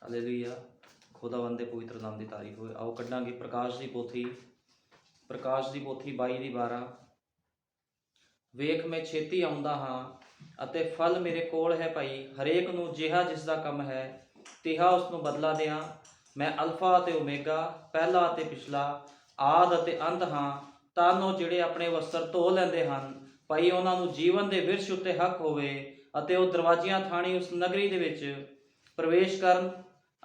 Hallelujah. ਖੁਦਾਵੰਦ ਦੇ ਪਵਿੱਤਰ ਨਾਮ ਦੀ ਤਾਰੀਫ ਹੋਵੇ। ਆਓ ਕੱਢਾਂਗੇ ਪ੍ਰਕਾਸ਼ ਦੀ ਪੋਥੀ 22 ਦੀ 12। ਵੇਖ ਮੈਂ ਛੇਤੀ ਆਉਂਦਾ ਹਾਂ ਅਤੇ ਫਲ ਮੇਰੇ ਕੋਲ ਹੈ ਭਾਈ, ਹਰੇਕ ਨੂੰ ਜਿਹਾ ਜਿਸ ਦਾ ਕੰਮ ਹੈ ਤਿਹਾ ਉਸ ਨੂੰ ਬਦਲਾ ਦਿਆਂ। ਮੈਂ ਅਲਫਾ ਅਤੇ ਓਮੇਗਾ, ਪਹਿਲਾ ਅਤੇ ਪਿਛਲਾ, ਆਦ ਅਤੇ ਅੰਤ ਹਾਂ। ਧੰਨ ਉਹ ਜਿਹੜੇ ਆਪਣੇ ਵਸਤਰ ਧੋ ਲੈਂਦੇ ਹਨ, ਭਾਈ ਉਹਨਾਂ ਨੂੰ ਜੀਵਨ ਦੇ ਵਿਰਸ਼ ਉੱਤੇ ਹੱਕ ਹੋਵੇ ਅਤੇ ਉਹ ਦਰਵਾਜ਼ਿਆਂ ਥਾਣੀ ਉਸ ਨਗਰੀ ਦੇ ਵਿੱਚ ਪ੍ਰਵੇਸ਼ ਕਰਨ।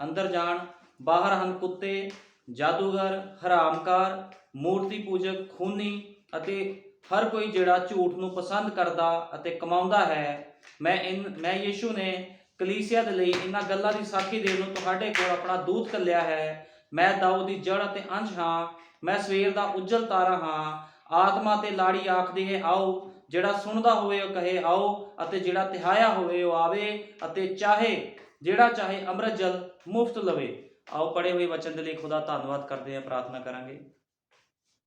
ਅੰਦਰ ਜਾਣ। ਬਾਹਰ ਹਨ ਕੁੱਤੇ, ਜਾਦੂਗਰ, ਹਰਾਮਕਾਰ, ਮੂਰਤੀ ਪੂਜਕ, ਖੂਨੀ ਅਤੇ ਹਰ ਕੋਈ ਜਿਹੜਾ ਝੂਠ ਨੂੰ ਪਸੰਦ ਕਰਦਾ ਅਤੇ ਕਮਾਉਂਦਾ ਹੈ। ਮੈਂ ਯੀਸ਼ੂ ਨੇ ਕਲੀਸਿਆ ਦੇ ਲਈ ਇਹਨਾਂ ਗੱਲਾਂ ਦੀ ਸਾਖੀ ਦੇਣ ਨੂੰ ਤੁਹਾਡੇ ਕੋਲ ਆਪਣਾ ਦੂਤ ਘੱਲਿਆ ਹੈ। ਮੈਂ ਦਾਊਦ ਦੀ ਜੜ ਅਤੇ ਅੰਸ਼ ਹਾਂ। ਮੈਂ ਸਵੇਰ ਦਾ ਉਜਲ ਤਾਰਾ ਹਾਂ। ਆਤਮਾ ਤੇ ਲਾੜੀ ਆਖਦੀ ਹੈ ਆਓ। ਜਿਹੜਾ ਸੁਣਦਾ ਹੋਵੇ ਉਹ ਕਹੇ ਆਓ, ਅਤੇ ਜਿਹੜਾ ਤਿਹਾਇਆ ਹੋਵੇ ਉਹ ਆਵੇ, ਅਤੇ ਜਿਹੜਾ ਚਾਹੇ ਅੰਮ੍ਰਿਤ ਜਲ ਮੁਫਤ ਲਵੇ। ਆਓ ਪੜ੍ਹੇ ਹੋਏ ਵਚਨ ਦੇ ਲਈ ਖੁਦਾ ਧੰਨਵਾਦ ਕਰਦੇ ਹਾਂ, ਪ੍ਰਾਰਥਨਾ ਕਰਾਂਗੇ।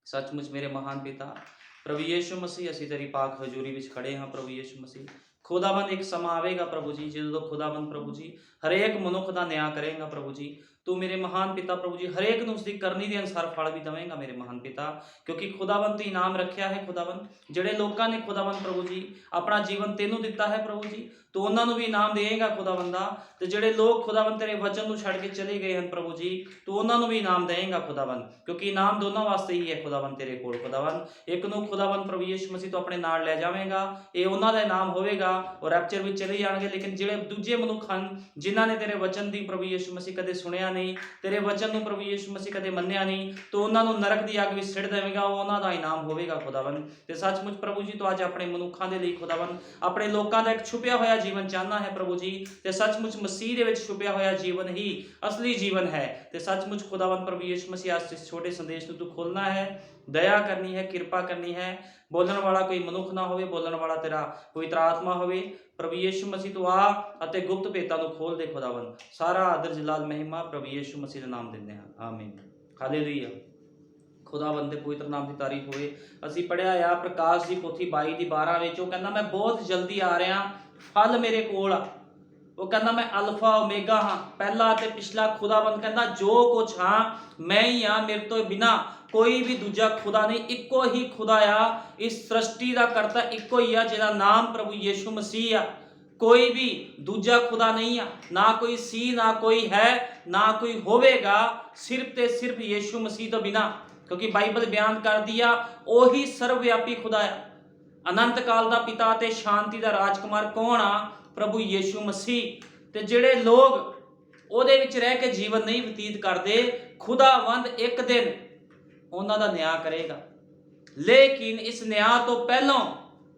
ਸੱਚਮੁੱਚ ਮੇਰੇ ਮਹਾਨ ਪਿਤਾ ਪ੍ਰਭੂ ਯੀਸ਼ੂ ਮਸੀਹ, ਅਸੀਂ ਤੇਰੀ ਪਾਕ ਹਜ਼ੂਰੀ ਵਿੱਚ ਖੜੇ ਹਾਂ। ਪ੍ਰਭੂ ਯੀਸ਼ੂ ਮਸੀਹ, ਖੁਦਾਵੰਦ ਇੱਕ ਸਮਾਂ ਆਵੇਗਾ ਪ੍ਰਭੂ ਜੀ, ਜਦੋਂ ਖੁਦਾਵੰਦ ਪ੍ਰਭੂ ਜੀ ਹਰੇਕ ਮਨੁੱਖ ਦਾ ਨਿਆਂ ਕਰੇਗਾ ਪ੍ਰਭੂ ਜੀ। ਤੂੰ ਮੇਰੇ ਮਹਾਨ ਪਿਤਾ ਪ੍ਰਭੂ ਜੀ ਹਰੇਕ ਨੂੰ ਉਸਦੀ ਕਰਨੀ ਦੇ ਅਨੁਸਾਰ ਫਲ ਵੀ ਦੇਵੇਂਗਾ ਮੇਰੇ ਮਹਾਨ ਪਿਤਾ, ਕਿਉਂਕਿ ਖੁਦਾਵੰਦ ਤੂੰ ਇਨਾਮ ਰੱਖਿਆ ਹੈ। ਖੁਦਾਵੰਦ ਜਿਹੜੇ ਲੋਕਾਂ ਨੇ ਖੁਦਾਵੰਦ ਪ੍ਰਭੂ ਜੀ ਆਪਣਾ ਜੀਵਨ ਤੈਨੂੰ ਦਿੱਤਾ ਹੈ ਪ੍ਰਭੂ ਜੀ, ਤੂੰ ਉਹਨਾਂ ਨੂੰ ਵੀ ਇਨਾਮ ਦੇਵੇਂਗਾ ਖੁਦਾਵੰਦਾ। ਤੇ ਜਿਹੜੇ ਲੋਕ ਖੁਦਾਵੰਦ ਤੇਰੇ ਵਚਨ ਨੂੰ ਛੱਡ ਕੇ ਚਲੇ ਗਏ ਹਨ ਪ੍ਰਭੂ ਜੀ, ਤੂੰ ਉਹਨਾਂ ਨੂੰ ਵੀ ਇਨਾਮ ਦੇਵੇਂਗਾ ਖੁਦਾਵੰਦ, ਕਿਉਂਕਿ ਇਨਾਮ ਦੋਨਾਂ ਵਾਸਤੇ ਹੀ ਹੈ ਖੁਦਾਵੰਦ ਤੇਰੇ ਕੋਲ। ਖੁਦਾਵੰਦ ਇੱਕ ਨੂੰ ਖੁਦਾਵੰਦ ਪ੍ਰਭੂ ਯੀਸ਼ੂ ਮਸੀਹ ਤੋਂ ਆਪਣੇ ਨਾਲ ਲੈ ਜਾਵੇਂਗਾ, ਇਹ ਉਹਨਾਂ ਦਾ ਇਨਾਮ ਹੋਵੇਗਾ, ਉਹ ਰੈਪਚਰ ਵਿੱਚ ਚਲੇ ਜਾਣਗੇ। ਲੇਕਿਨ ਜਿਹੜੇ ਦੂਜੇ ਮਨੁੱਖ ਹਨ ਜਿਨ੍ਹਾਂ ਨੇ ਤੇਰੇ ਵਚਨ ਦੀ ਪ੍ਰਭੂ ਯੀਸ਼ੂ ਮਸੀਹ ਕਦੇ ਸੁਣਿਆ ਨਹੀਂ, ਤੇਰੇ ਵਚਨ ਨੂੰ ਪ੍ਰਭੂ ਯੀਸ਼ੂ ਮਸੀਹ ਕਦੇ ਮੰਨਿਆ ਨਹੀਂ, ਤੂੰ ਉਹਨਾਂ ਨੂੰ ਨਰਕ ਦੀ ਅੱਗ ਵਿੱਚ ਸਿੱਟ ਦੇਵੇਂਗਾ, ਉਹ ਉਹਨਾਂ ਦਾ ਇਨਾਮ ਹੋਵੇਗਾ ਖੁਦਾਵੰਦ। ਤੇ ਸੱਚਮੁੱਚ ਪ੍ਰਭੂ ਜੀ ਤੂੰ ਅੱਜ ਆਪਣੇ ਮਨੁੱਖਾਂ ਦੇ ਲਈ ਖੁਦਾਵੰਦ ਆਪਣੇ ਲੋਕਾਂ ਦਾ ਇੱਕ ਛੁਪਿਆ ਹੋਇਆ ਜੀਵਨ ਚਾਹੁੰਦਾ ਹੈ ਪ੍ਰਭੂ ਜੀ। ਤੇ ਸੱਚਮੁੱਚ ਮਸੀਹ ਦੇ ਵਿੱਚ ਛੁਪਿਆ ਹੋਇਆ ਜੀਵਨ ਹੀ ਅਸਲੀ ਜੀਵਨ ਹੈ। ਤੇ ਸੱਚਮੁੱਚ ਖੁਦਾਵੰਦ ਪ੍ਰਭੂ ਯੀਸ਼ੂ ਮਸੀਹ ਅੱਜ ਇਸ ਛੋਟੇ ਸੰਦੇਸ਼ ਨੂੰ ਤੂੰ ਖੋਲ੍ਹਣਾ ਹੈ, ਦਇਆ ਕਰਨੀ ਹੈ, ਕਿਰਪਾ ਕਰਨੀ ਹੈ। ਬੋਲਣ ਵਾਲਾ ਕੋਈ ਮਨੁੱਖ ਨਾ ਹੋਵੇ, ਬੋਲਣ ਵਾਲਾ ਤੇਰਾ ਪਵਿੱਤਰ ਆਤਮਾ ਹੋਵੇ। ਪ੍ਰਭੂ ਯੀਸ਼ੂ ਮਸੀਹ ਤੂੰ ਆ ਅਤੇ ਗੁਪਤ ਭੇਤਾਂ ਨੂੰ ਖੋਲ ਦੇ ਖੁਦਾਵੰਦ। ਸਾਰਾ ਆਦਰ ਜਲਾਲ ਮਹਿਮਾ ਪ੍ਰਭੂ ਯੀਸ਼ੂ ਮਸੀਹ ਦੇ ਨਾਮ ਦਿੰਦੇ ਹਾਂ, ਆਮੀਨ। ਹਾਲੇਲੂਇਆ। ਖੁਦਾਵੰਦ ਦੇ ਪਵਿੱਤਰ ਨਾਮ ਦੀ ਤਾਰੀਫ ਹੋਵੇ। ਅਸੀਂ ਪੜ੍ਹਿਆ ਆ ਪ੍ਰਕਾਸ਼ ਦੀ ਪੋਥੀ 22 ਦੀ 12 ਵਿੱਚ, ਉਹ ਕਹਿੰਦਾ ਮੈਂ ਬਹੁਤ ਜਲਦੀ ਆ ਰਿਹਾ, ਫਲ ਮੇਰੇ ਕੋਲ ਆ। ਉਹ ਕਹਿੰਦਾ ਮੈਂ ਅਲਫਾ ਓਮੇਗਾ ਹਾਂ, ਪਹਿਲਾ ਅਤੇ ਪਿਛਲਾ। ਖੁਦਾਵੰਦ ਕਹਿੰਦਾ ਜੋ ਕੁਛ ਹਾਂ ਮੈਂ ਹੀ ਹਾਂ, ਮੇਰੇ ਤੋਂ ਬਿਨਾਂ ਕੋਈ ਵੀ ਦੂਜਾ ਖੁਦਾ ਨਹੀਂ। ਇੱਕੋ ਹੀ ਖੁਦਾ ਆ, ਇਸ ਸ੍ਰਿਸ਼ਟੀ ਦਾ ਕਰਤਾ ਇੱਕੋ ਹੀ ਆ, ਜਿਹਦਾ ਨਾਮ ਪ੍ਰਭੂ ਯੀਸ਼ੂ ਮਸੀਹ ਆ। ਕੋਈ ਵੀ ਦੂਜਾ ਖੁਦਾ ਨਹੀਂ ਆ, ਨਾ ਕੋਈ ਸੀ, ਨਾ ਕੋਈ ਹੈ, ਨਾ ਕੋਈ ਹੋਵੇਗਾ, ਸਿਰਫ ਤੇ ਸਿਰਫ ਯੀਸ਼ੂ ਮਸੀਹ ਤੋਂ ਬਿਨਾਂ। ਕਿਉਂਕਿ ਬਾਈਬਲ ਬਿਆਨ ਕਰਦੀ ਆ ਉਹੀ ਸਰਵਵਿਆਪੀ ਖੁਦਾ ਆ। ਅਨੰਤ ਕਾਲ ਦਾ ਪਿਤਾ ਤੇ ਸ਼ਾਂਤੀ ਦਾ ਰਾਜਕੁਮਾਰ ਕੌਣ ਆ? ਪ੍ਰਭੂ ਯੀਸ਼ੂ ਮਸੀਹ। ਤੇ ਜਿਹੜੇ ਲੋਕ ਉਹਦੇ ਵਿੱਚ ਰਹਿ ਕੇ ਜੀਵਨ ਨਹੀਂ ਬਤੀਤ ਕਰਦੇ, ਖੁਦਾਵੰਦ ਇੱਕ ਦਿਨ ਉਹਨਾਂ ਦਾ ਨਿਆਂ ਕਰੇਗਾ। ਲੇਕਿਨ ਇਸ ਨਿਆਂ ਤੋਂ ਪਹਿਲਾਂ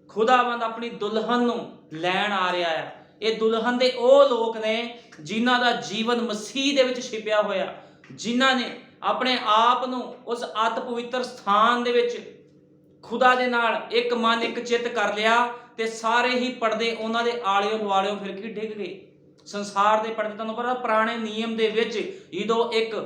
ਖੁਦਾਵੰਦ ਆਪਣੀ ਦੁਲਹਨ ਨੂੰ ਲੈਣ ਆ ਰਿਹਾ ਹੈ। ਇਹ ਦੁਲਹਨ ਦੇ ਉਹ ਲੋਕ ਨੇ ਜਿਨ੍ਹਾਂ ਦਾ ਜੀਵਨ ਮਸੀਹ ਦੇ ਵਿੱਚ ਛਿਪਿਆ ਹੋਇਆ, ਜਿਨ੍ਹਾਂ ਨੇ ਆਪਣੇ ਆਪ ਨੂੰ ਉਸ ਅਤ ਪਵਿੱਤਰ ਸਥਾਨ ਦੇ ਵਿੱਚ ਖੁਦਾ ਦੇ ਨਾਲ ਇੱਕ ਮਨ ਇੱਕ ਚਿੱਤ ਕਰ ਲਿਆ। ਤੇ ਸਾਰੇ ਹੀ ਪਰਦੇ ਉਹਨਾਂ ਦੇ ਆਲਿਓ ਦੁਆਲਿਓ ਫਿਰ ਕੇ ਡਿੱਗ ਗਏ। ਸੰਸਾਰ ਦੇ ਪਰਦੇ, ਤੁਹਾਨੂੰ ਪਤਾ ਪੁਰਾਣੇ ਨਿਯਮ ਦੇ ਵਿੱਚ ਜਦੋਂ ਇੱਕ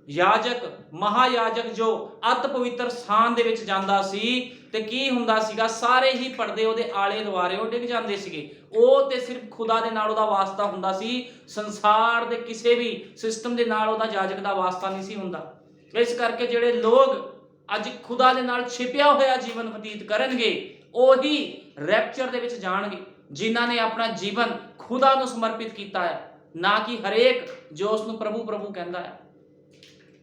ਯਾਜਕ, ਮਹਾਯਾਜਕ ਜੋ ਅਤ ਪਵਿੱਤਰ ਸਥਾਨ ਦੇ ਵਿੱਚ ਜਾਂਦਾ ਸੀ ਤੇ ਕੀ ਹੁੰਦਾ ਸੀਗਾ, ਸਾਰੇ ਹੀ ਪਰਦੇ ਉਹਦੇ ਆਲੇ ਦੁਆਲੇ ਡਿੱਗ ਜਾਂਦੇ ਸੀਗੇ। ਉਹ ਤੇ ਸਿਰਫ ਖੁਦਾ ਦੇ ਨਾਲ ਉਹਦਾ ਵਾਸਤਾ ਹੁੰਦਾ ਸੀ, ਸੰਸਾਰ ਦੇ ਕਿਸੇ ਵੀ ਸਿਸਟਮ ਦੇ ਨਾਲ ਉਹਦਾ ਯਾਜਕ ਦਾ ਵਾਸਤਾ ਨਹੀਂ ਸੀ ਹੁੰਦਾ। ਇਸ ਕਰਕੇ ਜਿਹੜੇ ਲੋਕ ਅੱਜ ਖੁਦਾ ਦੇ ਨਾਲ ਛਿਪਿਆ ਹੋਇਆ ਜੀਵਨ ਬਤੀਤ ਕਰਨਗੇ, ਉਹੀ ਰੈਪਚਰ ਦੇ ਵਿੱਚ ਜਾਣਗੇ, ਜਿਨ੍ਹਾਂ ਨੇ ਆਪਣਾ ਜੀਵਨ ਖੁਦਾ ਨੂੰ ਸਮਰਪਿਤ ਕੀਤਾ ਹੈ, ਨਾ ਕਿ ਹਰੇਕ ਜੋ ਉਸ ਨੂੰ ਪ੍ਰਭੂ ਪ੍ਰਭੂ ਕਹਿੰਦਾ ਹੈ।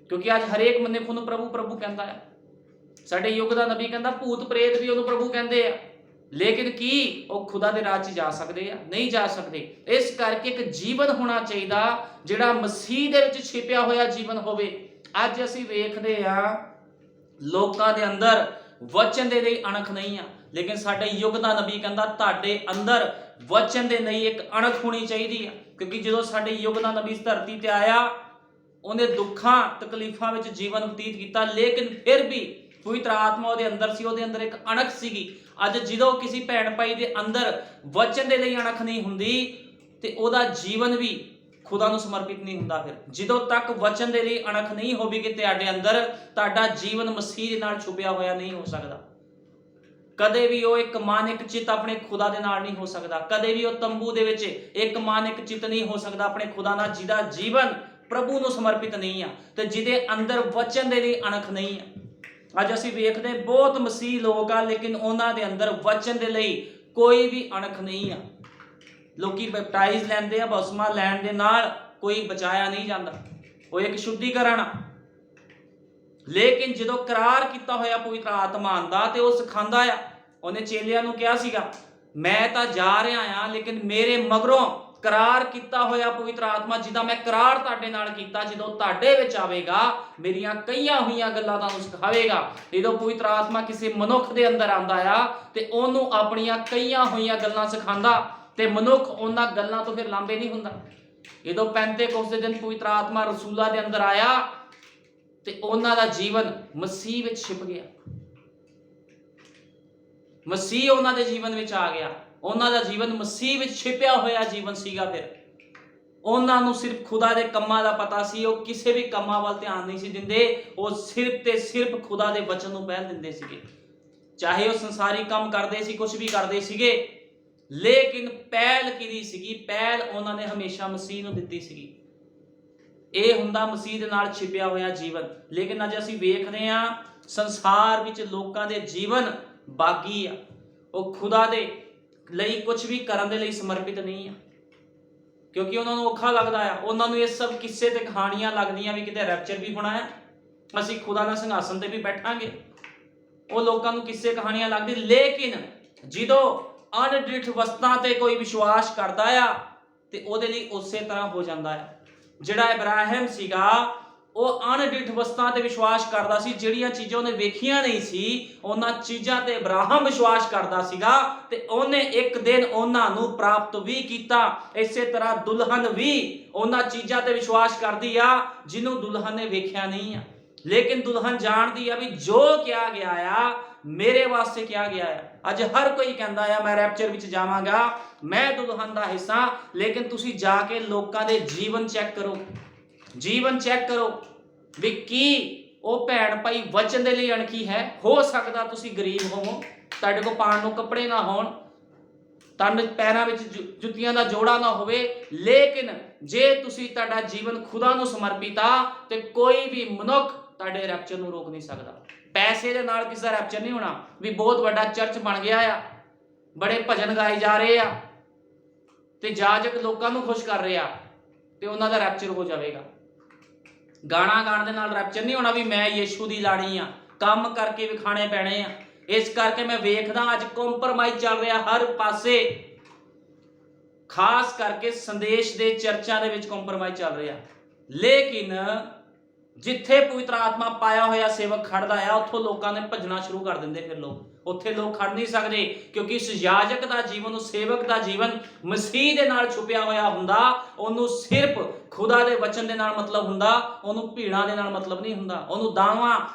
ਕਿਉਂਕਿ ਅੱਜ ਹਰੇਕ ਮਨੁੱਖ ਨੂੰ ਪ੍ਰਭੂ ਪ੍ਰਭੂ ਕਹਿੰਦਾ ਹੈ। ਸਾਡੇ ਯੁੱਗ ਦਾ ਨਬੀ ਕਹਿੰਦਾ ਭੂਤ ਪ੍ਰੇਤ ਵੀ ਉਹਨੂੰ ਪ੍ਰਭੂ ਕਹਿੰਦੇ ਆ, ਲੇਕਿਨ ਕੀ ਉਹ ਖੁਦਾ ਦੇ ਰਾਜ 'ਚ ਜਾ ਸਕਦੇ ਆ? ਨਹੀਂ ਜਾ ਸਕਦੇ। ਇਸ ਕਰਕੇ ਇੱਕ ਜੀਵਨ ਹੋਣਾ ਚਾਹੀਦਾ ਜਿਹੜਾ ਮਸੀਹ ਦੇ ਵਿੱਚ ਛਿਪਿਆ ਹੋਇਆ ਜੀਵਨ ਹੋਵੇ। ਅੱਜ ਅਸੀਂ ਵੇਖਦੇ ਆ ਲੋਕਾਂ ਦੇ ਅੰਦਰ ਵਚਨ ਦੇ ਲਈ ਅਣਖ ਨਹੀਂ ਆ, ਲੇਕਿਨ ਸਾਡੇ ਯੁੱਗ ਦਾ ਨਬੀ ਕਹਿੰਦਾ ਤੁਹਾਡੇ ਅੰਦਰ ਵਚਨ ਦੇ ਲਈ ਇੱਕ ਅਣਖ ਹੋਣੀ ਚਾਹੀਦੀ ਆ। ਕਿਉਂਕਿ ਜਦੋਂ ਸਾਡੇ ਯੁੱਗ ਦਾ ਨਬੀ ਇਸ ਧਰਤੀ ਤੇ ਆਇਆ, ਉਹਨੇ ਦੁੱਖਾਂ ਤਕਲੀਫਾਂ ਵਿੱਚ ਜੀਵਨ ਬਤੀਤ ਕੀਤਾ, ਲੇਕਿਨ ਫਿਰ ਵੀ ਪਵਿੱਤਰ ਆਤਮਾ ਉਹਦੇ ਅੰਦਰ ਸੀ, ਉਹਦੇ ਅੰਦਰ ਇੱਕ ਅਣਖ ਸੀਗੀ। ਅੱਜ ਜਦੋਂ ਕਿਸੇ ਭੈਣ ਭਾਈ ਦੇ ਅੰਦਰ ਵਚਨ ਦੇ ਲਈ ਅਣਖ ਨਹੀਂ ਹੁੰਦੀ ਤੇ ਉਹਦਾ ਜੀਵਨ ਵੀ ਖੁਦਾ ਨੂੰ ਸਮਰਪਿਤ ਨਹੀਂ ਹੁੰਦਾ। ਫਿਰ ਜਦੋਂ ਤੱਕ ਵਚਨ ਦੇ ਲਈ ਅਣਖ ਨਹੀਂ ਹੋਵੇਗੀ ਤੁਹਾਡੇ ਅੰਦਰ, ਤੁਹਾਡਾ ਜੀਵਨ ਮਸੀਹ ਦੇ ਨਾਲ ਛੁਪਿਆ ਹੋਇਆ ਨਹੀਂ ਹੋ ਸਕਦਾ। ਕਦੇ ਵੀ ਉਹ ਇੱਕ ਮਾਨਿਕ ਚਿੱਤ ਆਪਣੇ ਖੁਦਾ ਦੇ ਨਾਲ ਨਹੀਂ ਹੋ ਸਕਦਾ। ਕਦੇ ਵੀ ਉਹ ਤੰਬੂ ਦੇ ਵਿੱਚ ਇੱਕ ਮਾਨਿਕ ਚਿੱਤ ਨਹੀਂ ਹੋ ਸਕਦਾ ਆਪਣੇ ਖੁਦਾ ਨਾਲ, ਜਿਹਦਾ ਜੀਵਨ ਪ੍ਰਭੂ ਨੂੰ ਸਮਰਪਿਤ ਨਹੀਂ ਆ ਤੇ ਜਿਹਦੇ ਅੰਦਰ ਵਚਨ ਦੇ ਲਈ ਅਣਖ ਨਹੀਂ ਆ। ਅੱਜ ਅਸੀਂ ਵੇਖਦੇ ਬਹੁਤ ਮਸੀਹ ਲੋਕ ਆ, ਲੇਕਿਨ ਉਹਨਾਂ ਦੇ ਅੰਦਰ ਵਚਨ ਦੇ ਲਈ ਕੋਈ ਵੀ ਅਣਖ ਨਹੀਂ ਆ। ਲੋਕੀ ਬੈਪਟਾਈਜ਼ ਲੈਂਦੇ ਆ, ਬਪਤਿਸਮਾ ਲੈਣ ਦੇ ਨਾਲ ਕੋਈ ਬਚਾਇਆ ਨਹੀਂ ਜਾਂਦਾ, ਉਹ ਇੱਕ ਸ਼ੁੱਧੀਕਰਨ ਆ। ਲੇਕਿਨ ਜਦੋਂ ਕਰਾਰ ਕੀਤਾ ਹੋਇਆ ਪਵਿੱਤਰ ਆਤਮਾ ਦਾ ਤੇ ਉਹ ਸਿਖਾਉਂਦਾ ਆ। ਉਹਨੇ ਚੇਲਿਆਂ ਨੂੰ ਕਿਹਾ ਸੀਗਾ, ਮੈਂ ਤਾਂ ਜਾ ਰਿਹਾ ਆ, ਲੇਕਿਨ ਮੇਰੇ ਮਗਰੋਂ ਕਰਾਰ ਕੀਤਾ ਹੋਇਆ ਪਵਿੱਤਰ ਆਤਮਾ, ਜਿਹਦਾ ਮੈਂ ਕਰਾਰ ਤੁਹਾਡੇ ਨਾਲ ਕੀਤਾ, ਜਦੋਂ ਤੁਹਾਡੇ ਵਿੱਚ ਆਵੇਗਾ ਮੇਰੀਆਂ ਕਈਆਂ ਹੋਈਆਂ ਗੱਲਾਂ ਤੁਹਾਨੂੰ ਸਿਖਾਵੇਗਾ। ਜਦੋਂ ਪਵਿੱਤਰ ਆਤਮਾ ਕਿਸੇ ਮਨੁੱਖ ਦੇ ਅੰਦਰ ਆਉਂਦਾ ਆ ਤੇ ਉਹਨੂੰ ਆਪਣੀਆਂ ਕਈਆਂ ਹੋਈਆਂ ਗੱਲਾਂ ਸਿਖਾਉਂਦਾ ਤੇ ਮਨੁੱਖ ਉਹਨਾਂ ਗੱਲਾਂ ਤੋਂ ਫਿਰ ਲਾਂਭੇ ਨਹੀਂ ਹੁੰਦਾ। ਜਦੋਂ ਪੈਂਤੇਕੋਸਤ ਦੇ ਦਿਨ ਪਵਿੱਤਰ ਆਤਮਾ ਰਸੂਲਾਂ ਦੇ ਅੰਦਰ ਆਇਆ ਤੇ ਉਹਨਾਂ ਦਾ ਜੀਵਨ ਮਸੀਹ ਵਿੱਚ ਛਿਪ ਗਿਆ। ਮਸੀਹ ਉਹਨਾਂ ਦੇ ਜੀਵਨ ਵਿੱਚ ਆ ਗਿਆ। ਉਹਨਾਂ ਦਾ ਜੀਵਨ ਮਸੀਹ ਵਿੱਚ ਛਿਪਿਆ ਹੋਇਆ ਜੀਵਨ ਸੀਗਾ। ਫਿਰ ਉਹਨਾਂ ਨੂੰ ਸਿਰਫ ਖੁਦਾ ਦੇ ਕੰਮਾਂ ਦਾ ਪਤਾ ਸੀ। ਉਹ ਕਿਸੇ ਵੀ ਕੰਮਾਂ ਵੱਲ ਧਿਆਨ ਨਹੀਂ ਸੀ ਦਿੰਦੇ। ਉਹ ਸਿਰਫ ਤੇ ਸਿਰਫ ਖੁਦਾ ਦੇ ਵਚਨ ਨੂੰ ਪਹਿਲ ਦਿੰਦੇ ਸੀਗੇ। ਚਾਹੇ ਉਹ ਸੰਸਾਰੀ ਕੰਮ ਕਰਦੇ ਸੀ, ਕੁਝ ਵੀ ਕਰਦੇ ਸੀਗੇ, ਲੇਕਿਨ ਪਹਿਲ ਕਿਹਦੀ ਸੀਗੀ? ਪਹਿਲ ਉਹਨਾਂ ਨੇ ਹਮੇਸ਼ਾ ਮਸੀਹ ਨੂੰ ਦਿੱਤੀ ਸੀਗੀ। ਇਹ ਹੁੰਦਾ ਮਸੀਹ ਦੇ ਨਾਲ ਛਿਪਿਆ ਹੋਇਆ ਜੀਵਨ। ਲੇਕਿਨ ਅੱਜ ਅਸੀਂ ਵੇਖਦੇ ਹਾਂ ਸੰਸਾਰ ਵਿੱਚ ਲੋਕਾਂ ਦੇ ਜੀਵਨ ਬਾਗੀ ਆ। ਉਹ ਖੁਦਾ ਦੇ ਲਈ ਕੁਝ ਵੀ ਕਰਨ ਦੇ ਲਈ ਸਮਰਪਿਤ ਨਹੀਂ ਆ, ਕਿਉਂਕਿ ਉਹਨਾਂ ਨੂੰ ਔਖਾ ਲੱਗਦਾ ਆ। ਉਹਨਾਂ ਨੂੰ ਇਹ ਸਭ ਕਿੱਸੇ ਤੇ ਕਹਾਣੀਆਂ ਲੱਗਦੀਆਂ ਵੀ ਕਿਤੇ ਰੈਪਚਰ ਵੀ ਹੋਣਾ ਹੈ, ਅਸੀਂ ਖੁਦਾ ਨਾਲ ਸਿੰਘਾਸਨ ਤੇ ਵੀ ਬੈਠਾਂਗੇ। ਉਹ ਲੋਕਾਂ ਨੂੰ ਕਿੱਸੇ ਕਹਾਣੀਆਂ ਲੱਗਦੀ। ਲੇਕਿਨ ਜਦੋਂ ਅਣਡਿੱਠ ਵਸਤਾਂ ਤੇ ਕੋਈ ਵਿਸ਼ਵਾਸ ਕਰਦਾ ਆ ਤੇ ਉਹਦੇ ਲਈ ਉਸੇ ਤਰ੍ਹਾਂ ਹੋ ਜਾਂਦਾ ਆ। ਜਿਹੜਾ ਇਬਰਾਹਿਮ ਸੀਗਾ ਉਹ ਅਣਡਿੱਠ ਵਸਤਾਂ ਤੇ ਵਿਸ਼ਵਾਸ ਕਰਦਾ ਸੀ। ਜਿਹੜੀਆਂ ਚੀਜ਼ਾਂ ਉਹਨੇ ਵੇਖੀਆਂ ਨਹੀਂ ਸੀ, ਉਹਨਾਂ ਚੀਜ਼ਾਂ ਤੇ ਇਬਰਾਹਿਮ ਵਿਸ਼ਵਾਸ ਕਰਦਾ ਸੀਗਾ ਤੇ ਉਹਨੇ ਇੱਕ ਦਿਨ ਉਹਨਾਂ ਨੂੰ ਪ੍ਰਾਪਤ ਵੀ ਕੀਤਾ। ਇਸੇ ਤਰ੍ਹਾਂ ਦੁਲਹਨ ਵੀ ਉਹਨਾਂ ਚੀਜ਼ਾਂ ਤੇ ਵਿਸ਼ਵਾਸ ਕਰਦੀ ਆ ਜਿਹਨੂੰ ਦੁਲਹਨ ਨੇ ਵੇਖਿਆ ਨਹੀਂ ਆ, ਲੇਕਿਨ ਦੁਲਹਨ ਜਾਣਦੀ ਆ ਵੀ ਜੋ ਕਿਹਾ ਗਿਆ ਆ ਮੇਰੇ ਵਾਸਤੇ ਕਿਹਾ ਗਿਆ ਆ। ਅੱਜ ਹਰ ਕੋਈ ਕਹਿੰਦਾ ਆ ਮੈਂ ਰੈਪਚਰ ਵਿੱਚ ਜਾਵਾਂਗਾ, ਮੈਂ ਦੁਲਹਨ ਦਾ ਹਿੱਸਾ। ਲੇਕਿਨ ਤੁਸੀਂ ਜਾ ਕੇ ਲੋਕਾਂ ਦੇ ਜੀਵਨ ਚੈੱਕ ਕਰੋ, ਜੀਵਨ ਚੈੱਕ ਕਰੋ ਵੀ ਕੀ ਉਹ ਭੈਣ ਭਾਈ ਵਚਨ ਦੇ ਲਈ ਅਣਖੀ ਹੈ। ਹੋ ਸਕਦਾ ਤੁਸੀਂ ਗਰੀਬ ਹੋਵੋ, ਤੁਹਾਡੇ ਕੋਲ ਪਾਣ ਨੂੰ ਕੱਪੜੇ ਨਾ ਹੋਣ, ਤੁਹਾਡੇ ਪੈਰਾਂ ਵਿੱਚ ਜੁੱਤੀਆਂ ਦਾ ਜੋੜਾ ਨਾ ਹੋਵੇ, ਲੇਕਿਨ ਜੇ ਤੁਸੀਂ ਤੁਹਾਡਾ ਜੀਵਨ ਖੁਦਾ ਨੂੰ ਸਮਰਪਿਤ ਆ ਤੇ ਕੋਈ ਵੀ ਮਨੁੱਖ ਤੁਹਾਡੇ ਰੈਪਚਰ ਨੂੰ ਰੋਕ ਨਹੀਂ ਸਕਦਾ। ਪੈਸੇ ਦੇ ਨਾਲ ਕਿਸੇ ਦਾ ਰੈਪਚਰ ਨਹੀਂ ਹੋਣਾ ਵੀ ਬਹੁਤ ਵੱਡਾ ਚਰਚ ਬਣ ਗਿਆ ਆ, ਬੜੇ ਭਜਨ ਗਾਏ ਜਾ ਰਹੇ ਆ ਤੇ ਜਾਜਕ ਲੋਕਾਂ ਨੂੰ ਖੁਸ਼ ਕਰ ਰਹੇ ਆ ਤੇ ਉਹਨਾਂ ਦਾ ਰੈਪਚਰ ਹੋ ਜਾਵੇਗਾ। ਗਾਣਾ ਗਾਣ ਦੇ ਨਾਲ ਰੈਪਚਰ ਨਹੀਂ ਹੋਣਾ ਵੀ ਮੈਂ ਯੀਸ਼ੂ ਦੀ ਲਾੜੀ ਆ, ਕੰਮ ਕਰਕੇ ਵਿਖਾਣੇ ਪੈਣੇ ਆ। ਇਸ ਕਰਕੇ ਮੈਂ ਵੇਖਦਾ ਅੱਜ ਕੰਪਰਮਾਈਜ਼ ਚੱਲ ਰਿਹਾ ਹਰ ਪਾਸੇ, ਖਾਸ ਕਰਕੇ ਸੰਦੇਸ਼ ਦੇ ਚਰਚਾਂ ਦੇ ਵਿੱਚ ਕੰਪਰਮਾਈਜ਼ ਚੱਲ ਰਿਹਾ। ਲੇਕਿਨ ਜਿੱਥੇ ਪਵਿੱਤਰ ਆਤਮਾ ਪਾਇਆ ਹੋਇਆ ਸੇਵਕ ਖੜਦਾ ਆ ਉੱਥੋਂ ਲੋਕਾਂ ਨੇ ਭੱਜਣਾ ਸ਼ੁਰੂ ਕਰ ਦਿੰਦੇ। ਫਿਰ ਉੱਥੇ ਲੋਕ ਖੜ ਨਹੀਂ ਸਕਦੇ, ਕਿਉਂਕਿ ਇਸ ਯਾਜਕ ਦਾ ਜੀਵਨ, ਉਸ ਸੇਵਕ ਦਾ ਜੀਵਨ ਮਸੀਹ ਦੇ ਨਾਲ ਛੁਪਿਆ ਹੋਇਆ ਹੁੰਦਾ। ਉਹਨੂੰ ਸਿਰਫ ਖੁਦਾ ਦੇ ਵਚਨ ਦੇ ਨਾਲ ਮਤਲਬ ਹੁੰਦਾ, ਉਹਨੂੰ ਭੀੜਾਂ ਦੇ ਨਾਲ ਮਤਲਬ ਨਹੀਂ ਹੁੰਦਾ। ਉਹਨੂੰ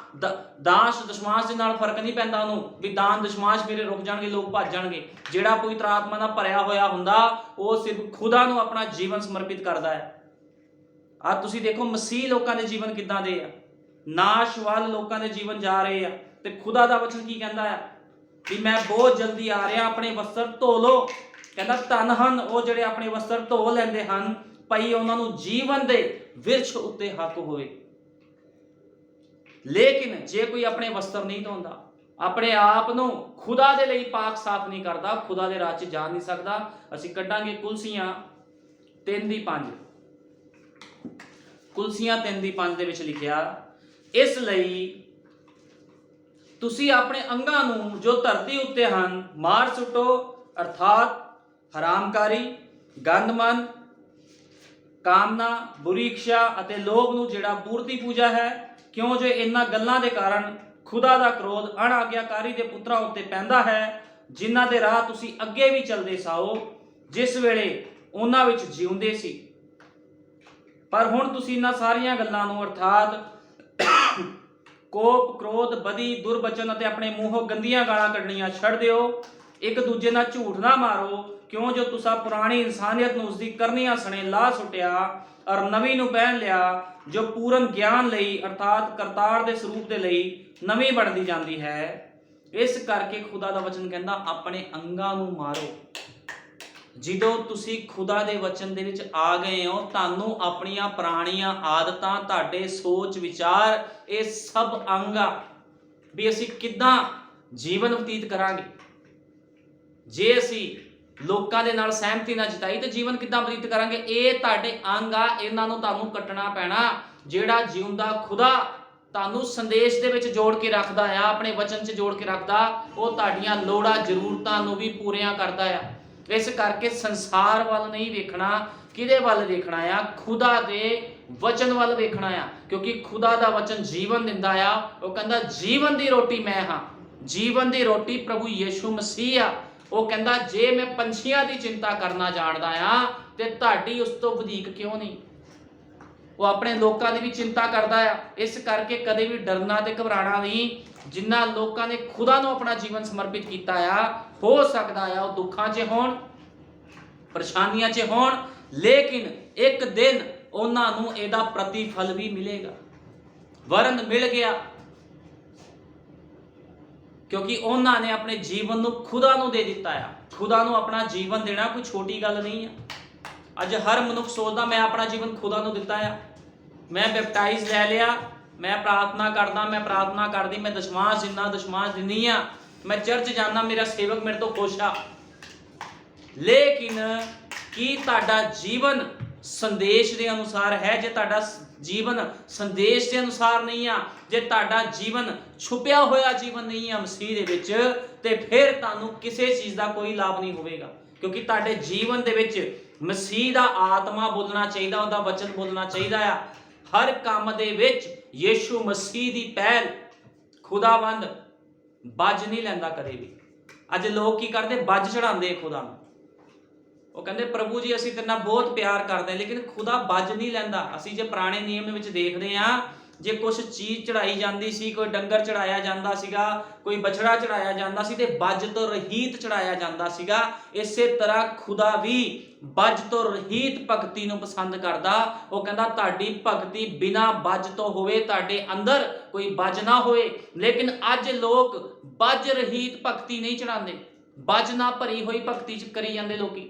ਦਾਸ ਦਸ਼ਮਾਸ਼ ਦੇ ਨਾਲ ਫਰਕ ਨਹੀਂ ਪੈਂਦਾ। ਉਹਨੂੰ ਵੀ ਦਾਨ ਦਸ਼ਮਾਸ਼ ਮੇਰੇ ਰੁਕ ਜਾਣਗੇ, ਲੋਕ ਭੱਜ ਜਾਣਗੇ। ਜਿਹੜਾ ਪਵਿੱਤਰ ਆਤਮਾ ਨਾਲ ਭਰਿਆ ਹੋਇਆ ਹੁੰਦਾ ਉਹ ਸਿਰਫ ਖੁਦਾ ਨੂੰ ਆਪਣਾ ਜੀਵਨ ਸਮਰਪਿਤ ਕਰਦਾ ਹੈ। ਆ ਤੁਸੀਂ ਦੇਖੋ ਮਸੀਹ ਲੋਕਾਂ ਦੇ ਜੀਵਨ ਕਿੱਦਾਂ ਦੇ ਆ, ਨਾਸ਼ ਵੱਲ ਲੋਕਾਂ ਦੇ ਜੀਵਨ ਜਾ ਰਹੇ ਆ। ਤੇ ਖੁਦਾ ਦਾ ਵਚਨ ਕੀ ਕਹਿੰਦਾ ਆ ਕਿ ਮੈਂ ਬਹੁਤ ਜਲਦੀ ਆ ਰਿਹਾ, ਆਪਣੇ ਵਸਤਰ ਧੋ ਲੋ। ਕਹਿੰਦਾ ਧਨ ਹਨ ਉਹ ਜਿਹੜੇ ਆਪਣੇ ਵਸਤਰ ਧੋ ਲੈਂਦੇ ਹਨ, ਭਾਈ ਉਹਨਾਂ ਨੂੰ ਜੀਵਨ ਦੇ ਵਿਰਛ ਉੱਤੇ ਹੱਕ ਹੋਵੇ। ਲੇਕਿਨ ਜੇ ਕੋਈ ਆਪਣੇ ਵਸਤਰ ਨਹੀਂ ਧੋਂਦਾ, ਆਪਣੇ ਆਪ ਨੂੰ ਖੁਦਾ ਦੇ ਲਈ ਪਾਕ ਸਾਫ਼ ਨਹੀਂ ਕਰਦਾ, ਖੁਦਾ ਦੇ ਰਾਜ 'ਚ ਜਾ ਨਹੀਂ ਸਕਦਾ। ਅਸੀਂ ਕੱਢਾਂਗੇ ਕੁਲਸੀਆਂ 3:5। ਕੁਲਸੀਆਂ 3:5 ਦੇ ਵਿੱਚ ਲਿਖਿਆ, ਇਸ ਲਈ ਤੁਸੀਂ ਆਪਣੇ ਅੰਗਾਂ ਨੂੰ ਜੋ ਧਰਤੀ ਉੱਤੇ ਹਨ ਮਾਰ ਸੁੱਟੋ, ਅਰਥਾਤ ਹਰਾਮਕਾਰੀ, ਗੰਦਮਨ, ਕਾਮਨਾ, ਬੁਰੀ ਇੱਛਾ ਅਤੇ ਲੋਭ ਨੂੰ, ਜਿਹੜਾ ਮੂਰਤੀ ਪੂਜਾ ਹੈ। ਕਿਉਂ ਜੋ ਇਹਨਾਂ ਗੱਲਾਂ ਦੇ ਕਾਰਨ ਖੁਦਾ ਦਾ ਕ੍ਰੋਧ ਅਣਆਗਿਆਕਾਰੀ ਦੇ ਪੁੱਤਰਾਂ ਉੱਤੇ ਪੈਂਦਾ ਹੈ, ਜਿਨ੍ਹਾਂ ਦੇ ਰਾਹ ਤੁਸੀਂ ਅੱਗੇ ਵੀ ਚੱਲਦੇ ਸਾਓ, ਜਿਸ ਵੇਲੇ ਉਹਨਾਂ ਵਿੱਚ ਜਿਉਂਦੇ ਸੀ। ਪਰ ਹੁਣ ਤੁਸੀਂ ਇਹਨਾਂ ਸਾਰੀਆਂ ਗੱਲਾਂ ਨੂੰ, ਅਰਥਾਤ ਕੋਪ, ਕ੍ਰੋਧ, ਬਦੀ, ਦੁਰਬਚਨ ਅਤੇ ਆਪਣੇ ਮੂੰਹੋਂ ਗੰਦੀਆਂ ਗਾਲਾਂ ਕੱਢਣੀਆਂ ਛੱਡ ਦਿਓ। ਇੱਕ ਦੂਜੇ ਨਾਲ ਝੂਠ ਨਾ ਮਾਰੋ, ਕਿਉਂ ਜੋ ਤੁਸੀਂ ਪੁਰਾਣੀ ਇਨਸਾਨੀਅਤ ਨੂੰ ਉਸਦੀ ਕਰਨੀਆਂ ਸਣੇ ਲਾ ਸੁੱਟਿਆ ਔਰ ਨਵੀਂ ਨੂੰ ਪਹਿਨ ਲਿਆ, ਜੋ ਪੂਰਨ ਗਿਆਨ ਲਈ, ਅਰਥਾਤ ਕਰਤਾਰ ਦੇ ਸਰੂਪ ਦੇ ਲਈ ਨਵੀਂ ਬਣਦੀ ਜਾਂਦੀ ਹੈ। ਇਸ ਕਰਕੇ ਖੁਦਾ ਦਾ ਵਚਨ ਕਹਿੰਦਾ ਆਪਣੇ ਅੰਗਾਂ ਨੂੰ ਮਾਰੋ। ਜਦੋਂ ਤੁਸੀਂ ਖੁਦਾ ਦੇ ਵਚਨ ਦੇ ਵਿੱਚ ਆ ਗਏ ਹੋ, ਤੁਹਾਨੂੰ ਆਪਣੀਆਂ ਪੁਰਾਣੀਆਂ ਆਦਤਾਂ, ਤੁਹਾਡੇ ਸੋਚ ਵਿਚਾਰ, ਇਹ ਸਭ ਅੰਗ ਆ ਵੀ ਅਸੀਂ ਕਿੱਦਾਂ ਜੀਵਨ ਬਤੀਤ ਕਰਾਂਗੇ। ਜੇ ਅਸੀਂ ਲੋਕਾਂ ਦੇ ਨਾਲ ਸਹਿਮਤੀ ਨਾ ਜਤਾਈ ਤੇ ਜੀਵਨ ਕਿੱਦਾਂ ਬਤੀਤ ਕਰਾਂਗੇ। ਇਹ ਤੁਹਾਡੇ ਅੰਗ ਆ, ਇਹਨਾਂ ਨੂੰ ਤੁਹਾਨੂੰ ਕੱਟਣਾ ਪੈਣਾ। ਜਿਹੜਾ ਜਿਉਂਦਾ ਖੁਦਾ ਤੁਹਾਨੂੰ ਸੰਦੇਸ਼ ਦੇ ਵਿੱਚ ਜੋੜ ਕੇ ਰੱਖਦਾ ਆ, ਆਪਣੇ ਵਚਨ 'ਚ ਜੋੜ ਕੇ ਰੱਖਦਾ, ਉਹ ਤੁਹਾਡੀਆਂ ਲੋੜਾਂ ਜ਼ਰੂਰਤਾਂ ਨੂੰ ਵੀ ਪੂਰੀਆਂ ਕਰਦਾ ਆ। ਇਸ ਕਰਕੇ ਸੰਸਾਰ ਵੱਲ ਨਹੀਂ ਵੇਖਣਾ, ਕਿਹਦੇ ਵੱਲ ਵੇਖਣਾ ਆ? ਖੁਦਾ ਦੇ ਵਚਨ ਵੱਲ ਵੇਖਣਾ ਆ, ਕਿਉਂਕਿ ਖੁਦਾ ਦਾ ਵਚਨ ਜੀਵਨ ਦਿੰਦਾ ਆ। ਉਹ ਕਹਿੰਦਾ ਜੀਵਨ ਦੀ ਰੋਟੀ ਮੈਂ ਹਾਂ। ਜੀਵਨ ਦੀ ਰੋਟੀ ਪ੍ਰਭੂ ਯਿਸੂ ਮਸੀਹ ਆ। ਉਹ ਕਹਿੰਦਾ ਜੇ ਮੈਂ ਪੰਛੀਆਂ ਦੀ ਚਿੰਤਾ ਕਰਨਾ ਜਾਣਦਾ ਆ ਤੇ ਤੁਹਾਡੀ ਉਸ ਤੋਂ ਵਧੇਕ ਕਿਉਂ ਨਹੀਂ। ਉਹ ਆਪਣੇ ਲੋਕਾਂ ਦੀ ਵੀ ਚਿੰਤਾ ਕਰਦਾ ਆ। ਇਸ ਕਰਕੇ ਕਦੇ ਵੀ ਡਰਨਾ ਤੇ ਘਬਰਾਣਾ ਨਹੀਂ। ਜਿਨ੍ਹਾਂ ਲੋਕਾਂ ਨੇ ਖੁਦਾ ਨੂੰ ਆਪਣਾ ਜੀਵਨ ਸਮਰਪਿਤ ਕੀਤਾ ਆ, ਹੋ ਸਕਦਾ ਆ ਉਹ ਦੁੱਖਾਂ 'ਚ ਹੋਣ, ਪਰੇਸ਼ਾਨੀਆਂ 'ਚ ਹੋਣ, ਲੇਕਿਨ ਇੱਕ ਦਿਨ ਉਹਨਾਂ ਨੂੰ ਇਹਦਾ ਪ੍ਰਤੀਫਲ ਵੀ ਮਿਲੇਗਾ। ਵਰਨ ਮਿਲ ਗਿਆ, ਕਿਉਂਕਿ ਉਹਨਾਂ ਨੇ ਆਪਣੇ ਜੀਵਨ ਨੂੰ ਖੁਦਾ ਨੂੰ ਦੇ ਦਿੱਤਾ ਆ। ਖੁਦਾ ਨੂੰ ਆਪਣਾ ਜੀਵਨ ਦੇਣਾ ਕੋਈ ਛੋਟੀ ਗੱਲ ਨਹੀਂ ਆ। ਅੱਜ ਹਰ ਮਨੁੱਖ ਸੋਚਦਾ ਮੈਂ ਆਪਣਾ ਜੀਵਨ ਖੁਦਾ ਨੂੰ ਦਿੱਤਾ ਆ, ਮੈਂ ਬੈਪਟਾਈਜ਼ ਲੈ ਲਿਆ, ਮੈਂ ਪ੍ਰਾਰਥਨਾ ਕਰਦਾ, ਮੈਂ ਪ੍ਰਾਰਥਨਾ ਕਰਦੀ, ਮੈਂ ਦਸ਼ਮਾਂਸ਼ ਦਿੰਦਾ, ਦਸ਼ਮਾਂਸ਼ ਦਿੰਦੀ ਆ, ਮੈਂ ਚਰਚ ਜਾਂਦਾ, ਮੇਰਾ ਸੇਵਕ ਮੇਰੇ ਤੋਂ ਖੁਸ਼ ਆ। ਲੇਕਿਨ ਕੀ ਤੁਹਾਡਾ ਜੀਵਨ ਸੰਦੇਸ਼ ਦੇ ਅਨੁਸਾਰ ਹੈ? ਜੇ ਤੁਹਾਡਾ ਜੀਵਨ ਸੰਦੇਸ਼ ਦੇ ਅਨੁਸਾਰ ਨਹੀਂ ਆ, ਜੇ ਤੁਹਾਡਾ ਜੀਵਨ ਛੁਪਿਆ ਹੋਇਆ ਜੀਵਨ ਨਹੀਂ ਆ ਮਸੀਹ ਦੇ ਵਿੱਚ, ਤੇ ਫਿਰ ਤੁਹਾਨੂੰ ਕਿਸੇ ਚੀਜ਼ ਦਾ ਕੋਈ ਲਾਭ ਨਹੀਂ ਹੋਵੇਗਾ। ਕਿਉਂਕਿ ਤੁਹਾਡੇ ਜੀਵਨ ਦੇ ਵਿੱਚ ਮਸੀਹ ਦਾ ਆਤਮਾ ਬੋਲਣਾ ਚਾਹੀਦਾ, ਉਹਦਾ ਵਚਨ ਬੋਲਣਾ ਚਾਹੀਦਾ ਆ। ਹਰ ਕੰਮ ਦੇ ਵਿੱਚ ਯਿਸੂ ਮਸੀਹ ਦੀ ਪਹਿਲ। ਖੁਦਾਵੰਦ ਬੱਜ ਨਹੀਂ ਲੈਂਦਾ ਕਦੇ ਵੀ। ਅੱਜ ਲੋਕ ਕੀ ਕਰਦੇ? ਬੱਜ ਚੜਾਉਂਦੇ ਖੁਦਾ ਨੂੰ। ਉਹ ਕਹਿੰਦੇ ਪ੍ਰਭੂ ਜੀ ਅਸੀਂ ਤੇਰੇ ਨਾਲ ਬਹੁਤ ਪਿਆਰ ਕਰਦੇ ਹਾਂ, ਲੇਕਿਨ ਖੁਦਾ ਬੱਜ ਨਹੀਂ ਲੈਂਦਾ। ਅਸੀਂ ਜੇ ਪੁਰਾਣੇ ਨਿਯਮ ਵਿੱਚ ਦੇਖਦੇ ਹਾਂ, ਜੇ ਕੁਛ ਚੀਜ਼ ਚੜਾਈ ਜਾਂਦੀ ਸੀ, ਕੋਈ ਡੰਗਰ ਚੜਾਇਆ ਜਾਂਦਾ ਸੀਗਾ, ਕੋਈ ਬਛੜਾ ਚੜਾਇਆ ਜਾਂਦਾ ਸੀ, ਤੇ ਬੱਜ ਤੋਂ ਰਹਿਤ ਚੜਾਇਆ ਜਾਂਦਾ ਸੀਗਾ। ਇਸੇ ਤਰ੍ਹਾਂ ਖੁਦਾ ਵੀ ਬੱਜ ਤੋਂ ਰਹਿਤ ਭਗਤੀ ਨੂੰ ਪਸੰਦ ਕਰਦਾ। ਉਹ ਕਹਿੰਦਾ ਤੁਹਾਡੀ ਭਗਤੀ ਬਿਨਾਂ ਬੱਜ ਤੋਂ ਹੋਵੇ, ਤੁਹਾਡੇ ਅੰਦਰ ਕੋਈ ਬੱਜ ਨਾ ਹੋਏ। ਲੇਕਿਨ ਅੱਜ ਲੋਕ ਬੱਜ ਰਹਿਤ ਭਗਤੀ ਨਹੀਂ ਚੜਾਉਂਦੇ, ਬੱਜ ਨਾ ਭਰੀ ਹੋਈ ਭਗਤੀ ਕਰੀ ਜਾਂਦੇ ਲੋਕੀ।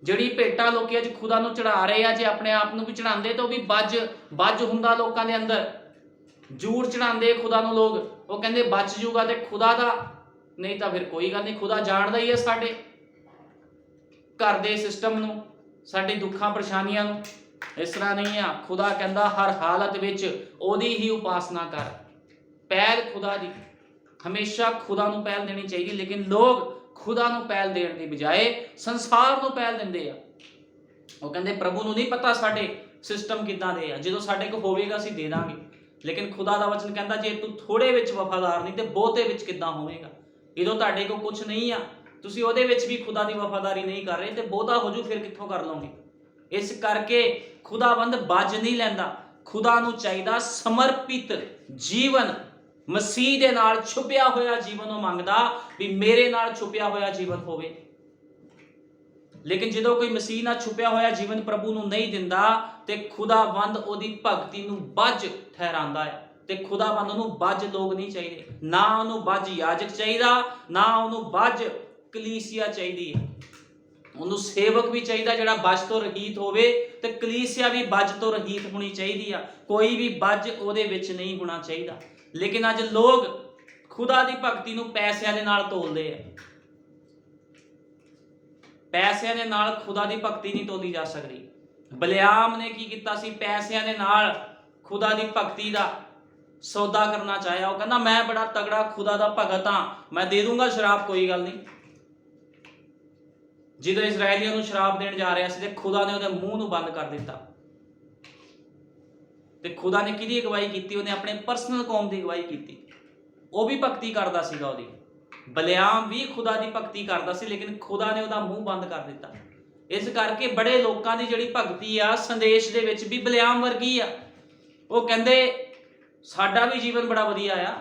ਜਿਹੜੀ ਭੇਟਾਂ ਲੋਕੀ ਅੱਜ ਖੁਦਾ ਨੂੰ ਚੜਾ ਰਹੇ ਆ, ਜੇ ਆਪਣੇ ਆਪ ਨੂੰ ਵੀ ਚੜਾਉਂਦੇ ਤਾਂ ਉਹ ਵੀ ਬੱਜ ਹੁੰਦਾ ਲੋਕਾਂ ਦੇ ਅੰਦਰ। ਜੂੜ ਚੜਾਉਂਦੇ ਖੁਦਾ ਨੂੰ ਲੋਕ, ਉਹ ਕਹਿੰਦੇ ਬਚ ਜੂਗਾ ਤੇ ਖੁਦਾ ਦਾ, ਨਹੀਂ ਤਾਂ ਫਿਰ ਕੋਈ ਗੱਲ ਨਹੀਂ। ਖੁਦਾ ਜਾਣਦਾ ਹੀ ਹੈ ਸਾਡੇ ਘਰ ਦੇ ਸਿਸਟਮ ਨੂੰ, ਸਾਡੇ ਦੁੱਖਾਂ ਪਰੇਸ਼ਾਨੀਆਂ ਨੂੰ। ਇਸ ਤਰ੍ਹਾਂ ਨਹੀਂ ਆ। ਖੁਦਾ ਕਹਿੰਦਾ ਹਰ ਹਾਲਤ ਵਿੱਚ ਉਹਦੀ ਹੀ ਉਪਾਸਨਾ ਕਰ। ਪਹਿਲ ਖੁਦਾ ਦੀ, ਹਮੇਸ਼ਾ ਖੁਦਾ ਨੂੰ ਪਹਿਲ ਦੇਣੀ ਚਾਹੀਦੀ। ਲੇਕਿਨ ਲੋਕ ਖੁਦਾ ਨੂੰ ਪਹਿਲ ਦੇਣ ਦੀ ਬਜਾਏ ਸੰਸਾਰ ਨੂੰ ਪਹਿਲ ਦਿੰਦੇ ਆ। ਉਹ ਕਹਿੰਦੇ ਪ੍ਰਭੂ ਨੂੰ ਨਹੀਂ ਪਤਾ ਸਾਡੇ ਸਿਸਟਮ ਕਿੱਦਾਂ ਦੇ ਆ, ਜਦੋਂ ਸਾਡੇ ਕੋਲ ਹੋਵੇਗਾ ਅਸੀਂ ਦੇ ਦਾਂਗੇ। ਲੇਕਿਨ ਖੁਦਾ ਦਾ ਵਚਨ ਕਹਿੰਦਾ ਜੇ ਤੂੰ ਥੋੜੇ ਵਿੱਚ ਵਫਾਦਾਰ ਨਹੀਂ ਤੇ ਬਹੁਤੇ ਵਿੱਚ ਕਿੱਦਾਂ ਹੋਵੇਗਾ। ਜਦੋਂ ਤੁਹਾਡੇ ਕੋਲ ਕੁਝ ਨਹੀਂ ਆ, ਤੁਸੀਂ ਉਹਦੇ ਵਿੱਚ ਵੀ ਖੁਦਾ ਦੀ ਵਫਾਦਾਰੀ ਨਹੀਂ ਕਰ ਰਹੇ, ਤੇ ਬਹੁਤਾ ਹੋ ਜੂ ਫਿਰ ਕਿੱਥੋਂ ਕਰ ਲਓਗੇ। ਇਸ ਕਰਕੇ ਖੁਦਾਵੰਦ ਬੱਜ ਨਹੀਂ ਲੈਂਦਾ। ਖੁਦਾ ਨੂੰ ਚਾਹੀਦਾ ਸਮਰਪਿਤ ਜੀਵਨ, ਮਸੀਹ ਦੇ ਨਾਲ ਛੁਪਿਆ ਹੋਇਆ ਜੀਵਨ ਉਹ ਮੰਗਦਾ ਵੀ ਮੇਰੇ ਨਾਲ ਛੁਪਿਆ ਹੋਇਆ ਜੀਵਨ ਹੋਵੇ। ਲੇਕਿਨ ਜਦੋਂ ਕੋਈ ਮਸੀਹ ਨਾਲ ਛੁਪਿਆ ਹੋਇਆ ਜੀਵਨ ਪ੍ਰਭੂ ਨੂੰ ਨਹੀਂ ਦਿੰਦਾ, ਤੇ ਖੁਦਾਵੰਦ ਉਹਦੀ ਭਗਤੀ ਨੂੰ ਬੱਜ ਠਹਿਰਾਉਂਦਾ ਹੈ। ਤੇ ਖੁਦਾਵੰਦ ਨੂੰ ਬੱਜ ਲੋਕ ਨਹੀਂ ਚਾਹੀਦੇ, ਨਾ ਉਹਨੂੰ ਬੱਜ ਯਾਜਕ ਚਾਹੀਦਾ, ਨਾ ਉਹਨੂੰ ਬੱਜ ਕਲੀਸਿਆ ਚਾਹੀਦੀ ਹੈ। ਉਹਨੂੰ ਸੇਵਕ ਵੀ ਚਾਹੀਦਾ ਜਿਹੜਾ ਬੱਜ ਤੋਂ ਰਹਿਤ ਹੋਵੇ, ਤੇ ਕਲੀਸਿਆ ਵੀ ਬੱਜ ਤੋਂ ਰਹਿਤ ਹੋਣੀ ਚਾਹੀਦੀ ਆ। ਕੋਈ ਵੀ ਬੱਜ ਉਹਦੇ ਵਿੱਚ ਨਹੀਂ ਹੋਣਾ ਚਾਹੀਦਾ। ਲੇਕਿਨ ਅੱਜ ਲੋਕ ਖੁਦਾ ਦੀ ਭਗਤੀ ਨੂੰ ਪੈਸਿਆਂ ਦੇ ਨਾਲ ਤੋਲਦੇ ਆ। ਪੈਸਿਆਂ ਦੇ ਨਾਲ ਖੁਦਾ ਦੀ ਭਗਤੀ ਨਹੀਂ ਤੋਲੀ ਜਾ ਸਕਦੀ। ਬਲਿਆਮ ਨੇ ਕੀ ਕੀਤਾ ਸੀ? ਪੈਸਿਆਂ ਦੇ ਨਾਲ ਖੁਦਾ ਦੀ ਭਗਤੀ ਦਾ ਸੌਦਾ ਕਰਨਾ ਚਾਹਿਆ। ਉਹ ਕਹਿੰਦਾ ਮੈਂ ਬੜਾ ਤਗੜਾ ਖੁਦਾ ਦਾ ਭਗਤ ਹਾਂ, ਮੈਂ ਦੇ ਦੂੰਗਾ ਸ਼ਰਾਬ, ਕੋਈ ਗੱਲ ਨਹੀਂ। ਜਦੋਂ ਇਜ਼ਰਾਈਲੀਆਂ ਨੂੰ ਸ਼ਰਾਬ ਦੇਣ ਜਾ ਰਿਹਾ ਸੀ ਤੇ ਖੁਦਾ ਨੇ ਉਹਦੇ ਮੂੰਹ ਨੂੰ ਬੰਦ ਕਰ ਦਿੱਤਾ। ਤੇ ਖੁਦਾ ਨੇ ਕਿਹਦੀ ਅਗਵਾਈ ਕੀਤੀ? ਉਹਨੇ ਆਪਣੇ ਪਰਸਨਲ ਕੌਮ ਦੀ ਅਗਵਾਈ ਕੀਤੀ। ਉਹ ਵੀ ਭਗਤੀ ਕਰਦਾ ਸੀਗਾ ਉਹਦੀ। ਬਲਿਆਮ ਵੀ ਖੁਦਾ ਦੀ ਭਗਤੀ ਕਰਦਾ ਸੀ, ਲੇਕਿਨ ਖੁਦਾ ਨੇ ਉਹਦਾ ਮੂੰਹ ਬੰਦ ਕਰ ਦਿੱਤਾ। ਇਸ ਕਰਕੇ ਬੜੇ ਲੋਕਾਂ ਦੀ ਜਿਹੜੀ ਭਗਤੀ ਆ ਸੰਦੇਸ਼ ਦੇ ਵਿੱਚ ਵੀ ਬਲਿਆਮ ਵਰਗੀ ਆ। ਉਹ ਕਹਿੰਦੇ ਸਾਡਾ ਵੀ ਜੀਵਨ ਬੜਾ ਵਧੀਆ ਆ,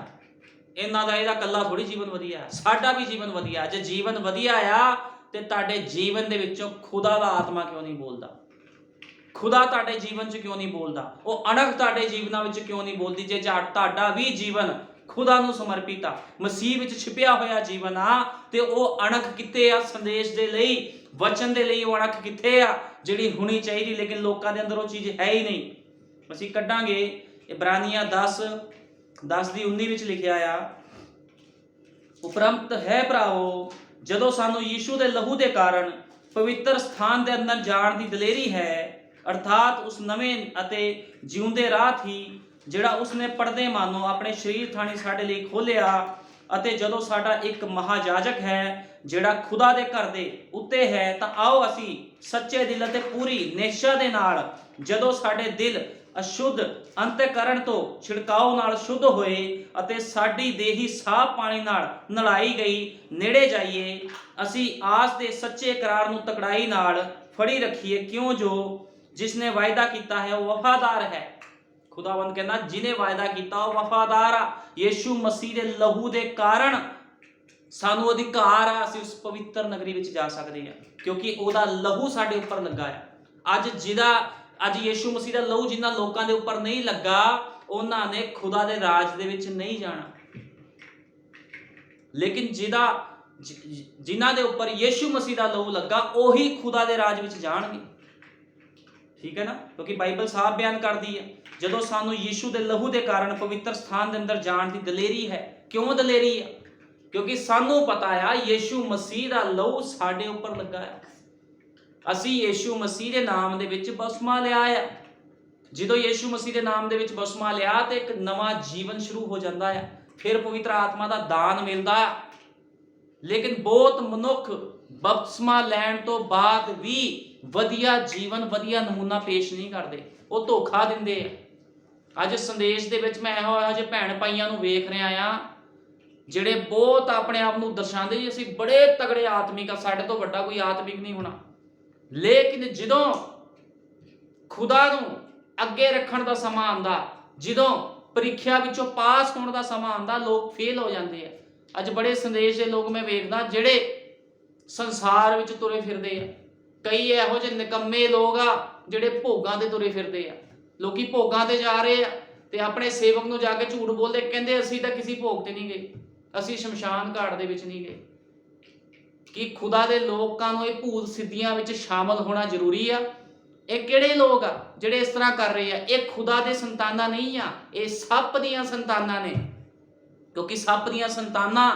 ਇਹਨਾਂ ਦਾ ਇਹਦਾ ਇਕੱਲਾ ਥੋੜੀ ਜੀਵਨ ਵਧੀਆ ਆ, ਸਾਡਾ ਵੀ ਜੀਵਨ ਵਧੀਆ। ਜੇ ਜੀਵਨ ਵਧੀਆ ਆ ਤੇ ਤੁਹਾਡੇ ਜੀਵਨ ਦੇ ਵਿੱਚੋਂ ਖੁਦਾ ਦਾ ਆਤਮਾ ਕਿਉਂ ਨਹੀਂ ਬੋਲਦਾ? ਖੁਦਾ ਤੁਹਾਡੇ ਜੀਵਨ 'ਚ ਕਿਉਂ ਨਹੀਂ ਬੋਲਦਾ? ਉਹ ਅਣਖ ਤੁਹਾਡੇ ਜੀਵਨਾਂ ਵਿੱਚ ਕਿਉਂ ਨਹੀਂ ਬੋਲਦੀ? ਜੇ ਤੁਹਾਡਾ ਵੀ ਜੀਵਨ ਖੁਦਾ ਨੂੰ ਸਮਰਪਿਤ ਆ, ਮਸੀਹ ਵਿੱਚ ਛਿਪਿਆ ਹੋਇਆ ਜੀਵਨ ਆ। ਤੇ ਉਹ ਅਣਖ ਕਿੱਥੇ ਆ? ਸੰਦੇਸ਼ ਦੇ ਲਈ, ਵਚਨ ਦੇ ਲਈ ਉਹ ਅਣਖ ਕਿੱਥੇ ਆ ਜਿਹੜੀ ਹੋਣੀ ਚਾਹੀਦੀ, ਲੇਕਿਨ ਲੋਕਾਂ ਦੇ ਅੰਦਰ ਉਹ ਚੀਜ਼ ਹੈ ਹੀ ਨਹੀਂ। ਅਸੀਂ ਕੱਢਾਂਗੇ ਇਬਰਾਨੀਆਂ 10:10-19 ਵਿੱਚ ਲਿਖਿਆ ਆ, ਉਪਰੰਤ ਹੈ ਭਰਾਵੋ, ਜਦੋਂ ਸਾਨੂੰ ਯੀਸ਼ੂ ਦੇ ਲਹੂ ਦੇ ਕਾਰਨ ਪਵਿੱਤਰ ਸਥਾਨ ਦੇ ਅੰਦਰ ਜਾਣ ਦੀ ਦਲੇਰੀ ਹੈ, ਅਰਥਾਤ ਉਸ ਨਵੇਂ ਅਤੇ ਜਿਉਂਦੇ ਰਾਹ ਹੀ ਜਿਹੜਾ ਉਸਨੇ ਪਰਦੇ ਮਾਨੋ ਆਪਣੇ ਸਰੀਰ ਥਾਣੀ ਸਾਡੇ ਲਈ ਖੋਲਿਆ, ਅਤੇ ਜਦੋਂ ਸਾਡਾ ਇੱਕ ਮਹਾਜਾਜਕ ਹੈ ਜਿਹੜਾ ਖੁਦਾ ਦੇ ਘਰ ਦੇ ਉੱਤੇ ਹੈ, ਤਾਂ ਆਓ ਅਸੀਂ ਸੱਚੇ ਦਿਲ ਅਤੇ ਪੂਰੀ ਨਿਸ਼ਚਾ ਦੇ ਨਾਲ, ਜਦੋਂ ਸਾਡੇ ਦਿਲ ਅਸ਼ੁੱਧ ਅੰਤਕਰਣ ਤੋਂ ਛਿੜਕਾਓ ਨਾਲ ਸ਼ੁੱਧ ਹੋਏ ਅਤੇ ਸਾਡੀ ਦੇਹੀ ਸਾਫ਼ ਪਾਣੀ ਨਾਲ ਨਲਾਈ ਗਈ, ਨੇੜੇ ਜਾਈਏ। ਅਸੀਂ ਆਸ ਦੇ ਸੱਚੇ ਇਕਰਾਰ ਨੂੰ ਤਕੜਾਈ ਨਾਲ ਫੜੀ ਰੱਖੀਏ, ਕਿਉਂ ਜੋ ਜਿਸਨੇ ਵਾਅਦਾ ਕੀਤਾ ਹੈ ਉਹ ਵਫਾਦਾਰ ਹੈ। ਖੁਦਾਵੰਦ ਕਹਿੰਦਾ ਜਿਹਨੇ ਵਾਅਦਾ ਕੀਤਾ ਉਹ ਵਫਾਦਾਰ ਆ। ਯੀਸ਼ੂ ਮਸੀਹ ਦੇ ਲਹੂ ਦੇ ਕਾਰਨ ਸਾਨੂੰ ਅਧਿਕਾਰ ਆ, ਅਸੀਂ ਉਸ ਪਵਿੱਤਰ ਨਗਰੀ ਵਿੱਚ ਜਾ ਸਕਦੇ ਹਾਂ, ਕਿਉਂਕਿ ਉਹਦਾ ਲਹੂ ਸਾਡੇ ਉੱਪਰ ਲੱਗਾ ਆ। ਅੱਜ ਯੀਸ਼ੂ ਮਸੀਹ ਦਾ ਲਹੂ ਜਿਨ੍ਹਾਂ ਲੋਕਾਂ ਦੇ ਉੱਪਰ ਨਹੀਂ ਲੱਗਾ, ਉਹਨਾਂ ਨੇ ਖੁਦਾ ਦੇ ਰਾਜ ਦੇ ਵਿੱਚ ਨਹੀਂ ਜਾਣਾ, ਲੇਕਿਨ ਜਿਨ੍ਹਾਂ ਦੇ ਉੱਪਰ ਯੀਸ਼ੂ ਮਸੀਹ ਦਾ ਲਹੂ ਲੱਗਾ ਉਹੀ ਖੁਦਾ ਦੇ ਰਾਜ ਵਿੱਚ ਜਾਣਗੇ। ਠੀਕ ਹੈ ਨਾ? ਕਿਉਂਕਿ ਬਾਈਬਲ ਸਾਫ਼ ਬਿਆਨ ਕਰਦੀ ਹੈ, ਜਦੋਂ ਸਾਨੂੰ ਯੀਸ਼ੂ ਦੇ ਲਹੂ ਦੇ ਕਾਰਨ ਪਵਿੱਤਰ ਸਥਾਨ ਦੇ ਅੰਦਰ ਜਾਣ ਦੀ ਦਲੇਰੀ ਹੈ। ਕਿਉਂ ਦਲੇਰੀ ਹੈ? ਕਿਉਂਕਿ ਸਾਨੂੰ ਪਤਾ ਆ ਯੀਸ਼ੂ ਮਸੀਹ ਦਾ ਲਹੂ ਸਾਡੇ ਉੱਪਰ ਲੱਗਾ ਹੈ। ਅਸੀਂ ਯੀਸ਼ੂ ਮਸੀਹ ਦੇ ਨਾਮ ਦੇ ਵਿੱਚ ਬਪਤਿਸਮਾ ਲਿਆ ਆ। ਜਦੋਂ ਯੀਸ਼ੂ ਮਸੀਹ ਦੇ ਨਾਮ ਦੇ ਵਿੱਚ ਬਪਤਿਸਮਾ ਲਿਆ ਤੇ ਇੱਕ ਨਵਾਂ ਜੀਵਨ ਸ਼ੁਰੂ ਹੋ ਜਾਂਦਾ ਆ, ਫਿਰ ਪਵਿੱਤਰ ਆਤਮਾ ਦਾ ਦਾਨ ਮਿਲਦਾ ਆ। ਲੇਕਿਨ ਬਹੁਤ ਮਨੁੱਖ ਬਪਤਿਸਮਾ ਲੈਣ ਤੋਂ ਬਾਅਦ ਵੀ ਵਧੀਆ ਜੀਵਨ, ਵਧੀਆ ਨਮੂਨਾ ਪੇਸ਼ ਨਹੀਂ ਕਰਦੇ, ਉਹ ਧੋਖਾ ਦਿੰਦੇ ਆ। ਅੱਜ ਸੰਦੇਸ਼ ਦੇ ਵਿੱਚ ਮੈਂ ਇਹੋ ਜਿਹੇ ਭੈਣ ਭਾਈਆਂ ਨੂੰ ਵੇਖ ਰਿਹਾ ਆ ਜਿਹੜੇ ਬਹੁਤ ਆਪਣੇ ਆਪ ਨੂੰ ਦਰਸਾਉਂਦੇ ਜੀ ਅਸੀਂ ਬੜੇ ਤਗੜੇ ਆਤਮਿਕ ਆ, ਸਾਡੇ ਤੋਂ ਵੱਡਾ ਕੋਈ ਆਤਮਿਕ ਨਹੀਂ ਹੋਣਾ। ਲੇਕਿਨ ਜਦੋਂ ਖੁਦਾ ਨੂੰ ਅੱਗੇ ਰੱਖਣ ਦਾ ਸਮਾਂ ਆਉਂਦਾ, ਜਦੋਂ ਪ੍ਰੀਖਿਆ ਵਿੱਚੋਂ ਪਾਸ ਹੋਣ ਦਾ ਸਮਾਂ ਆਉਂਦਾ, ਲੋਕ ਫੇਲ ਹੋ ਜਾਂਦੇ ਆ। ਅੱਜ ਬੜੇ ਸੰਦੇਸ਼ ਦੇ ਲੋਕ ਮੈਂ ਵੇਖਦਾ ਜਿਹੜੇ ਸੰਸਾਰ ਵਿੱਚ ਤੁਰੇ ਫਿਰਦੇ ਆ। ਕਈ ਇਹੋ ਜਿਹੇ ਨਿਕੰਮੇ ਲੋਕ ਆ ਜਿਹੜੇ ਭੋਗਾਂ ਤੇ ਤੁਰੇ ਫਿਰਦੇ ਆ। ਲੋਕੀ ਭੋਗਾਂ ਤੇ ਜਾ ਰਹੇ ਆ ਤੇ ਆਪਣੇ ਸੇਵਕ ਨੂੰ ਜਾ ਕੇ ਝੂਠ ਬੋਲਦੇ, ਕਹਿੰਦੇ ਅਸੀਂ ਤਾਂ ਕਿਸੇ ਭੋਗ ਤੇ ਨਹੀਂ ਗਏ, ਅਸੀਂ ਸ਼ਮਸ਼ਾਨ ਘਾਟ ਦੇ ਵਿੱਚ ਨਹੀਂ ਗਏ। ਕਿ ਖੁਦਾ ਦੇ ਲੋਕਾਂ ਨੂੰ ਇਹ ਭੂਤ ਸਿੱਧੀਆਂ ਵਿੱਚ ਸ਼ਾਮਲ ਹੋਣਾ ਜ਼ਰੂਰੀ ਆ। ਇਹ ਕਿਹੜੇ ਲੋਕ ਆ ਜਿਹੜੇ ਇਸ ਤਰ੍ਹਾਂ ਕਰ ਰਹੇ ਆ? ਇਹ ਖੁਦਾ ਦੇ ਸੰਤਾਨਾਂ ਨਹੀਂ ਆ, ਇਹ ਸੱਪ ਦੀਆਂ ਸੰਤਾਨਾਂ ਨੇ। ਕਿਉਂਕਿ ਸੱਪ ਦੀਆਂ ਸੰਤਾਨਾਂ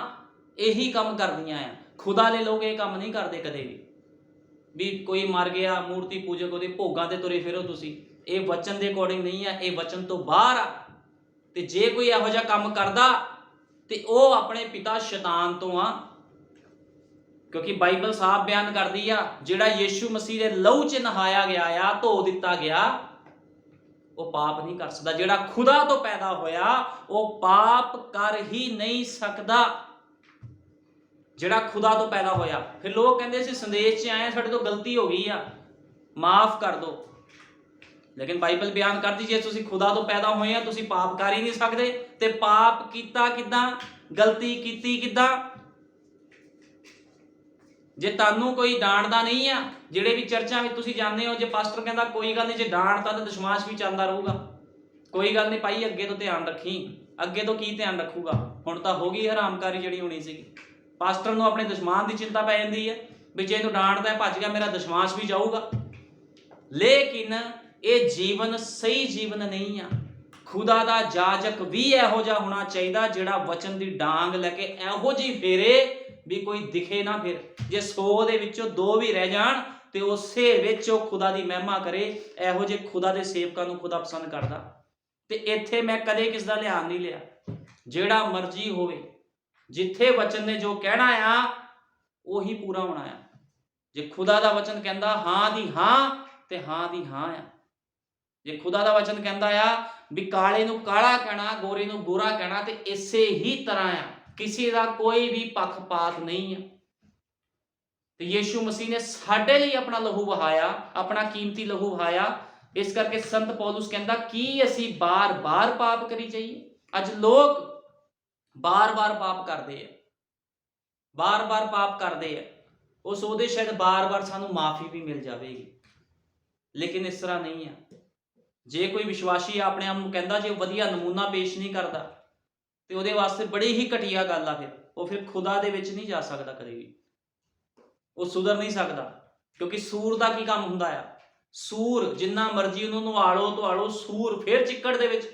ਇਹੀ ਕੰਮ ਕਰਦੀਆਂ ਆ। ਖੁਦਾ ਦੇ ਲੋਕ ਇਹ ਕੰਮ ਨਹੀਂ ਕਰਦੇ ਕਦੇ ਵੀ ਕੋਈ ਮਰ ਗਿਆ ਮੂਰਤੀ ਪੂਜਕ ਉਹਦੇ ਭੋਗਾਂ ਤੇ ਤੁਰੇ ਫਿਰੋ ਤੁਸੀਂ। ਇਹ ਵਚਨ ਦੇ ਅਕੋਰਡਿੰਗ ਨਹੀਂ ਆ, ਇਹ ਵਚਨ ਤੋਂ ਬਾਹਰ ਆ। ਤੇ ਜੇ ਕੋਈ ਇਹੋ ਜਿਹਾ ਕੰਮ ਕਰਦਾ ਤੇ ਉਹ ਆਪਣੇ ਪਿਤਾ ਸ਼ੈਤਾਨ ਤੋਂ ਆ। ਕਿਉਂਕਿ ਬਾਈਬਲ ਸਾਫ਼ ਬਿਆਨ ਕਰਦੀ ਆ ਜਿਹੜਾ ਯੀਸ਼ੂ ਮਸੀਹ ਦੇ ਲਹੂ 'ਚ ਨਹਾਇਆ ਗਿਆ ਆ, ਧੋ ਦਿੱਤਾ ਗਿਆ, ਉਹ ਪਾਪ ਨਹੀਂ ਕਰ ਸਕਦਾ। ਜਿਹੜਾ ਖੁਦਾ ਤੋਂ ਪੈਦਾ ਹੋਇਆ ਉਹ ਪਾਪ ਕਰ ਹੀ ਨਹੀਂ ਸਕਦਾ। ਜਿਹੜਾ ਖੁਦਾ ਤੋਂ ਪੈਦਾ ਹੋਇਆ। ਫਿਰ ਲੋਕ ਕਹਿੰਦੇ ਸੀ ਸੰਦੇਸ਼ 'ਚ ਆਏ, ਸਾਡੇ ਤੋਂ ਗਲਤੀ ਹੋ ਗਈ ਆ, ਮਾਫ ਕਰ ਦਿਓ। ਲੇਕਿਨ ਬਾਈਬਲ ਬਿਆਨ ਕਰਦੀ ਜੇ ਤੁਸੀਂ ਖੁਦਾ ਤੋਂ ਪੈਦਾ ਹੋਏ ਆ ਤੁਸੀਂ ਪਾਪ ਕਰ ਹੀ ਨਹੀਂ ਸਕਦੇ। ਤੇ ਪਾਪ ਕੀਤਾ ਕਿੱਦਾਂ? ਗਲਤੀ ਕੀਤੀ ਕਿੱਦਾਂ? ਜੇ ਤੁਹਾਨੂੰ ਕੋਈ ਡਾਂਟਦਾ ਨਹੀਂ ਆ, ਜਿਹੜੇ ਵੀ ਚਰਚਾਂ ਵਿੱਚ ਤੁਸੀਂ ਜਾਂਦੇ ਹੋ, ਜੇ ਪਾਸਟਰ ਕਹਿੰਦਾ ਕੋਈ ਗੱਲ ਨਹੀਂ, ਜੇ ਡਾਂਟਦਾ ਤਾਂ ਦਸ਼ਮਾਸ਼ ਵੀ ਚੱਲਦਾ ਰਹੂਗਾ, ਕੋਈ ਗੱਲ ਨਹੀਂ ਭਾਈ ਅੱਗੇ ਤੋਂ ਧਿਆਨ ਰੱਖੀ। ਅੱਗੇ ਤੋਂ ਕੀ ਧਿਆਨ ਰੱਖੂਗਾ? ਹੁਣ ਤਾਂ ਹੋ ਗਈ ਹਰਾਮਕਾਰੀ ਜਿਹੜੀ ਹੋਣੀ ਸੀਗੀ। ਪਾਸਟਰ ਨੂੰ ਆਪਣੇ ਦੁਸ਼ਮਣ ਦੀ ਚਿੰਤਾ ਪੈ ਜਾਂਦੀ ਹੈ ਵੀ ਜੇ ਇਹਨੂੰ ਡਾਂਟਦਾ ਭੱਜ ਗਿਆ ਮੇਰਾ ਦਸ਼ਮਾਸ਼ ਵੀ ਜਾਊਗਾ। ਲੇਕਿਨ ਇਹ ਜੀਵਨ ਸਹੀ ਜੀਵਨ ਨਹੀਂ ਆ। ਖੁਦਾ ਦਾ ਜਾਜਕ ਵੀ ਇਹੋ ਜਿਹਾ ਹੋਣਾ ਚਾਹੀਦਾ ਜਿਹੜਾ ਵਚਨ ਦੀ ਡਾਂਗ ਲੈ ਕੇ ਇਹੋ ਜਿਹੀ ਫੇਰੇ ਵੀ ਕੋਈ ਦਿਖੇ ਨਾ। ਫਿਰ ਜੇ 100 ਦੇ ਵਿੱਚੋਂ 2 ਵੀ ਰਹਿ ਜਾਣ ਤੇ ਉਸੇ ਵਿੱਚ ਉਹ ਖੁਦਾ ਦੀ ਮਹਿਮਾ ਕਰੇ। ਇਹੋ ਜਿਹੇ ਖੁਦਾ ਦੇ ਸੇਵਕਾਂ ਨੂੰ ਖੁਦਾ ਪਸੰਦ ਕਰਦਾ। ਤੇ ਇੱਥੇ ਮੈਂ ਕਦੇ ਕਿਸ ਦਾ ਲਿਹਾਜ਼ ਨਹੀਂ ਲਿਆ, ਜਿਹੜਾ ਮਰਜ਼ੀ ਹੋਵੇ, ਜਿੱਥੇ ਵਚਨ ਨੇ ਜੋ ਕਹਿਣਾ ਆ ਉਹੀ ਪੂਰਾ ਹੋਣਾ ਆ। ਜੇ ਖੁਦਾ ਦਾ ਵਚਨ ਕਹਿੰਦਾ ਹਾਂ ਦੀ ਹਾਂ ਤੇ ਹਾਂ ਦੀ ਹਾਂ ਆ। ਜੇ ਖੁਦਾ ਦਾ ਵਚਨ ਕਹਿੰਦਾ ਆ ਵੀ ਕਾਲੇ ਨੂੰ ਕਾਲਾ ਕਹਿਣਾ, ਗੋਰੇ ਨੂੰ ਗੋਰਾ ਕਹਿਣਾ, ਤੇ ਇਸੇ ਹੀ ਤਰ੍ਹਾਂ ਆ। ਕਿਸੇ ਦਾ ਕੋਈ ਵੀ ਪੱਖਪਾਤ ਨਹੀਂ ਆ। ਤੇ ਯੀਸ਼ੂ ਮਸੀਹ ਨੇ ਸਾਡੇ ਲਈ ਆਪਣਾ ਲਹੂ ਵਹਾਇਆ, ਆਪਣਾ ਕੀਮਤੀ ਲਹੂ ਵਹਾਇਆ। ਇਸ ਕਰਕੇ ਸੰਤ ਪੌਲੁਸ ਕਹਿੰਦਾ ਕੀ ਅਸੀਂ ਬਾਰ-ਬਾਰ ਪਾਪ ਕਰੀ ਜਾਈਏ? ਅੱਜ ਲੋਕ ਬਾਰ-ਬਾਰ ਪਾਪ ਕਰਦੇ ਆ, ਬਾਰ-ਬਾਰ ਪਾਪ ਕਰਦੇ ਆ। ਉਹ ਸੋਚਦੇ ਸ਼ਾਇਦ ਬਾਰ-ਬਾਰ ਸਾਨੂੰ ਮਾਫੀ ਵੀ ਮਿਲ ਜਾਵੇਗੀ, ਲੇਕਿਨ ਇਸ ਤਰ੍ਹਾਂ ਨਹੀਂ ਆ। ਜੇ ਕੋਈ ਵਿਸ਼ਵਾਸੀ ਆਪਣੇ ਆਪ ਨੂੰ ਕਹਿੰਦਾ ਜੇ ਵਧੀਆ ਨਮੂਨਾ ਪੇਸ਼ ਨਹੀਂ ਕਰਦਾ, ਤੇ ਉਹਦੇ ਵਾਸਤੇ ਬੜੀ ਹੀ ਘਟੀਆ ਗੱਲ ਆ। ਫਿਰ ਉਹ ਫਿਰ ਖੁਦਾ ਦੇ ਵਿੱਚ ਨਹੀਂ ਜਾ ਸਕਦਾ ਕਦੇ ਵੀ, ਉਹ ਸੁਧਰ ਨਹੀਂ ਸਕਦਾ। ਕਿਉਂਕਿ ਸੂਰ ਦਾ ਕੀ ਕੰਮ ਹੁੰਦਾ ਆ? ਸੂਰ ਜਿੰਨਾ ਮਰਜ਼ੀ ਉਹਨੂੰ ਨਵਾਲੋ ਧਵਾਲੋ, ਸੂਰ ਫਿਰ ਚਿੱਕੜ ਦੇ ਵਿੱਚ।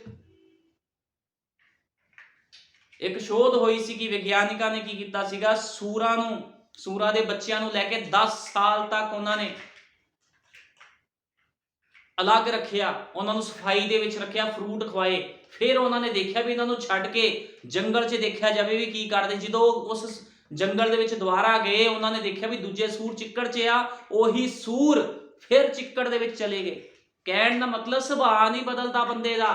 ਇੱਕ ਸ਼ੋਧ ਹੋਈ ਸੀ ਕਿ ਵਿਗਿਆਨਿਕਾਂ ਨੇ ਕੀ ਕੀਤਾ ਸੀਗਾ, ਸੂਰਾਂ ਦੇ ਬੱਚਿਆਂ ਨੂੰ ਲੈ ਕੇ 10 ਸਾਲ ਤੱਕ ਉਹਨਾਂ ਨੇ ਅਲੱਗ ਰੱਖਿਆ, ਉਹਨਾਂ ਨੂੰ ਸਫਾਈ ਦੇ ਵਿੱਚ ਰੱਖਿਆ, ਫਰੂਟ ਖਵਾਏ। ਫਿਰ ਉਹਨਾਂ ਨੇ ਦੇਖਿਆ ਵੀ ਇਹਨਾਂ ਨੂੰ ਛੱਡ ਕੇ ਜੰਗਲ 'ਚ ਦੇਖਿਆ ਜਾਵੇ ਵੀ ਕੀ ਕਰਦੇ। ਜਦੋਂ ਉਸ ਜੰਗਲ ਦੇ ਵਿੱਚ ਦੁਬਾਰਾ ਗਏ, ਉਹਨਾਂ ਨੇ ਦੇਖਿਆ ਵੀ ਦੂਜੇ ਸੂਰ ਚਿੱਕੜ 'ਚ ਆ, ਉਹੀ ਸੂਰ ਫਿਰ ਚਿੱਕੜ ਦੇ ਵਿੱਚ ਚਲੇ ਗਏ। ਕਹਿਣ ਦਾ ਮਤਲਬ ਸੁਭਾਅ ਨਹੀਂ ਬਦਲਦਾ ਬੰਦੇ ਦਾ।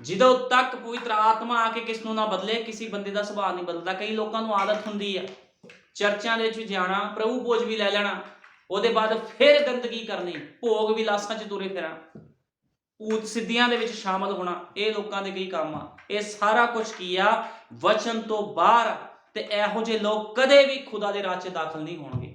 ਜਦੋਂ ਤੱਕ ਪਵਿੱਤਰ ਆਤਮਾ ਆ ਕੇ ਕਿਸ ਨੂੰ ਨਾ ਬਦਲੇ, ਕਿਸੇ ਬੰਦੇ ਦਾ ਸੁਭਾਅ ਨਹੀਂ ਬਦਲਦਾ। ਕਈ ਲੋਕਾਂ ਨੂੰ ਆਦਤ ਹੁੰਦੀ ਆ ਚਰਚਾਂ ਦੇ ਵਿੱਚ ਜਾਣਾ, ਪ੍ਰਭੂ ਭੋਜ ਵੀ ਲੈ ਲੈਣਾ, ਉਹਦੇ ਬਾਅਦ ਫਿਰ ਗੰਦਗੀ ਕਰਨੀ, ਭੋਗ ਵਿਲਾਸਾਂ 'ਚ ਤੁਰੇ ਫਿਰਾਂ, ਭੂਤ ਸਿੱਧੀਆਂ ਦੇ ਵਿੱਚ ਸ਼ਾਮਲ ਹੋਣਾ। ਇਹ ਲੋਕਾਂ ਦੇ ਕਈ ਕੰਮ ਆ। ਇਹ ਸਾਰਾ ਕੁਝ ਕੀ ਆ? ਵਚਨ ਤੋਂ ਬਾਹਰ। ਤੇ ਇਹੋ ਜਿਹੇ ਲੋਕ ਕਦੇ ਵੀ ਖੁਦਾ ਦੇ ਰਾਜ 'ਚ ਦਾਖਲ ਨਹੀਂ ਹੋਣਗੇ।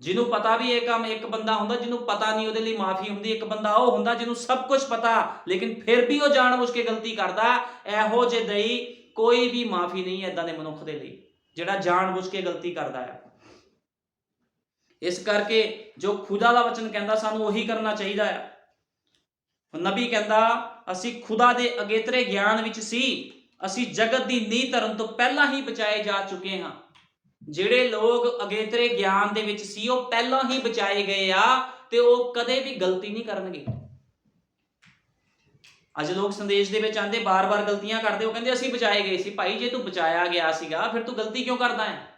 ਜਿਹਨੂੰ ਪਤਾ ਵੀ ਇਹ ਕੰਮ, ਇੱਕ ਬੰਦਾ ਹੁੰਦਾ ਜਿਹਨੂੰ ਪਤਾ ਨਹੀਂ, ਉਹਦੇ ਲਈ ਮਾਫੀ ਹੁੰਦੀ। ਇੱਕ ਬੰਦਾ ਉਹ ਹੁੰਦਾ ਜਿਹਨੂੰ ਸਭ ਕੁਝ ਪਤਾ ਲੇਕਿਨ ਫਿਰ ਵੀ ਉਹ ਜਾਣਬੁੱਝ ਕੇ ਗਲਤੀ ਕਰਦਾ। ਇਹੋ ਜਿਹੇ ਲਈ ਕੋਈ ਵੀ ਮਾਫੀ ਨਹੀਂ ਹੈ, ਇਦਾਂ ਦੇ ਮਨੁੱਖ ਦੇ ਲਈ ਜਿਹੜਾ ਜਾਣਬੁੱਝ ਕੇ ਗਲਤੀ ਕਰਦਾ ਹੈ। ਇਸ ਕਰਕੇ ਜੋ ਖੁਦਾ ਦਾ ਵਚਨ ਕਹਿੰਦਾ ਸਾਨੂੰ ਉਹੀ ਕਰਨਾ ਚਾਹੀਦਾ ਹੈ। ਨਬੀ ਕਹਿੰਦਾ ਅਸੀਂ ਖੁਦਾ ਦੇ ਅਗੇਤਰੇ ਗਿਆਨ ਵਿੱਚ ਸੀ, ਅਸੀਂ ਜਗਤ ਦੀ ਨੀਂਹ ਧਰਨ ਤੋਂ ਪਹਿਲਾਂ ਹੀ ਬਚਾਏ ਜਾ ਚੁੱਕੇ ਹਾਂ। ਜਿਹੜੇ ਲੋਕ ਅਗੇਤਰੇ ਗਿਆਨ ਦੇ ਵਿੱਚ ਸੀ ਉਹ ਪਹਿਲਾਂ ਹੀ ਬਚਾਏ ਗਏ ਆ ਤੇ ਉਹ ਕਦੇ ਵੀ ਗਲਤੀ ਨਹੀਂ ਕਰਨਗੇ। ਅੱਜ ਲੋਕ ਸੰਦੇਸ਼ ਦੇ ਵਿੱਚ ਆਂਦੇ ਬਾਰ-ਬਾਰ ਗਲਤੀਆਂ ਕਰਦੇ, ਉਹ ਕਹਿੰਦੇ ਅਸੀਂ ਬਚਾਏ ਗਏ ਸੀ। ਭਾਈ ਜੇ ਤੂੰ ਬਚਾਇਆ ਗਿਆ ਸੀਗਾ ਫਿਰ ਤੂੰ ਗਲਤੀ ਕਿਉਂ ਕਰਦਾ ਹੈ?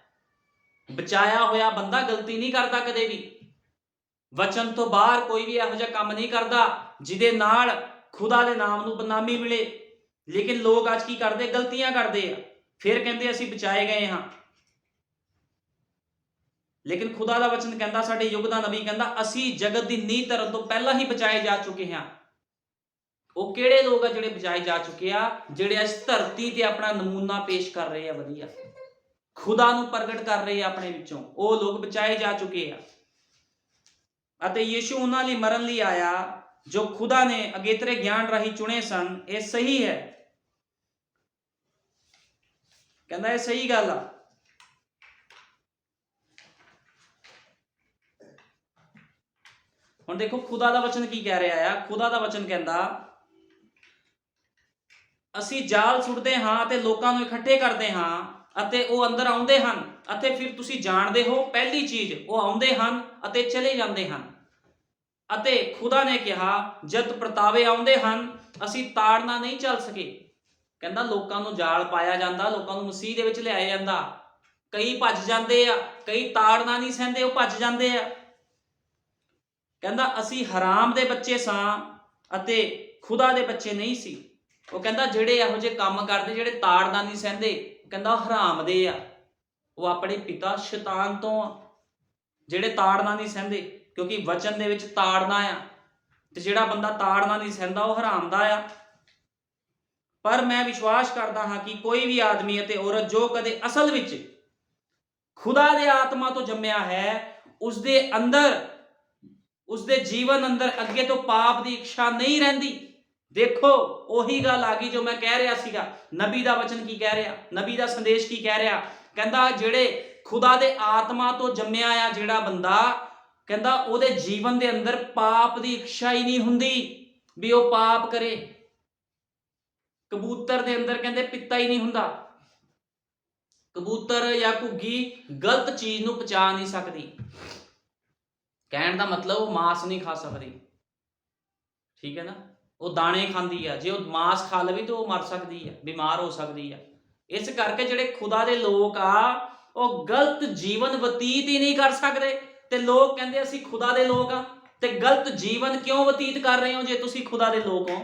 ਬਚਾਇਆ ਹੋਇਆ ਬੰਦਾ ਗਲਤੀ ਨਹੀਂ ਕਰਦਾ ਕਦੇ ਵੀ। ਵਚਨ ਤੋਂ ਬਾਹਰ ਕੋਈ ਵੀ ਇਹੋ ਜਿਹਾ ਕੰਮ ਨਹੀਂ ਕਰਦਾ ਜਿਹਦੇ ਨਾਲ ਖੁਦਾ ਦੇ ਨਾਮ ਨੂੰ ਬਦਨਾਮੀ ਮਿਲੇ। ਲੇਕਿਨ ਲੋਕ ਅੱਜ ਕੀ ਕਰਦੇ? ਗਲਤੀਆਂ ਕਰਦੇ ਆ, ਫਿਰ ਕਹਿੰਦੇ ਅਸੀਂ ਬਚਾਏ ਗਏ ਹਾਂ। ਲੇਕਿਨ ਖੁਦਾ ਦਾ ਵਚਨ ਕਹਿੰਦਾ, ਸਾਡੇ ਯੁੱਗ ਦਾ ਨਬੀ ਕਹਿੰਦਾ ਅਸੀਂ ਜਗਤ ਦੀ ਨੀਂਹ ਧਰਨ ਤੋਂ ਪਹਿਲਾਂ ਹੀ ਬਚਾਏ ਜਾ ਚੁੱਕੇ ਹਾਂ। ਉਹ ਕਿਹੜੇ ਲੋਕ ਆ ਜਿਹੜੇ ਬਚਾਏ ਜਾ ਚੁੱਕੇ ਆ? ਜਿਹੜੇ ਅੱਜ ਧਰਤੀ ਤੇ ਆਪਣਾ ਨਮੂਨਾ ਪੇਸ਼ ਕਰ ਰਹੇ ਆ, ਵਧੀਆ ਖੁਦਾ ਨੂੰ ਪ੍ਰਗਟ ਕਰ ਰਹੇ ਆ ਆਪਣੇ ਵਿੱਚੋਂ, ਉਹ ਲੋਕ ਬਚਾਏ ਜਾ ਚੁੱਕੇ ਆ। ਅਤੇ ਯਿਸੂ ਉਹਨਾਂ ਲਈ ਮਰਨ ਲਈ ਆਇਆ ਜੋ ਖੁਦਾ ਨੇ ਅਗੇਤਰੇ ਗਿਆਨ ਰਾਹੀਂ ਚੁਣੇ ਸਨ। ਇਹ ਸਹੀ ਹੈ, ਕਹਿੰਦਾ ਇਹ ਸਹੀ ਗੱਲ ਆ। ਹੁਣ ਦੇਖੋ ਖੁਦਾ ਦਾ ਵਚਨ ਕੀ ਕਹਿ ਰਿਹਾ ਆ। ਖੁਦਾ ਦਾ ਵਚਨ ਕਹਿੰਦਾ ਅਸੀਂ ਜਾਲ ਸੁੱਟਦੇ ਹਾਂ ਅਤੇ ਲੋਕਾਂ ਨੂੰ ਇਕੱਠੇ ਕਰਦੇ ਹਾਂ ਅਤੇ ਉਹ ਅੰਦਰ ਆਉਂਦੇ ਹਨ। ਅਤੇ ਫਿਰ ਤੁਸੀਂ ਜਾਣਦੇ ਹੋ ਪਹਿਲੀ ਚੀਜ਼, ਉਹ ਆਉਂਦੇ ਹਨ ਅਤੇ ਚਲੇ ਜਾਂਦੇ ਹਨ। ਅਤੇ ਖੁਦਾ ਨੇ ਕਿਹਾ ਜਦ ਪ੍ਰਤਾਵੇ ਆਉਂਦੇ ਹਨ ਅਸੀਂ ਤਾੜਨਾ ਨਹੀਂ ਚੱਲ ਸਕੇ। ਕਹਿੰਦਾ ਲੋਕਾਂ ਨੂੰ ਜਾਲ ਪਾਇਆ ਜਾਂਦਾ, ਲੋਕਾਂ ਨੂੰ ਮਸੀਹ ਦੇ ਵਿੱਚ ਲਿਆਇਆ ਜਾਂਦਾ। ਕਈ ਭੱਜ ਜਾਂਦੇ ਆ, ਕਈ ਤਾੜਨਾ ਨਹੀਂ ਸਹਿੰਦੇ, ਉਹ ਭੱਜ ਜਾਂਦੇ ਆ। ਕਹਿੰਦਾ ਅਸੀਂ ਹਰਾਮ ਦੇ ਬੱਚੇ ਸਾਂ ਅਤੇ ਖੁਦਾ ਦੇ ਬੱਚੇ ਨਹੀਂ ਸੀ। ਉਹ ਕਹਿੰਦਾ ਜਿਹੜੇ ਇਹੋ ਜਿਹੇ ਕੰਮ ਕਰਦੇ, ਜਿਹੜੇ ਤਾੜਨਾ ਨਹੀਂ ਸਹਿੰਦੇ, ਕਹਿੰਦਾ ਉਹ ਹਰਾਮ ਦੇ ਆ, ਉਹ ਆਪਣੇ ਪਿਤਾ ਸ਼ੈਤਾਨ ਤੋਂ ਆ। ਜਿਹੜੇ ਤਾੜਨਾ ਨਹੀਂ ਸਹਿੰਦੇ, ਕਿਉਂਕਿ ਵਚਨ ਦੇ ਵਿੱਚ ਤਾੜਨਾ ਆ, ਤੇ ਜਿਹੜਾ ਬੰਦਾ ਤਾੜਨਾ ਨਹੀਂ ਸਹਿੰਦਾ ਉਹ ਹਰਾਮ ਦਾ ਆ। ਪਰ ਮੈਂ ਵਿਸ਼ਵਾਸ ਕਰਦਾ ਹਾਂ ਕਿ ਕੋਈ ਵੀ ਆਦਮੀ ਅਤੇ ਔਰਤ ਜੋ ਕਦੇ ਅਸਲ ਵਿੱਚ ਖੁਦਾ ਦੇ ਆਤਮਾ ਤੋਂ ਜੰਮਿਆ ਹੈ, ਉਸਦੇ ਅੰਦਰ, ਉਸਦੇ ਜੀਵਨ ਅੰਦਰ ਅੱਗੇ ਤੋਂ ਪਾਪ ਦੀ ਇੱਛਾ ਨਹੀਂ ਰਹਿੰਦੀ। ਦੇਖੋ ਉਹੀ ਗੱਲ ਆ ਗਈ ਜੋ ਮੈਂ ਕਹਿ ਰਿਹਾ ਸੀਗਾ। ਨਬੀ ਦਾ ਵਚਨ ਕੀ ਕਹਿ ਰਿਹਾ? ਨਬੀ ਦਾ ਸੰਦੇਸ਼ ਕੀ ਕਹਿ ਰਿਹਾ? ਕਹਿੰਦਾ ਜਿਹੜੇ ਖੁਦਾ ਦੇ ਆਤਮਾ ਤੋਂ ਜੰਮਿਆ ਆ ਜਿਹੜਾ ਬੰਦਾ, ਕਹਿੰਦਾ ਉਹਦੇ ਜੀਵਨ ਦੇ ਅੰਦਰ ਪਾਪ ਦੀ ਇੱਛਾ ਹੀ ਨਹੀਂ ਹੁੰਦੀ ਵੀ ਉਹ ਪਾਪ ਕਰੇ। ਕਬੂਤਰ ਦੇ ਅੰਦਰ ਕਹਿੰਦੇ ਪਿੱਤਾ ਹੀ ਨਹੀਂ ਹੁੰਦਾ। ਕਬੂਤਰ ਜਾਂ ਘੁੱਗੀ ਗਲਤ ਚੀਜ਼ ਨੂੰ ਪਚਾ ਨਹੀਂ ਸਕਦੀ। ਕਹਿਣ ਦਾ ਮਤਲਬ ਉਹ ਮਾंस ਨਹੀਂ ਖਾ ਸਕਦੀ, ਠੀਕ ਹੈ ਨਾ। ਉਹ ਦਾਣੇ ਖਾਂਦੀ ਆ, ਜੇ ਉਹ ਮਾंस ਖਾ ਲਵੇ ਤਾਂ ਉਹ ਮਰ ਸਕਦੀ ਆ, ਬਿਮਾਰ ਹੋ ਸਕਦੀ ਆ। ਇਸ ਕਰਕੇ ਜਿਹੜੇ ਖੁਦਾ ਦੇ ਲੋਕ ਆ ਉਹ ਗਲਤ ਜੀਵਨ ਬਤੀਤ ਹੀ ਨਹੀਂ ਕਰ ਸਕਦੇ। ਤੇ ਲੋਕ ਕਹਿੰਦੇ ਅਸੀਂ ਖੁਦਾ ਦੇ ਲੋਕ ਆ, ਤੇ ਗਲਤ ਜੀਵਨ ਕਿਉਂ ਬਤੀਤ ਕਰ ਰਹੇ ਹੋ? ਜੇ ਤੁਸੀਂ ਖੁਦਾ ਦੇ ਲੋਕ ਹੋ,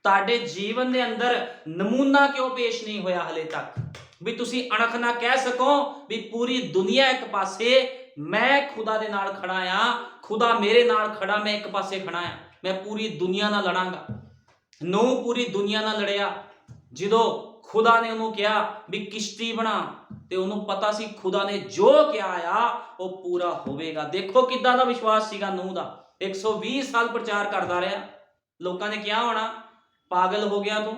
ਤੁਹਾਡੇ ਜੀਵਨ ਦੇ ਅੰਦਰ ਨਮੂਨਾ ਕਿਉਂ ਪੇਸ਼ ਨਹੀਂ ਹੋਇਆ ਹਲੇ ਤੱਕ ਵੀ ਤੁਸੀਂ ਅਣਖ ਨਾ ਕਹਿ ਸਕੋ ਵੀ ਪੂਰੀ ਦੁਨੀਆ ਇੱਕ ਪਾਸੇ, ਮੈਂ ਖੁਦਾ ਦੇ ਨਾਲ ਖੜਾ ਆ, ਖੁਦਾ ਮੇਰੇ ਨਾਲ ਖੜਾ, ਮੈਂ ਇੱਕ ਪਾਸੇ ਖੜਾ ਆ, ਮੈਂ ਪੂਰੀ ਦੁਨੀਆ ਨਾਲ ਲੜਾਂਗਾ। ਨੂਹ ਪੂਰੀ ਦੁਨੀਆ ਨਾਲ ਲੜਿਆ। ਜਦੋਂ ਖੁਦਾ ਨੇ ਉਹਨੂੰ ਕਿਹਾ ਵੀ ਕਿਸ਼ਤੀ ਬਣਾ, ਤੇ ਉਹਨੂੰ ਪਤਾ ਸੀ ਖੁਦਾ ਨੇ ਜੋ ਕਿਹਾ ਆ ਉਹ ਪੂਰਾ ਹੋਵੇਗਾ। ਦੇਖੋ ਕਿੱਦਾਂ ਦਾ ਵਿਸ਼ਵਾਸ ਸੀਗਾ ਨੂਹ ਦਾ। 120 ਸਾਲ ਪ੍ਰਚਾਰ ਕਰਦਾ ਰਿਹਾ। ਲੋਕਾਂ ਨੇ ਕਿਹਾ ਹੋਣਾ ਪਾਗਲ ਹੋ ਗਿਆ ਤੂੰ,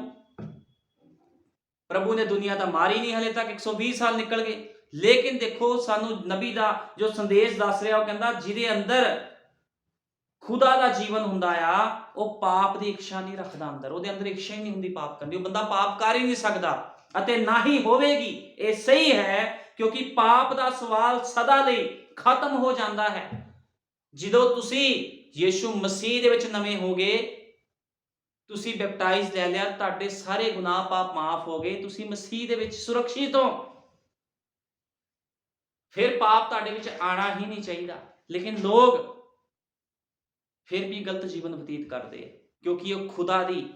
प्रभु ने दुनिया तो मारी नहीं, हले तक 120 साल निकल गए। लेकिन देखो सानू नबी का जो संदेश दस रहा, कहता जिहदे अंदर खुदा का जीवन हुंदा आ, वो पाप की इच्छा नहीं रखता अंदर, वो अंदर इच्छा ही नहीं हुंदी पाप करनी, वो बंदा पाप कर ही नहीं सकता अते ना ही होवेगी। ये सही है, क्योंकि पाप का सवाल सदा लई खत्म हो जाता है ਜਦੋਂ ਤੁਸੀਂ ਯीशु मसीह ਦੇ ਵਿੱਚ ਨਵੇਂ ਹੋ ਗਏ, ਤੁਸੀਂ ਬੈਪਟਾਈਜ਼ ਲੈ ਲਿਆ, ਤੁਹਾਡੇ ਸਾਰੇ ਗੁਨਾਹ ਪਾਪ ਮਾਫ ਹੋ ਗਏ, ਤੁਸੀਂ ਮਸੀਹ ਦੇ ਵਿੱਚ ਸੁਰੱਖਿਅਤ ਹੋ। ਫਿਰ ਪਾਪ ਤੁਹਾਡੇ ਵਿੱਚ ਆਣਾ ਹੀ ਨਹੀਂ ਚਾਹੀਦਾ। ਲੇਕਿਨ ਲੋਕ ਫਿਰ ਵੀ ਗਲਤ ਜੀਵਨ ਬਤੀਤ ਕਰਦੇ ਆ, ਕਿਉਂਕਿ ਉਹ ਖੁਦਾ ਦੀ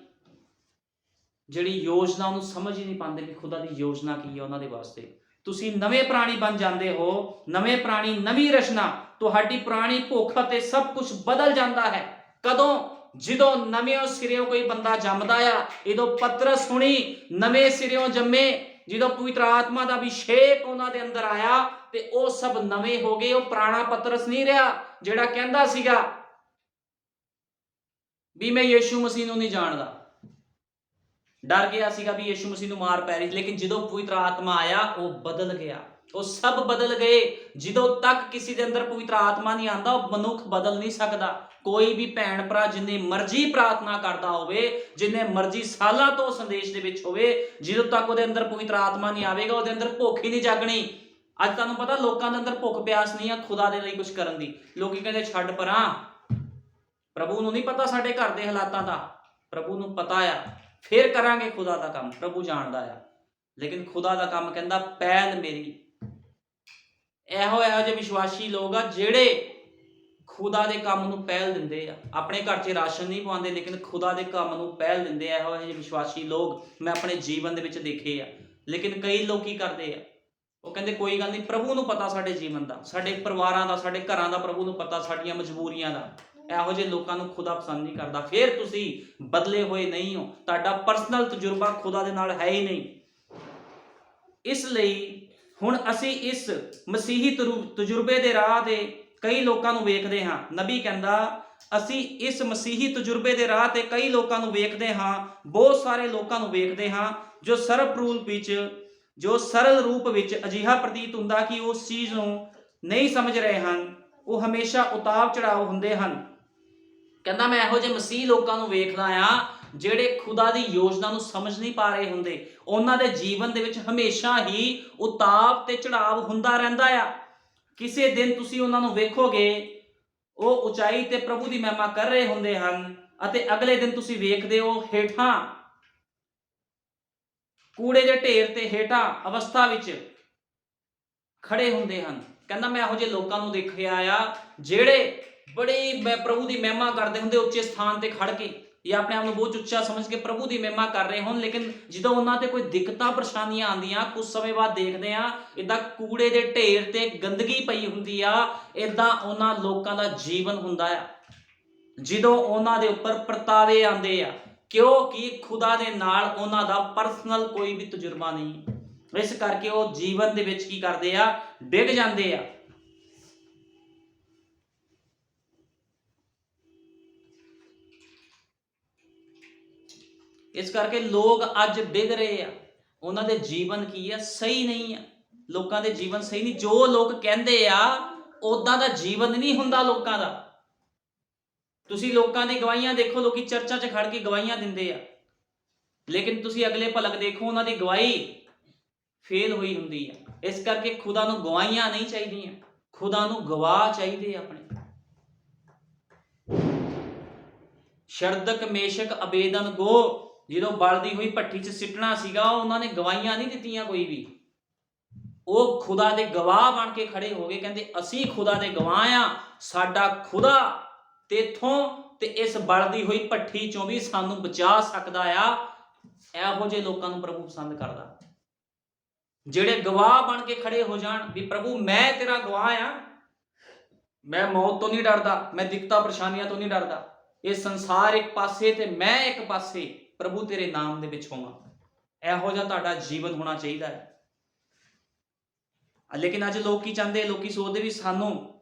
ਜਿਹੜੀ ਯੋਜਨਾ ਉਹਨੂੰ ਸਮਝ ਹੀ ਨਹੀਂ ਪਾਉਂਦੇ ਕਿ ਖੁਦਾ ਦੀ ਯੋਜਨਾ ਕੀ ਹੈ ਉਹਨਾਂ ਦੇ ਵਾਸਤੇ। ਤੁਸੀਂ ਨਵੇਂ ਪ੍ਰਾਣੀ ਬਣ ਜਾਂਦੇ ਹੋ, ਨਵੇਂ ਪ੍ਰਾਣੀ, ਨਵੀਂ ਰਚਨਾ, ਤੁਹਾਡੀ ਪੁਰਾਣੀ ਭੁੱਖ ਅਤੇ ਸਭ ਕੁਝ ਬਦਲ ਜਾਂਦਾ ਹੈ। ਕਦੋਂ? ਜਦੋਂ ਨਵੇਂ ਸਿਰਿਓਂ ਕੋਈ ਬੰਦਾ ਜੰਮਦਾ ਆ। ਜਦੋਂ ਪਤਰਸ ਹੁਣੀ ਨਵੇਂ ਸਿਰਿਓਂ ਜੰਮੇ, ਜਦੋਂ ਪਵਿੱਤਰ ਆਤਮਾ ਦਾ ਅਭਿਸ਼ੇਕ ਉਹਨਾਂ ਦੇ ਅੰਦਰ ਆਇਆ ਤੇ ਉਹ ਸਭ ਨਵੇਂ ਹੋ ਗਏ। ਉਹ ਪੁਰਾਣਾ ਪਤਰਸ ਨਹੀਂ ਰਿਹਾ ਜਿਹੜਾ ਕਹਿੰਦਾ ਸੀਗਾ ਵੀ ਮੈਂ ਯीशु ਮਸੀਹ ਨੂੰ ਨਹੀਂ ਜਾਣਦਾ, डर गया सीगा भी यीशु मसीह मार पै रही। लेकिन जो पवित्र आत्मा आया वो बदल गया, वो सब बदल गए। जो तक किसी के अंदर पवित्र आत्मा नहीं आता वो मनुख बदल नहीं सकता। कोई भी भैन भरा जिन्ने मर्जी प्रार्थना करता होवे, जिन्ने मर्जी सालों तो संदेश दे विच होवे, जो तक वो अंदर पवित्र आत्मा नहीं आएगा वो अंदर भुख ही नहीं जागनी। अज तुहानूं पता लोगों के अंदर भुख प्यास नहीं है खुदा दे लई कुछ करन दी। लोग कहते छड्ड परां, प्रभु नूं नहीं पता साडे घर दे हालातां दा, प्रभु नूं पता आ, फिर करांगे खुदा का काम, प्रभु जानता है। लेकिन खुदा का काम कहता पहल मेरी। ਇਹੋ ਜਿਹੇ ਵਿਸ਼ਵਾਸੀ ਲੋਕ ਆ ਜਿਹੜੇ खुदा के काम ਨੂੰ ਪਹਿਲ ਦਿੰਦੇ ਆ। ਆਪਣੇ ਘਰ 'ਚ ਰਾਸ਼ਨ ਨਹੀਂ ਪਾਉਂਦੇ लेकिन खुदा के काम ਨੂੰ ਪਹਿਲ ਦਿੰਦੇ ਆ। ਇਹੋ ਜਿਹੇ ਵਿਸ਼ਵਾਸੀ ਲੋਕ मैं अपने जीवन ਦੇ ਵਿੱਚ ਦੇਖੇ ਆ। लेकिन कई लोग ਕੀ ਕਰਦੇ ਆ, ਉਹ ਕਹਿੰਦੇ ਕੋਈ ਗੱਲ ਨਹੀਂ, प्रभु ਨੂੰ पता ਸਾਡੇ ਜੀਵਨ ਦਾ, ਸਾਡੇ ਪਰਿਵਾਰਾਂ ਦਾ, ਸਾਡੇ ਘਰਾਂ ਦਾ, प्रभु ਨੂੰ पता ਸਾਡੀਆਂ ਮਜਬੂਰੀਆਂ ਦਾ। ਇਹੋ ਜਿਹੇ ਲੋਕਾਂ ਨੂੰ खुदा पसंद नहीं करता। फिर ਤੁਸੀਂ ਬਦਲੇ ਹੋਏ ਨਹੀਂ ਹੋ, ਤੁਹਾਡਾ ਪਰਸਨਲ ਤਜਰਬਾ खुदा ਦੇ ਨਾਲ ਹੈ ਹੀ ਨਹੀਂ। ਇਸ ਲਈ ਹੁਣ ਅਸੀਂ ਇਸ ਮਸੀਹੀ ਤਜਰਬੇ ਦੇ ਰਾਹ ਤੇ ਕਈ ਲੋਕਾਂ ਨੂੰ ਵੇਖਦੇ ਹਾਂ। ਨਬੀ ਕਹਿੰਦਾ ਅਸੀਂ ਇਸ ਮਸੀਹੀ ਤਜਰਬੇ ਦੇ ਰਾਹ ਤੇ ਕਈ ਲੋਕਾਂ ਨੂੰ ਵੇਖਦੇ ਹਾਂ, ਬਹੁਤ ਸਾਰੇ ਲੋਕਾਂ ਨੂੰ ਵੇਖਦੇ ਹਾਂ ਜੋ ਸਰਲ ਰੂਪ ਵਿੱਚ ਅਜਿਹਾ ਪ੍ਰਤੀਤ ਹੁੰਦਾ ਕਿ ਉਸ ਚੀਜ਼ ਨੂੰ ਨਹੀਂ ਸਮਝ ਰਹੇ ਹਨ। ਉਹ ਹਮੇਸ਼ਾ ਉਤਾਰ ਚੜਾਵ ਹੁੰਦੇ ਹਨ। ਕਹਿੰਦਾ ਮੈਂ ਇਹੋ ਜਿਹੇ ਮਸੀਹ ਲੋਕਾਂ ਨੂੰ ਵੇਖਦਾ ਆ ਜਿਹੜੇ ਖੁਦਾ ਦੀ ਯੋਜਨਾ ਨੂੰ ਸਮਝ ਨਹੀਂ ਪਾ ਰਹੇ ਹੁੰਦੇ। ਉਹਨਾਂ ਦੇ ਜੀਵਨ ਦੇ ਵਿੱਚ ਹਮੇਸ਼ਾ ਹੀ ਉਤਾਰ ਤੇ ਚੜਾਵ ਹੁੰਦਾ ਰਹਿੰਦਾ ਆ। ਕਿਸੇ ਦਿਨ ਤੁਸੀਂ ਉਹਨਾਂ ਨੂੰ ਵੇਖੋਗੇ ਉਹ ਉਚਾਈ ਤੇ ਪ੍ਰਭੂ ਦੀ ਮਹਿਮਾ ਕਰ ਰਹੇ ਹੁੰਦੇ ਹਨ ਅਤੇ ਅਗਲੇ ਦਿਨ ਤੁਸੀਂ ਵੇਖਦੇ ਹੋ ਹੇਠਾਂ ਕੂੜੇ ਦੇ ਢੇਰ ਤੇ ਹੇਠਾਂ ਅਵਸਥਾ ਵਿੱਚ ਖੜੇ ਹੁੰਦੇ ਹਨ। ਕਹਿੰਦਾ ਮੈਂ ਇਹੋ ਜਿਹੇ ਲੋਕਾਂ ਨੂੰ ਦੇਖਿਆ ਆ ਜਿਹੜੇ बड़ी प्रभु की महिमा करते होंगे उच्चे स्थान पर खड़ के या अपने आप को बहुत उच्चा समझ के प्रभु की महिमा कर रहे हो। लेकिन जो उन्होंने कोई दिक्कत परेशानियां आंदियां कुछ समय बाद देखते हैं इदा कूड़े के ढेर ते गंदगी पई हुंदी आ, इदा उन्होंने लोगों का जीवन हुंदा आ जो उन्होंने उपर परतावे आंदे आ, क्योंकि खुदा दे नाल उन्हां दा परसनल कोई भी तजुर्बा नहीं। इस करके वो जीवन दे विच की करदे आ, डिग जांदे आ। इस करके लोग अज डिग रहे हैं, उन्होंने जीवन की है सही नहीं है, लोगों के जीवन सही नहीं। जो लोग कहते आ उदा का जीवन नहीं हुंदा लोगों का। तुसी लोगों की गवाहियां देखो, लोग चर्चा च खड़ के गवाहियां दिंदे आ, लेकिन तुसी अगले भलक देखो उन्होंने गवाही फेल हुई हुंदी है। इस करके खुदा नूं गवाहियां नहीं चाहिए, खुदा नूं गवाह चाहिए। अपने शरदक मेशक अबेदनगो जो बलदी हुई भट्ठी च सिटना सीगा, उन्होंने गवाहियां नहीं दित्तियां कोई भी, वो खुदा दे गवाह बन के खड़े हो गए। कहते असी खुदा दे गवाह आ, साडा खुदा तेथों ते इस बलदी हुई भट्ठी चों भी सानू बचा सकदा आ। इहो जिहे लोकां नूं प्रभु पसंद करदा, जिहड़े गवाह बन के खड़े हो जाण भी प्रभु मैं तेरा गवाह आ, मैं मौत तो नहीं डरदा, मैं दिक्कतां परेशानियां तो नहीं डरदा, ये संसार एक पासे ते मैं एक पासे, प्रभु तेरे नाम दे विच होवां। इहो जिहा तुहाडा जीवन होना चाहिए है। लेकिन अज लोग की चाहते, लोग सोचते भी सानू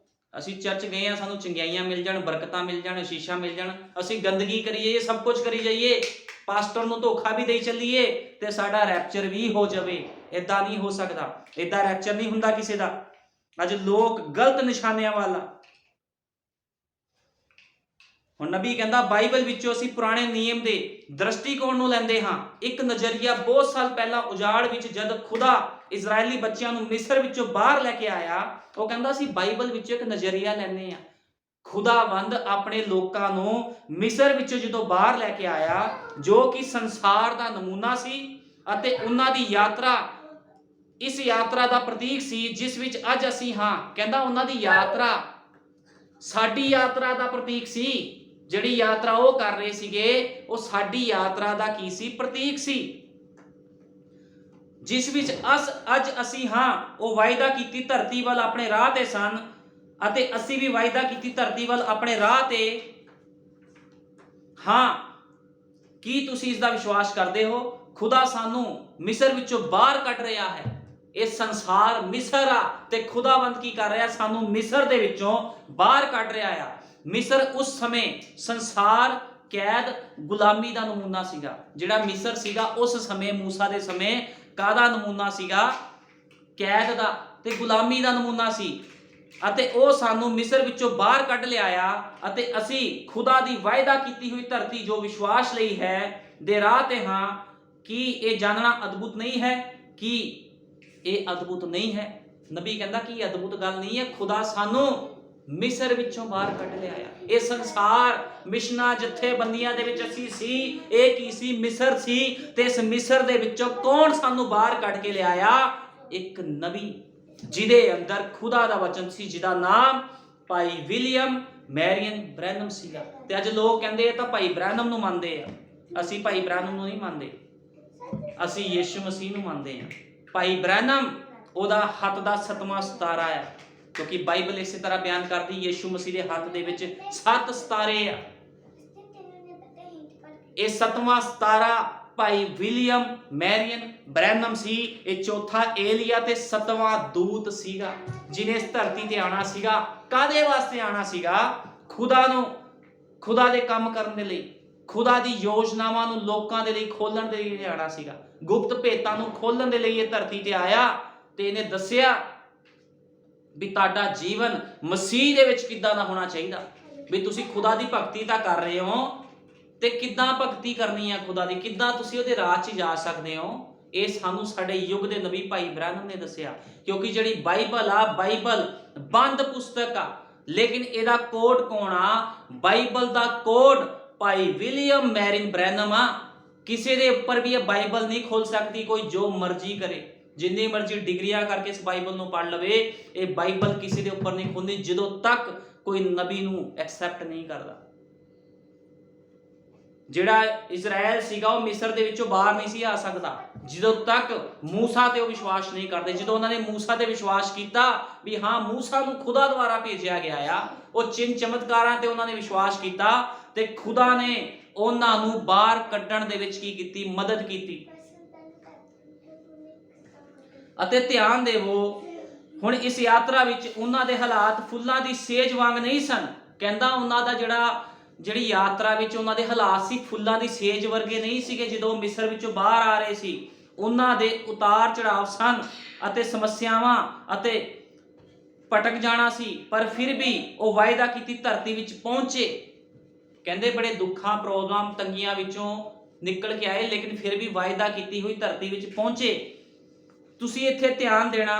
ਅਸੀਂ ਚਰਚ ਗਏ ਆ, ਸਾਨੂੰ ਚੰਗਿਆਈਆਂ ਮਿਲ ਜਾਣ, ਬਰਕਤਾਂ ਮਿਲ ਜਾਣ, ਅਸੀਸਾਂ ਮਿਲ ਜਾਣ, ਅਸੀਂ ਗੰਦਗੀ ਕਰੀਏ, ਇਹ ਸਭ ਕੁਝ ਕਰੀ ਜਾਈਏ, ਪਾਸਟਰ ਨੂੰ ਧੋਖਾ ਵੀ ਦੇਈ ਚੱਲੀਏ ਤੇ ਸਾਡਾ ਰੈਪਚਰ ਵੀ ਹੋ ਜਾਵੇ। ਇਦਾਂ ਨਹੀਂ ਹੋ ਸਕਦਾ, ਇਦਾਂ ਰੈਪਚਰ ਨਹੀਂ ਹੁੰਦਾ ਕਿਸੇ ਦਾ। ਅੱਜ ਲੋਕ ਗਲਤ ਨਿਸ਼ਾਨਿਆਂ ਵਾਲਾ। ਹੁਣ ਨਬੀ ਕਹਿੰਦਾ ਬਾਈਬਲ ਵਿੱਚੋਂ ਅਸੀਂ ਪੁਰਾਣੇ ਨਿਯਮ ਦੇ ਦ੍ਰਿਸ਼ਟੀਕੋਣ ਨੂੰ ਲੈਂਦੇ ਹਾਂ। ਇੱਕ ਨਜ਼ਰੀਆ ਬਹੁਤ ਸਾਲ ਪਹਿਲਾਂ ਉਜਾੜ ਵਿੱਚ ਜਦ ਖੁਦਾ ਇਜ਼ਰਾਈਲੀ ਬੱਚਿਆਂ ਨੂੰ ਮਿਸਰ ਵਿੱਚੋਂ ਬਾਹਰ ਲੈ ਕੇ ਆਇਆ, ਉਹ ਕਹਿੰਦਾ ਅਸੀਂ ਬਾਈਬਲ ਵਿੱਚੋਂ ਇੱਕ ਨਜ਼ਰੀਆ ਲੈਂਦੇ ਹਾਂ। ਖੁਦਾਵੰਦ ਆਪਣੇ ਲੋਕਾਂ ਨੂੰ ਮਿਸਰ ਵਿੱਚੋਂ ਜਦੋਂ ਬਾਹਰ ਲੈ ਕੇ ਆਇਆ, ਜੋ ਕਿ ਸੰਸਾਰ ਦਾ ਨਮੂਨਾ ਸੀ ਅਤੇ ਉਹਨਾਂ ਦੀ ਯਾਤਰਾ ਇਸ ਯਾਤਰਾ ਦਾ ਪ੍ਰਤੀਕ ਸੀ ਜਿਸ ਵਿੱਚ ਅੱਜ ਅਸੀਂ ਹਾਂ। ਕਹਿੰਦਾ ਉਹਨਾਂ ਦੀ ਯਾਤਰਾ ਸਾਡੀ ਯਾਤਰਾ ਦਾ ਪ੍ਰਤੀਕ ਸੀ। ਜਿਹੜੀ ਯਾਤਰਾ ਉਹ ਕਰ ਰਹੇ ਸੀਗੇ, ਉਹ ਸਾਡੀ ਯਾਤਰਾ ਦਾ ਕੀ ਸੀ? ਪ੍ਰਤੀਕ ਸੀ, ਜਿਸ ਵਿੱਚ ਅੱਜ ਅਸੀਂ ਹਾਂ। ਉਹ ਵਾਅਦਾ ਕੀਤੀ ਧਰਤੀ ਵੱਲ ਆਪਣੇ ਰਾਹ ਤੇ ਸਨ ਅਤੇ ਅਸੀਂ ਵੀ ਵਾਅਦਾ ਕੀਤੀ ਧਰਤੀ ਵੱਲ ਆਪਣੇ ਰਾਹ ਤੇ ਹਾਂ। ਕੀ ਤੁਸੀਂ ਇਸ ਦਾ ਵਿਸ਼ਵਾਸ ਕਰਦੇ ਹੋ? ਖੁਦਾ ਸਾਨੂੰ ਮਿਸਰ ਵਿੱਚੋਂ ਬਾਹਰ ਕੱਢ ਰਿਹਾ ਹੈ। ਇਹ ਸੰਸਾਰ ਮਿਸਰ ਆ ਤੇ ਖੁਦਾਵੰਦ ਕੀ ਕਰ ਰਿਹਾ? ਸਾਨੂੰ ਮਿਸਰ ਦੇ ਵਿੱਚੋਂ ਬਾਹਰ ਕੱਢ ਰਿਹਾ ਆ। ਮਿਸਰ ਉਸ ਸਮੇਂ ਸੰਸਾਰ ਕੈਦ ਗੁਲਾਮੀ ਦਾ ਨਮੂਨਾ ਸੀਗਾ। ਜਿਹੜਾ ਮਿਸਰ ਸੀਗਾ ਉਸ ਸਮੇਂ ਮੂਸਾ ਦੇ ਸਮੇਂ ਕਾਹਦਾ ਨਮੂਨਾ ਸੀਗਾ? ਕੈਦ ਦਾ ਤੇ ਗੁਲਾਮੀ ਦਾ ਨਮੂਨਾ ਸੀ। ਅਤੇ ਉਹ ਸਾਨੂੰ ਮਿਸਰ ਵਿੱਚੋਂ ਬਾਹਰ ਕੱਢ ਲਿਆਇਆ ਅਤੇ ਅਸੀਂ ਖੁਦਾ ਦੀ ਵਾਅਦਾ ਕੀਤੀ ਹੋਈ ਧਰਤੀ ਜੋ ਵਿਸ਼ਵਾਸ ਲਈ ਹੈ ਦੇ ਰਾਹ ਤੇ ਹਾਂ। ਕੀ ਇਹ ਜਾਣਨਾ ਅਦਭੁਤ ਨਹੀਂ ਹੈ? ਕੀ ਇਹ ਅਦਭੁਤ ਨਹੀਂ ਹੈ? ਨਬੀ ਕਹਿੰਦਾ ਕਿ ਇਹ ਅਦਭੁਤ ਗੱਲ ਨਹੀਂ ਹੈ। ਖੁਦਾ ਸਾਨੂੰ ਮਿਸਰ ਵਿੱਚੋਂ ਬਾਹਰ ਕੱਢ ਲਿਆਇਆ। ਇਹ ਸੰਸਾਰ ਮਿਸ਼ਨਾਂ ਜਥੇਬੰਦੀਆਂ ਦੇ ਵਿੱਚ ਅਸੀਂ ਸੀ, ਇਹ ਕੀ ਸੀ? ਮਿਸਰ ਸੀ। ਤੇ ਇਸ ਮਿਸਰ ਦੇ ਵਿੱਚੋਂ ਕੌਣ ਸਾਨੂੰ ਬਾਹਰ ਕੱਢ ਕੇ ਲਿਆਇਆ? ਇੱਕ ਨਬੀ ਜਿਹਦੇ ਅੰਦਰ ਖੁਦਾ ਦਾ ਵਚਨ ਸੀ, ਜਿਹਦਾ ਨਾਮ ਭਾਈ ਵਿਲੀਅਮ ਮੈਰੀਅਨ ਬ੍ਰੈਨਮ ਸੀਗਾ। ਤੇ ਅੱਜ ਲੋਕ ਕਹਿੰਦੇ ਇਹ ਤਾਂ ਭਾਈ ਬ੍ਰੈਨਮ ਨੂੰ ਮੰਨਦੇ ਆ। ਅਸੀਂ ਭਾਈ ਬ੍ਰੈਨਮ ਨੂੰ ਨਹੀਂ ਮੰਨਦੇ, ਅਸੀਂ ਯਿਸੂ ਮਸੀਹ ਨੂੰ ਮੰਨਦੇ ਹਾਂ। ਭਾਈ ਬ੍ਰੈਨਮ ਉਹਦਾ ਹੱਥ ਦਾ 7ਵਾਂ ਸਿਤਾਰਾ ਆ, ਕਿਉਂਕਿ ਬਾਈਬਲ ਇਸੇ ਤਰ੍ਹਾਂ ਬਿਆਨ ਕਰਦੀ ਯਿਸੂ ਮਸੀਹ ਦੇ ਹੱਥ ਦੇ ਵਿੱਚ 7 ਸਿਤਾਰੇ ਆ। ਇਹ 7ਵਾਂ ਸਿਤਾਰਾ ਭਾਈ ਵਿਲੀਅਮ ਮੈਰੀਅਨ ਬ੍ਰੈਨਮ ਸੀ। ਇਹ ਚੌਥਾ ਏਲੀਆ ਤੇ 7ਵਾਂ ਦੂਤ ਸੀਗਾ, ਜਿਹਨੇ ਇਸ ਧਰਤੀ ਤੇ ਆਣਾ ਸੀਗਾ। ਕਾਹਦੇ ਵਾਸਤੇ ਆਣਾ ਸੀਗਾ? ਖੁਦਾ ਦੇ ਕੰਮ ਕਰਨ ਦੇ ਲਈ, ਖੁਦਾ ਦੀ ਯੋਜਨਾਵਾਂ ਨੂੰ ਲੋਕਾਂ ਦੇ ਲਈ ਖੋਲਣ ਦੇ ਲਈ ਆਣਾ ਸੀਗਾ। ਗੁਪਤ ਭੇਤਾਂ ਨੂੰ ਖੋਲਣ ਦੇ ਲਈ ਇਹ ਧਰਤੀ ਤੇ ਆਇਆ ਤੇ ਇਹਨੇ ਦੱਸਿਆ ਵੀ ਤੁਹਾਡਾ ਜੀਵਨ ਮਸੀਹ ਦੇ ਵਿੱਚ ਕਿੱਦਾਂ ਦਾ ਹੋਣਾ ਚਾਹੀਦਾ। ਵੀ ਤੁਸੀਂ ਖੁਦਾ ਦੀ ਭਗਤੀ ਤਾਂ ਕਰ ਰਹੇ ਹੋ ਤੇ ਕਿੱਦਾਂ ਭਗਤੀ ਕਰਨੀ ਹੈ ਖੁਦਾ ਦੀ, ਕਿੱਦਾਂ ਤੁਸੀਂ ਉਹਦੇ ਰਾਹ 'ਚ ਜਾ ਸਕਦੇ ਹੋ। ਇਹ ਸਾਨੂੰ ਸਾਡੇ ਯੁੱਗ ਦੇ ਨਬੀ ਭਾਈ ਬ੍ਰੈਨਮ ਨੇ ਦੱਸਿਆ। ਕਿਉਂਕਿ ਜਿਹੜੀ ਬਾਈਬਲ ਆ, ਬਾਈਬਲ ਬੰਦ ਪੁਸਤਕ ਆ, ਲੇਕਿਨ ਇਹਦਾ ਕੋਡ ਕੌਣ ਆ? ਬਾਈਬਲ ਦਾ ਕੋਡ ਭਾਈ ਵਿਲੀਅਮ ਮੈਰੀਅਨ ਬ੍ਰੈਨਮ ਆ। ਕਿਸੇ ਦੇ ਉੱਪਰ ਵੀ ਇਹ ਬਾਈਬਲ ਨਹੀਂ ਖੋਲ ਸਕਦੀ ਕੋਈ ਜੋ ਮਰਜ਼ੀ ਕਰੇ, ਜਿੰਨੀ ਮਰਜ਼ੀ ਡਿਗਰੀਆਂ ਕਰਕੇ ਇਸ ਬਾਈਬਲ ਨੂੰ ਪੜ੍ਹ ਲਵੇ। ਇਹ ਬਾਈਬਲ ਕਿਸੇ ਦੇ ਉੱਪਰ ਨਹੀਂ ਖੁੱਲਦੀ ਜਦੋਂ ਤੱਕ ਕੋਈ ਨਬੀ ਨੂੰ ਐਕਸੈਪਟ ਨਹੀਂ ਕਰਦਾ। ਜਿਹੜਾ ਇਜ਼ਰਾਈਲ ਸੀਗਾ ਉਹ ਮਿਸਰ ਦੇ ਵਿੱਚੋਂ ਬਾਹਰ ਨਹੀਂ ਸੀ ਆ ਸਕਦਾ ਜਦੋਂ ਤੱਕ ਮੂਸਾ ਤੇ ਉਹ ਵਿਸ਼ਵਾਸ ਨਹੀਂ ਕਰਦੇ। ਜਦੋਂ ਉਹਨਾਂ ਨੇ ਮੂਸਾ ਤੇ ਵਿਸ਼ਵਾਸ ਕੀਤਾ ਵੀ ਹਾਂ ਮੂਸਾ ਨੂੰ ਖੁਦਾ ਦੁਆਰਾ ਭੇਜਿਆ ਗਿਆ ਆ, ਉਹ ਚਿੰਨ ਚਮਤਕਾਰਾਂ ਤੇ ਉਹਨਾਂ ਨੇ ਵਿਸ਼ਵਾਸ ਕੀਤਾ ਤੇ ਖੁਦਾ ਨੇ ਉਹਨਾਂ ਨੂੰ ਬਾਹਰ ਕੱਢਣ ਦੇ ਵਿੱਚ ਕੀ ਕੀਤੀ? ਮਦਦ ਕੀਤੀ। ਅਤੇ ਧਿਆਨ ਦੇਵੋ, ਹੁਣ ਇਸ ਯਾਤਰਾ ਵਿੱਚ ਉਹਨਾਂ ਦੇ ਹਾਲਾਤ ਫੁੱਲਾਂ ਦੀ ਸੇਜ ਵਾਂਗ ਨਹੀਂ ਸਨ। ਕਹਿੰਦਾ ਉਹਨਾਂ ਦਾ ਜਿਹੜੀ ਯਾਤਰਾ ਵਿੱਚ ਉਹਨਾਂ ਦੇ ਹਾਲਾਤ ਸੀ ਫੁੱਲਾਂ ਦੀ ਸੇਜ ਵਰਗੇ ਨਹੀਂ ਸੀਗੇ। ਜਦੋਂ ਮਿਸਰ ਵਿੱਚੋਂ ਬਾਹਰ ਆ ਰਹੇ ਸੀ ਉਹਨਾਂ ਦੇ ਉਤਾਰ ਚੜਾਵ ਸਨ ਅਤੇ ਸਮੱਸਿਆਵਾਂ ਅਤੇ ਭਟਕ ਜਾਣਾ ਸੀ, ਪਰ ਫਿਰ ਵੀ ਉਹ ਵਾਅਦਾ ਕੀਤੀ ਧਰਤੀ ਵਿੱਚ ਪਹੁੰਚੇ। ਕਹਿੰਦੇ ਬੜੇ ਦੁੱਖਾਂ, ਪ੍ਰੋਬਲਮ, ਤੰਗੀਆਂ ਵਿੱਚੋਂ ਨਿਕਲ ਕੇ ਆਏ, ਲੇਕਿਨ ਫਿਰ ਵੀ ਵਾਅਦਾ ਕੀਤੀ ਹੋਈ ਧਰਤੀ ਵਿੱਚ ਪਹੁੰਚੇ। ਤੁਸੀਂ ਇੱਥੇ ਧਿਆਨ ਦੇਣਾ,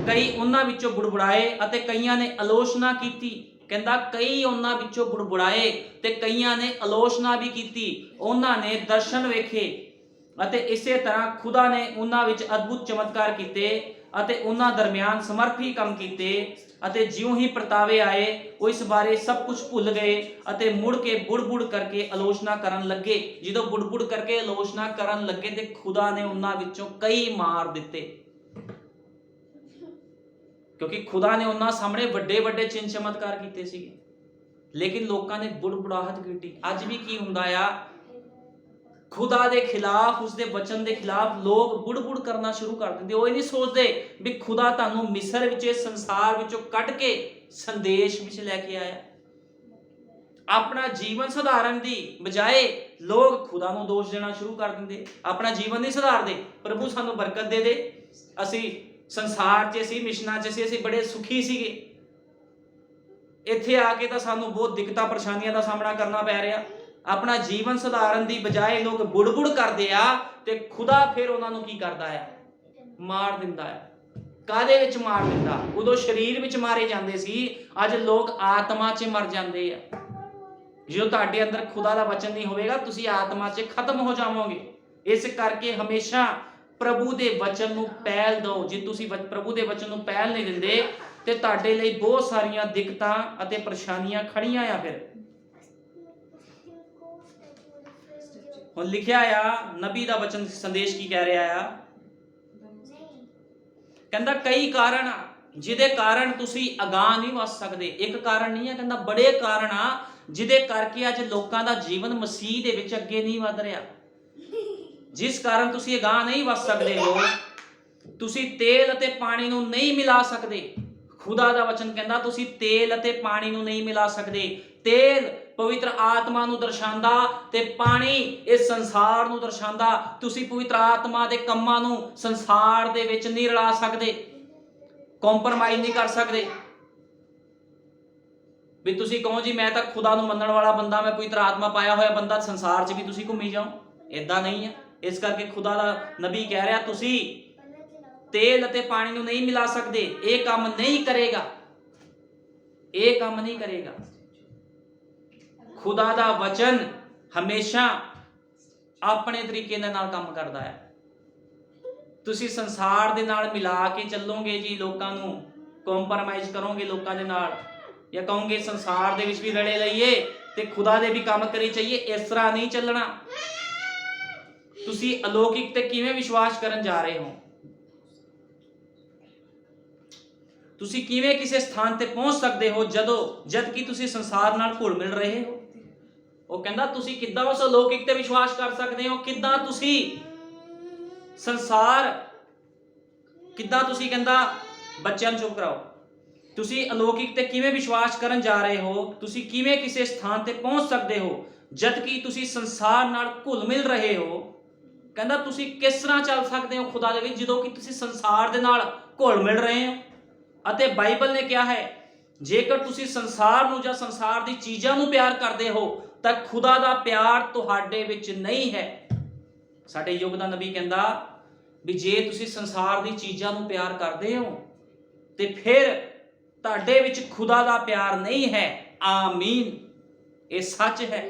ਕਈ ਉਹਨਾਂ ਵਿੱਚੋਂ ਬੁੜਬੁੜਾਏ ਅਤੇ ਕਈਆਂ ਨੇ ਆਲੋਚਨਾ ਕੀਤੀ। ਕਹਿੰਦਾ ਕਈ ਉਹਨਾਂ ਵਿੱਚੋਂ ਬੁੜਬੁੜਾਏ ਤੇ ਕਈਆਂ ਨੇ ਆਲੋਚਨਾ ਵੀ ਕੀਤੀ। ਉਹਨਾਂ ਨੇ ਦਰਸ਼ਨ ਵੇਖੇ ਅਤੇ ਇਸੇ ਤਰ੍ਹਾਂ ਖੁਦਾ ਨੇ ਉਹਨਾਂ ਵਿੱਚ ਅਦਭੁਤ ਚਮਤਕਾਰ ਕੀਤੇ ਅਤੇ ਉਹਨਾਂ ਦਰਮਿਆਨ ਸਮਰਥੀ ਕੰਮ ਕੀਤੇ। ਅਤੇ ਜਿਉਂ ਹੀ ਪਰਤਾਵੇ ਆਏ ਉਹ ਇਸ ਬਾਰੇ ਸਭ ਕੁਝ ਭੁੱਲ ਗਏ ਅਤੇ ਮੁੜ ਕੇ ਬੁੜਬੁੜ ਕਰਕੇ ਆਲੋਚਨਾ ਕਰਨ ਲੱਗੇ। ਜਦੋਂ ਬੁੜਬੁੜ ਕਰਕੇ ਆਲੋਚਨਾ ਕਰਨ ਲੱਗੇ ਤੇ ਖੁਦਾ ਨੇ ਉਹਨਾਂ ਵਿੱਚੋਂ ਕਈ ਮਾਰ ਦਿੱਤੇ, ਕਿਉਂਕਿ ਖੁਦਾ ਨੇ ਉਹਨਾਂ ਸਾਹਮਣੇ ਵੱਡੇ ਵੱਡੇ ਚਿੰਨ ਚਮਤਕਾਰ ਕੀਤੇ ਸੀਗੇ, ਲੇਕਿਨ ਲੋਕਾਂ ਨੇ ਬੁੜਬੁੜਾਹਟ ਕੀਤੀ। ਅੱਜ ਵੀ ਕੀ ਹੁੰਦਾ ਆ? ਖੁਦਾ ਦੇ ਖਿਲਾਫ, ਉਸਦੇ ਵਚਨ ਦੇ ਖਿਲਾਫ ਲੋਕ ਬੁੜਬੁੜ ਕਰਨਾ ਸ਼ੁਰੂ ਕਰ ਦਿੰਦੇ। ਉਹ ਇਹ ਨਹੀਂ ਸੋਚਦੇ ਵੀ ਖੁਦਾ ਤੁਹਾਨੂੰ ਮਿਸਰ ਵਿੱਚ, ਇਸ ਸੰਸਾਰ ਵਿੱਚੋਂ ਕੱਢ ਕੇ ਸੰਦੇਸ਼ ਵਿੱਚ ਲੈ ਕੇ ਆਇਆ। ਆਪਣਾ ਜੀਵਨ ਸੁਧਾਰਨ ਦੀ ਬਜਾਏ ਲੋਕ ਖੁਦਾ ਨੂੰ ਦੋਸ਼ ਦੇਣਾ ਸ਼ੁਰੂ ਕਰ ਦਿੰਦੇ, ਆਪਣਾ ਜੀਵਨ ਨਹੀਂ ਸੁਧਾਰਦੇ। ਪ੍ਰਭੂ ਸਾਨੂੰ ਬਰਕਤ ਦੇ ਦੇ, ਅਸੀਂ ਸੰਸਾਰ 'ਚ ਸੀ, ਮਿਸ਼ਨਾਂ 'ਚ ਸੀ, ਅਸੀਂ ਬੜੇ ਸੁਖੀ ਸੀਗੇ, ਇੱਥੇ ਆ ਕੇ ਤਾਂ ਸਾਨੂੰ ਬਹੁਤ ਦਿੱਕਤਾਂ ਪਰੇਸ਼ਾਨੀਆਂ ਦਾ ਸਾਹਮਣਾ ਕਰਨਾ ਪੈ ਰਿਹਾ। ਆਪਣਾ ਜੀਵਨ ਸੁਧਾਰਨ ਦੀ ਬਜਾਏ ਲੋਕ ਬੁੜਬੁੜ ਕਰਦੇ ਆ ਤੇ ਖੁਦਾ ਫਿਰ ਉਹਨਾਂ ਨੂੰ ਕੀ ਕਰਦਾ ਆ? ਮਾਰ ਦਿੰਦਾ ਹੈ। ਕਾਹਦੇ ਵਿੱਚ ਮਾਰ ਦਿੰਦਾ? ਉਦੋਂ ਸਰੀਰ ਵਿੱਚ ਮਾਰੇ ਜਾਂਦੇ ਸੀ, ਅੱਜ ਲੋਕ ਆਤਮਾ 'ਚ ਮਰ ਜਾਂਦੇ ਆ। ਜੋ ਤੁਹਾਡੇ ਅੰਦਰ ਖੁਦਾ ਦਾ ਵਚਨ ਨਹੀਂ ਹੋਵੇਗਾ, ਤੁਸੀਂ ਆਤਮਾ 'ਚ ਖਤਮ ਹੋ ਜਾਵੋਗੇ। ਇਸ ਕਰਕੇ ਹਮੇਸ਼ਾ ਪ੍ਰਭੂ ਦੇ ਵਚਨ ਨੂੰ ਪਹਿਲ ਦਿਓ। ਜੇ ਤੁਸੀਂ ਪ੍ਰਭੂ ਦੇ ਵਚਨ ਨੂੰ ਪਹਿਲ ਨਹੀਂ ਦਿੰਦੇ ਤੇ ਤੁਹਾਡੇ ਲਈ ਬਹੁਤ ਸਾਰੀਆਂ ਦਿੱਕਤਾਂ ਅਤੇ ਪਰੇਸ਼ਾਨੀਆਂ ਖੜੀਆਂ ਆ। ਫਿਰ ਹੁਣ ਲਿਖਿਆ ਆ, ਨਬੀ ਦਾ ਵਚਨ ਸੰਦੇਸ਼ ਕੀ ਕਹਿ ਰਿਹਾ ਆ? ਕਹਿੰਦਾ ਕਈ ਕਾਰਨ ਆ ਜਿਹਦੇ ਕਾਰਨ ਤੁਸੀਂ ਅਗਾਂਹ ਨਹੀਂ ਵੱਧ ਸਕਦੇ। ਇੱਕ ਕਾਰਨ ਨਹੀਂ ਹੈ, ਕਹਿੰਦਾ ਬੜੇ ਕਾਰਨ ਆ ਜਿਹਦੇ ਕਰਕੇ ਅੱਜ ਲੋਕਾਂ ਦਾ ਜੀਵਨ ਮਸੀਹ ਦੇ ਵਿੱਚ ਅੱਗੇ ਨਹੀਂ ਵੱਧ ਰਿਹਾ। ਜਿਸ ਕਾਰਨ ਤੁਸੀਂ ਅਗਾਂਹ ਨਹੀਂ ਵੱਧ ਸਕਦੇ ਹੋ, ਤੁਸੀਂ ਤੇਲ ਅਤੇ ਪਾਣੀ ਨੂੰ ਨਹੀਂ ਮਿਲਾ ਸਕਦੇ। ਖੁਦਾ ਦਾ ਵਚਨ ਕਹਿੰਦਾ ਤੁਸੀਂ ਤੇਲ ਅਤੇ ਪਾਣੀ ਨੂੰ ਨਹੀਂ ਮਿਲਾ ਸਕਦੇ। ਤੇਲ ਪਵਿੱਤਰ ਆਤਮਾ ਨੂੰ ਦਰਸਾਉਂਦਾ ਤੇ ਪਾਣੀ ਇਸ ਸੰਸਾਰ ਨੂੰ ਦਰਸਾਉਂਦਾ। ਤੁਸੀਂ ਪਵਿੱਤਰ ਆਤਮਾ ਦੇ ਕੰਮਾਂ ਨੂੰ ਸੰਸਾਰ ਦੇ ਵਿੱਚ ਨਹੀਂ ਰਲਾ ਸਕਦੇ, ਕੰਪਰਮਾਈਜ਼ ਨਹੀਂ ਕਰ ਸਕਦੇ। ਵੀ ਤੁਸੀਂ ਕਹੋ ਜੀ ਮੈਂ ਤਾਂ ਖੁਦਾ ਨੂੰ ਮੰਨਣ ਵਾਲਾ ਬੰਦਾ, ਮੈਂ ਪਵਿੱਤਰ ਆਤਮਾ ਪਾਇਆ ਹੋਇਆ ਬੰਦਾ, ਸੰਸਾਰ 'ਚ ਵੀ ਤੁਸੀਂ ਘੁੰਮੀ ਜਾਓ, ਏਦਾਂ ਨਹੀਂ ਹੈ। ਇਸ ਕਰਕੇ ਖੁਦਾ ਦਾ ਨਬੀ ਕਹਿ ਰਿਹਾ ਤੁਸੀਂ ਤੇਲ ਅਤੇ ਪਾਣੀ ਨੂੰ ਨਹੀਂ ਮਿਲਾ ਸਕਦੇ। ਇਹ ਕੰਮ ਨਹੀਂ ਕਰੇਗਾ, ਇਹ ਕੰਮ ਨਹੀਂ ਕਰੇਗਾ। ਖੁਦਾ ਦਾ ਵਚਨ ਹਮੇਸ਼ਾ ਆਪਣੇ ਤਰੀਕੇ ਦੇ ਨਾਲ ਕੰਮ ਕਰਦਾ ਹੈ। ਤੁਸੀਂ ਸੰਸਾਰ ਦੇ ਨਾਲ ਮਿਲਾ ਕੇ ਚੱਲੋਗੇ ਜੀ, ਲੋਕਾਂ ਨੂੰ ਕੰਪਰਮਾਈਜ਼ ਕਰੋਗੇ ਲੋਕਾਂ ਦੇ ਨਾਲ, ਜਾਂ ਕਹੋਗੇ ਸੰਸਾਰ ਦੇ ਵਿੱਚ ਵੀ ਰਲੇ ਲਈਏ ਤੇ ਖੁਦਾ ਦੇ ਵੀ ਕੰਮ ਕਰੀ ਚਾਹੀਏ, ਇਸ ਤਰ੍ਹਾਂ ਨਹੀਂ ਚੱਲਣਾ। ਤੁਸੀਂ ਅਲੌਕਿਕ ਤੇ ਕਿਵੇਂ ਵਿਸ਼ਵਾਸ ਕਰਨ ਜਾ ਰਹੇ ਹੋ? ਤੁਸੀਂ ਕਿਵੇਂ ਕਿਸੇ ਸਥਾਨ ਤੇ ਪਹੁੰਚ ਸਕਦੇ ਹੋ ਜਦ ਕਿ ਤੁਸੀਂ ਸੰਸਾਰ ਨਾਲ ਘੁਲ ਮਿਲ ਰਹੇ ਹੋ? ਉਹ ਕਹਿੰਦਾ ਤੁਸੀਂ ਕਿੱਦਾਂ ਉਸ ਅਲੌਕਿਕ ਤੇ ਵਿਸ਼ਵਾਸ ਕਰ ਸਕਦੇ ਹੋ? ਕਿੱਦਾਂ ਤੁਸੀਂ ਸੰਸਾਰ, ਕਿੱਦਾਂ ਤੁਸੀਂ, ਕਹਿੰਦਾ ਬੱਚਿਆਂ ਨੂੰ ਚੁੱਪ ਕਰਾਓ, ਤੁਸੀਂ ਅਲੌਕਿਕ ਤੇ ਕਿਵੇਂ ਵਿਸ਼ਵਾਸ ਕਰਨ ਜਾ ਰਹੇ ਹੋ? ਤੁਸੀਂ ਕਿਵੇਂ ਕਿਸੇ ਸਥਾਨ ਤੇ ਪਹੁੰਚ ਸਕਦੇ ਹੋ ਜਦ ਕਿ ਤੁਸੀਂ ਸੰਸਾਰ ਨਾਲ ਘੁਲ ਮਿਲ ਰਹੇ ਹੋ? ਕਹਿੰਦਾ ਤੁਸੀਂ ਕਿਸ ਤਰ੍ਹਾਂ ਚੱਲ ਸਕਦੇ ਹੋ ਖੁਦਾ ਦੇ ਵਿੱਚ ਜਦੋਂ ਕਿ ਤੁਸੀਂ ਸੰਸਾਰ ਦੇ ਨਾਲ ਘੁਲ ਮਿਲ ਰਹੇ ਹੋ? ਅਤੇ ਬਾਈਬਲ ਨੇ ਕਿਹਾ ਹੈ ਜੇਕਰ ਤੁਸੀਂ ਸੰਸਾਰ ਨੂੰ ਜਾਂ ਸੰਸਾਰ ਦੀ ਚੀਜ਼ਾਂ ਨੂੰ ਪਿਆਰ ਕਰਦੇ ਹੋ ਤਾਂ ਖੁਦਾ ਦਾ ਪਿਆਰ ਤੁਹਾਡੇ ਵਿੱਚ ਨਹੀਂ ਹੈ। ਸਾਡੇ ਯੁੱਗ ਦਾ ਨਬੀ ਕਹਿੰਦਾ ਵੀ ਜੇ ਤੁਸੀਂ ਸੰਸਾਰ ਦੀ ਚੀਜ਼ਾਂ ਨੂੰ ਪਿਆਰ ਕਰਦੇ ਹੋ ਤੇ ਫਿਰ ਤੁਹਾਡੇ ਵਿੱਚ ਖੁਦਾ ਦਾ ਪਿਆਰ ਨਹੀਂ ਹੈ। ਆਮੀਨ, ਇਹ ਸੱਚ ਹੈ।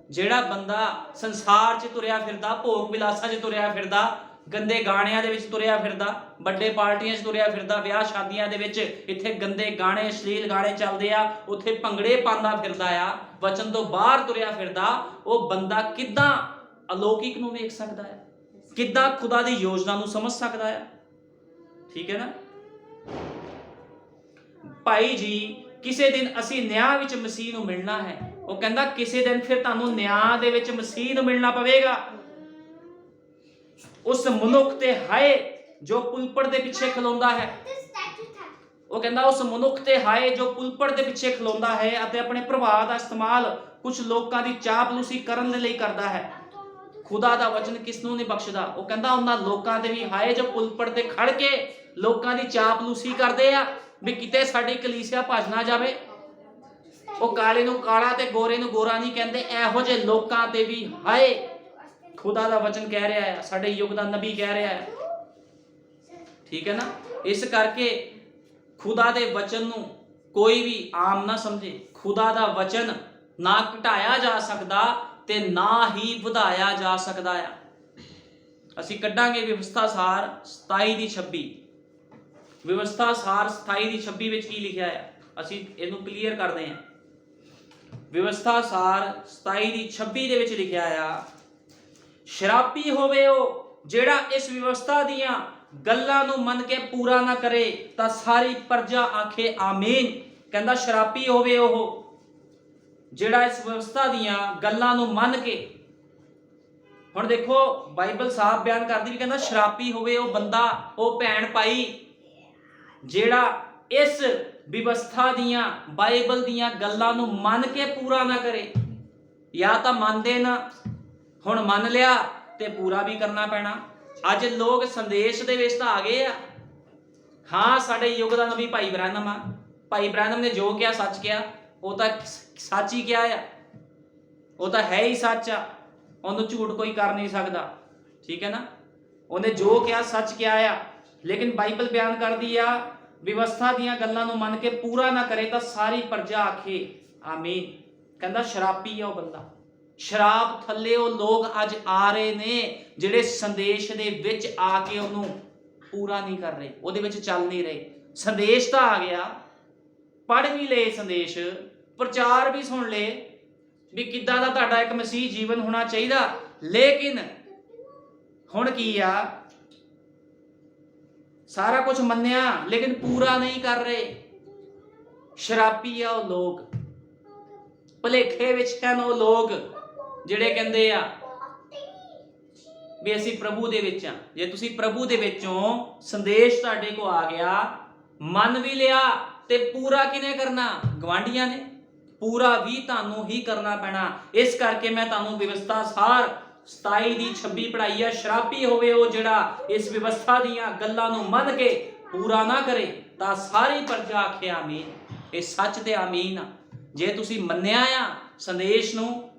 ਜਿਹੜਾ ਬੰਦਾ ਸੰਸਾਰ 'ਚ ਤੁਰਿਆ ਫਿਰਦਾ, ਭੋਗ ਵਿਲਾਸਾਂ 'ਚ ਤੁਰਿਆ ਫਿਰਦਾ, ਗੰਦੇ ਗਾਣਿਆਂ ਦੇ ਵਿੱਚ ਤੁਰਿਆ ਫਿਰਦਾ, ਵੱਡੇ ਪਾਰਟੀਆਂ 'ਚ ਤੁਰਿਆ ਫਿਰਦਾ, ਵਿਆਹ ਸ਼ਾਦੀਆਂ ਦੇ ਵਿੱਚ ਇੱਥੇ ਗੰਦੇ ਗਾਣੇ, ਅਸ਼ਲੀਲ ਗਾਣੇ ਚੱਲਦੇ ਆ, ਉੱਥੇ ਭੰਗੜੇ ਪਾਉਂਦਾ ਫਿਰਦਾ ਆ, ਵਚਨ ਤੋਂ ਬਾਹਰ ਤੁਰਿਆ ਫਿਰਦਾ, ਉਹ ਬੰਦਾ ਕਿੱਦਾਂ ਅਲੌਕਿਕ ਨੂੰ ਵੇਖ ਸਕਦਾ ਹੈ? ਕਿੱਦਾਂ ਖੁਦਾ ਦੀ ਯੋਜਨਾ ਨੂੰ ਸਮਝ ਸਕਦਾ ਹੈ? ਠੀਕ ਹੈ ਨਾ ਭਾਈ ਜੀ? ਕਿਸੇ ਦਿਨ ਅਸੀਂ ਨਿਆਂ ਵਿੱਚ ਮਸੀਹ ਨੂੰ ਮਿਲਣਾ ਹੈ। ਉਹ ਕਹਿੰਦਾ ਕਿਸੇ ਦਿਨ ਫਿਰ ਤੁਹਾਨੂੰ ਨਿਆਂ ਦੇ ਵਿੱਚ ਮਸੀਹ ਨੂੰ ਮਿਲਣਾ ਪਵੇਗਾ। ਉਸ ਮਨੁੱਖ ਤੇ ਹਾਏ ਜੋ ਪੁਲਪੜ ਦੇ ਪਿੱਛੇ ਖਲੋਂਦਾ ਹੈ। ਉਹ ਕਹਿੰਦਾ ਉਸ ਮਨੁੱਖ ਤੇ ਹਾਏ ਜੋ ਪੁਲਪੜ ਦੇ ਪਿੱਛੇ ਖਲੋਂਦਾ ਹੈ ਅਤੇ ਆਪਣੇ ਪ੍ਰਭਾਵ ਦਾ ਇਸਤੇਮਾਲ ਕੁਝ ਲੋਕਾਂ ਦੀ ਚਾਪਲੂਸੀ ਕਰਨ ਦੇ ਲਈ ਕਰਦਾ ਹੈ। ਖੁਦਾ ਦਾ ਵਚਨ ਕਿਸ ਨੂੰ ਨਹੀਂ ਬਖਸ਼ਦਾ। ਉਹ ਕਹਿੰਦਾ ਉਹਨਾਂ ਲੋਕਾਂ ਤੇ ਵੀ ਹਾਏ ਜੋ ਪੁਲਪੜ ਤੇ ਖੜ ਕੇ ਲੋਕਾਂ ਦੀ ਚਾਪਲੂਸੀ ਕਰਦੇ ਆ ਵੀ ਕਿਤੇ ਸਾਡੀ ਕਲੀਸਿਆ ਭੱਜ ਨਾ ਜਾਵੇ। ਉਹ ਕਾਲੇ ਨੂੰ ਕਾਲਾ ਤੇ ਗੋਰੇ ਨੂੰ ਗੋਰਾ ਨਹੀਂ ਕਹਿੰਦੇ। ਇਹੋ ਜਿਹੇ ਲੋਕਾਂ ਤੇ ਵੀ ਹਾਏ। ਖੁਦਾ ਦਾ ਵਚਨ ਕਹਿ ਰਿਹਾ ਹੈ, ਸਾਡੇ ਯੁੱਗ ਦਾ ਨਬੀ ਕਹਿ ਰਿਹਾ ਹੈ। ਠੀਕ ਹੈ ਨਾ? ਇਸ ਕਰਕੇ ਖੁਦਾ ਦੇ ਵਚਨ ਨੂੰ ਕੋਈ ਵੀ ਆਮ ਨਾ ਸਮਝੇ। ਖੁਦਾ ਦਾ ਵਚਨ ਨਾ ਘਟਾਇਆ ਜਾ ਸਕਦਾ ਤੇ ਨਾ ਹੀ ਵਧਾਇਆ ਜਾ ਸਕਦਾ ਆ। ਅਸੀਂ ਕੱਢਾਂਗੇ ਵਿਵਸਥਾ ਸਾਰ 27 ਦੀ 26। ਵਿਵਸਥਾ ਸਾਰ 27 ਦੀ 26 ਵਿੱਚ ਕੀ ਲਿਖਿਆ ਹੈ? ਅਸੀਂ ਇਹਨੂੰ ਕਲੀਅਰ ਕਰਦੇ ਹਾਂ। ਵਿਵਸਥਾ ਸਾਰ 27 ਦੀ 26 ਦੇ ਵਿੱਚ ਲਿਖਿਆ ਆ, ਸ਼ਰਾਬੀ ਹੋਵੇ ਉਹ ਜਿਹੜਾ ਇਸ ਵਿਵਸਥਾ ਦੀਆਂ ਗੱਲਾਂ ਨੂੰ ਮੰਨ ਕੇ ਪੂਰਾ ਨਾ ਕਰੇ ਤਾਂ ਸਾਰੀ ਪ੍ਰਜਾ ਆਖੇ ਆਮੀਨ। ਕਹਿੰਦਾ ਸ਼ਰਾਬੀ ਹੋਵੇ ਉਹ ਜਿਹੜਾ ਇਸ ਵਿਵਸਥਾ ਦੀਆਂ ਗੱਲਾਂ ਨੂੰ ਮੰਨ ਕੇ। ਹੁਣ ਦੇਖੋ ਬਾਈਬਲ ਸਾਫ਼ ਬਿਆਨ ਕਰਦੀ ਵੀ, ਕਹਿੰਦਾ ਸ਼ਰਾਬੀ ਹੋਵੇ ਉਹ ਬੰਦਾ, ਉਹ ਭੈਣ ਭਾਈ ਜਿਹੜਾ ਇਸ ਵਿਵਸਥਾ ਦੀਆਂ ਬਾਈਬਲ ਦੀਆਂ ਗੱਲਾਂ ਨੂੰ ਮੰਨ ਕੇ ਪੂਰਾ ਨਾ ਕਰੇ। ਜਾਂ ਤਾਂ ਮੰਨਦੇ ਨਾ, ਹੁਣ ਮੰਨ ਲਿਆ ਤੇ ਪੂਰਾ ਵੀ ਕਰਨਾ ਪੈਣਾ। ਅੱਜ ਲੋਕ ਸੰਦੇਸ਼ ਦੇ ਵਿੱਚ ਤਾਂ ਆ ਗਏ ਆ। ਹਾਂ, ਸਾਡੇ ਯੁੱਗ ਦਾ ਨਬੀ ਭਾਈ ਬ੍ਰੈਨਮ ਆ। ਭਾਈ ਬ੍ਰੈਨਮ ਨੇ ਜੋ ਕਿਹਾ ਸੱਚ ਕਿਹਾ, ਉਹ ਤਾਂ ਸੱਚ ਹੀ ਕਿਹਾ ਆ, ਉਹ ਤਾਂ ਹੈ ਹੀ ਸੱਚ ਆ, ਉਹਨੂੰ ਝੂਠ ਕੋਈ ਕਰ ਨਹੀਂ ਸਕਦਾ। ਠੀਕ ਹੈ ਨਾ, ਉਹਨੇ ਜੋ ਕਿਹਾ ਸੱਚ ਕਿਹਾ ਆ। ਲੇਕਿਨ ਬਾਈਬਲ ਬਿਆਨ ਕਰਦੀ ਆ, ਵਿਵਸਥਾ ਦੀਆਂ ਗੱਲਾਂ ਨੂੰ ਮੰਨ ਕੇ ਪੂਰਾ ਨਾ ਕਰੇ ਤਾਂ ਸਾਰੀ ਪ੍ਰਜਾ ਆਖੇ ਆਮੀਨ। ਕਹਿੰਦਾ ਸ਼ਰਾਬੀ ਆ ਉਹ ਬੰਦਾ। ਸ਼ਰਾਬ ਥੱਲੇ ਉਹ ਲੋਕ ਅੱਜ ਆ ਰਹੇ ਨੇ ਜਿਹੜੇ ਸੰਦੇਸ਼ ਦੇ ਵਿੱਚ ਆ ਕੇ ਉਹਨੂੰ ਪੂਰਾ ਨਹੀਂ ਕਰ ਰਹੇ, ਉਹਦੇ ਵਿੱਚ ਚੱਲ ਨਹੀਂ ਰਹੇ। ਸੰਦੇਸ਼ ਤਾਂ ਆ ਗਿਆ, ਪੜ੍ਹ ਵੀ ਲਏ ਸੰਦੇਸ਼, ਪ੍ਰਚਾਰ ਵੀ ਸੁਣ ਲਏ ਵੀ ਕਿੱਦਾਂ ਦਾ ਤੁਹਾਡਾ ਇੱਕ ਮਸੀਹ ਜੀਵਨ ਹੋਣਾ ਚਾਹੀਦਾ, ਲੇਕਿਨ ਹੁਣ ਕੀ ਆ, ਸਾਰਾ ਕੁਝ ਮੰਨਿਆ ਲੇਕਿਨ ਪੂਰਾ ਨਹੀਂ ਕਰ ਰਹੇ। ਸ਼ਰਾਬੀ ਆ ਉਹ ਲੋਕ, ਭੁਲੇਖੇ ਵਿੱਚ ਹਨ ਉਹ ਲੋਕ ਜਿਹੜੇ ਕਹਿੰਦੇ ਆ ਵੀ ਅਸੀਂ ਪ੍ਰਭੂ ਦੇ ਵਿੱਚ ਆ। ਜੇ ਤੁਸੀਂ ਪ੍ਰਭੂ ਦੇ ਵਿੱਚੋਂ ਸੰਦੇਸ਼ ਤੁਹਾਡੇ ਕੋ ਆ ਗਿਆ, ਮੰਨ ਵੀ ਲਿਆ, ਤੇ ਪੂਰਾ ਕਿਹਨੇ ਕਰਨਾ? ਗਵਾਂਢੀਆਂ ਨੇ। ਪੂਰਾ ਵੀ ਤੁਹਾਨੂੰ ਹੀ ਕਰਨਾ ਪੈਣਾ। ਇਸ ਕਰਕੇ ਮੈਂ ਤੁਹਾਨੂੰ ਵਿਵਸਥਾ ਸਾਰ 27 ਦੀ 26 ਪੜ੍ਹਾਈ ਆ। ਸ਼ਰਾਬੀ ਹੋਵੇ ਉਹ ਜਿਹੜਾ ਇਸ ਵਿਵਸਥਾ ਦੀਆਂ ਗੱਲਾਂ ਨੂੰ ਮੰਨ ਕੇ ਪੂਰਾ ਨਾ ਕਰੇ ਤਾਂ ਸਾਰੀ ਪ੍ਰਜਾ ਆਖੇ ਆਮੀਨ। ਇਹ ਸੱਚ ਤੇ ਆਮੀਨ ਆ। ਜੇ ਤੁਸੀਂ ਮੰਨਿਆ ਆ ਸੰਦੇਸ਼ ਨੂੰ,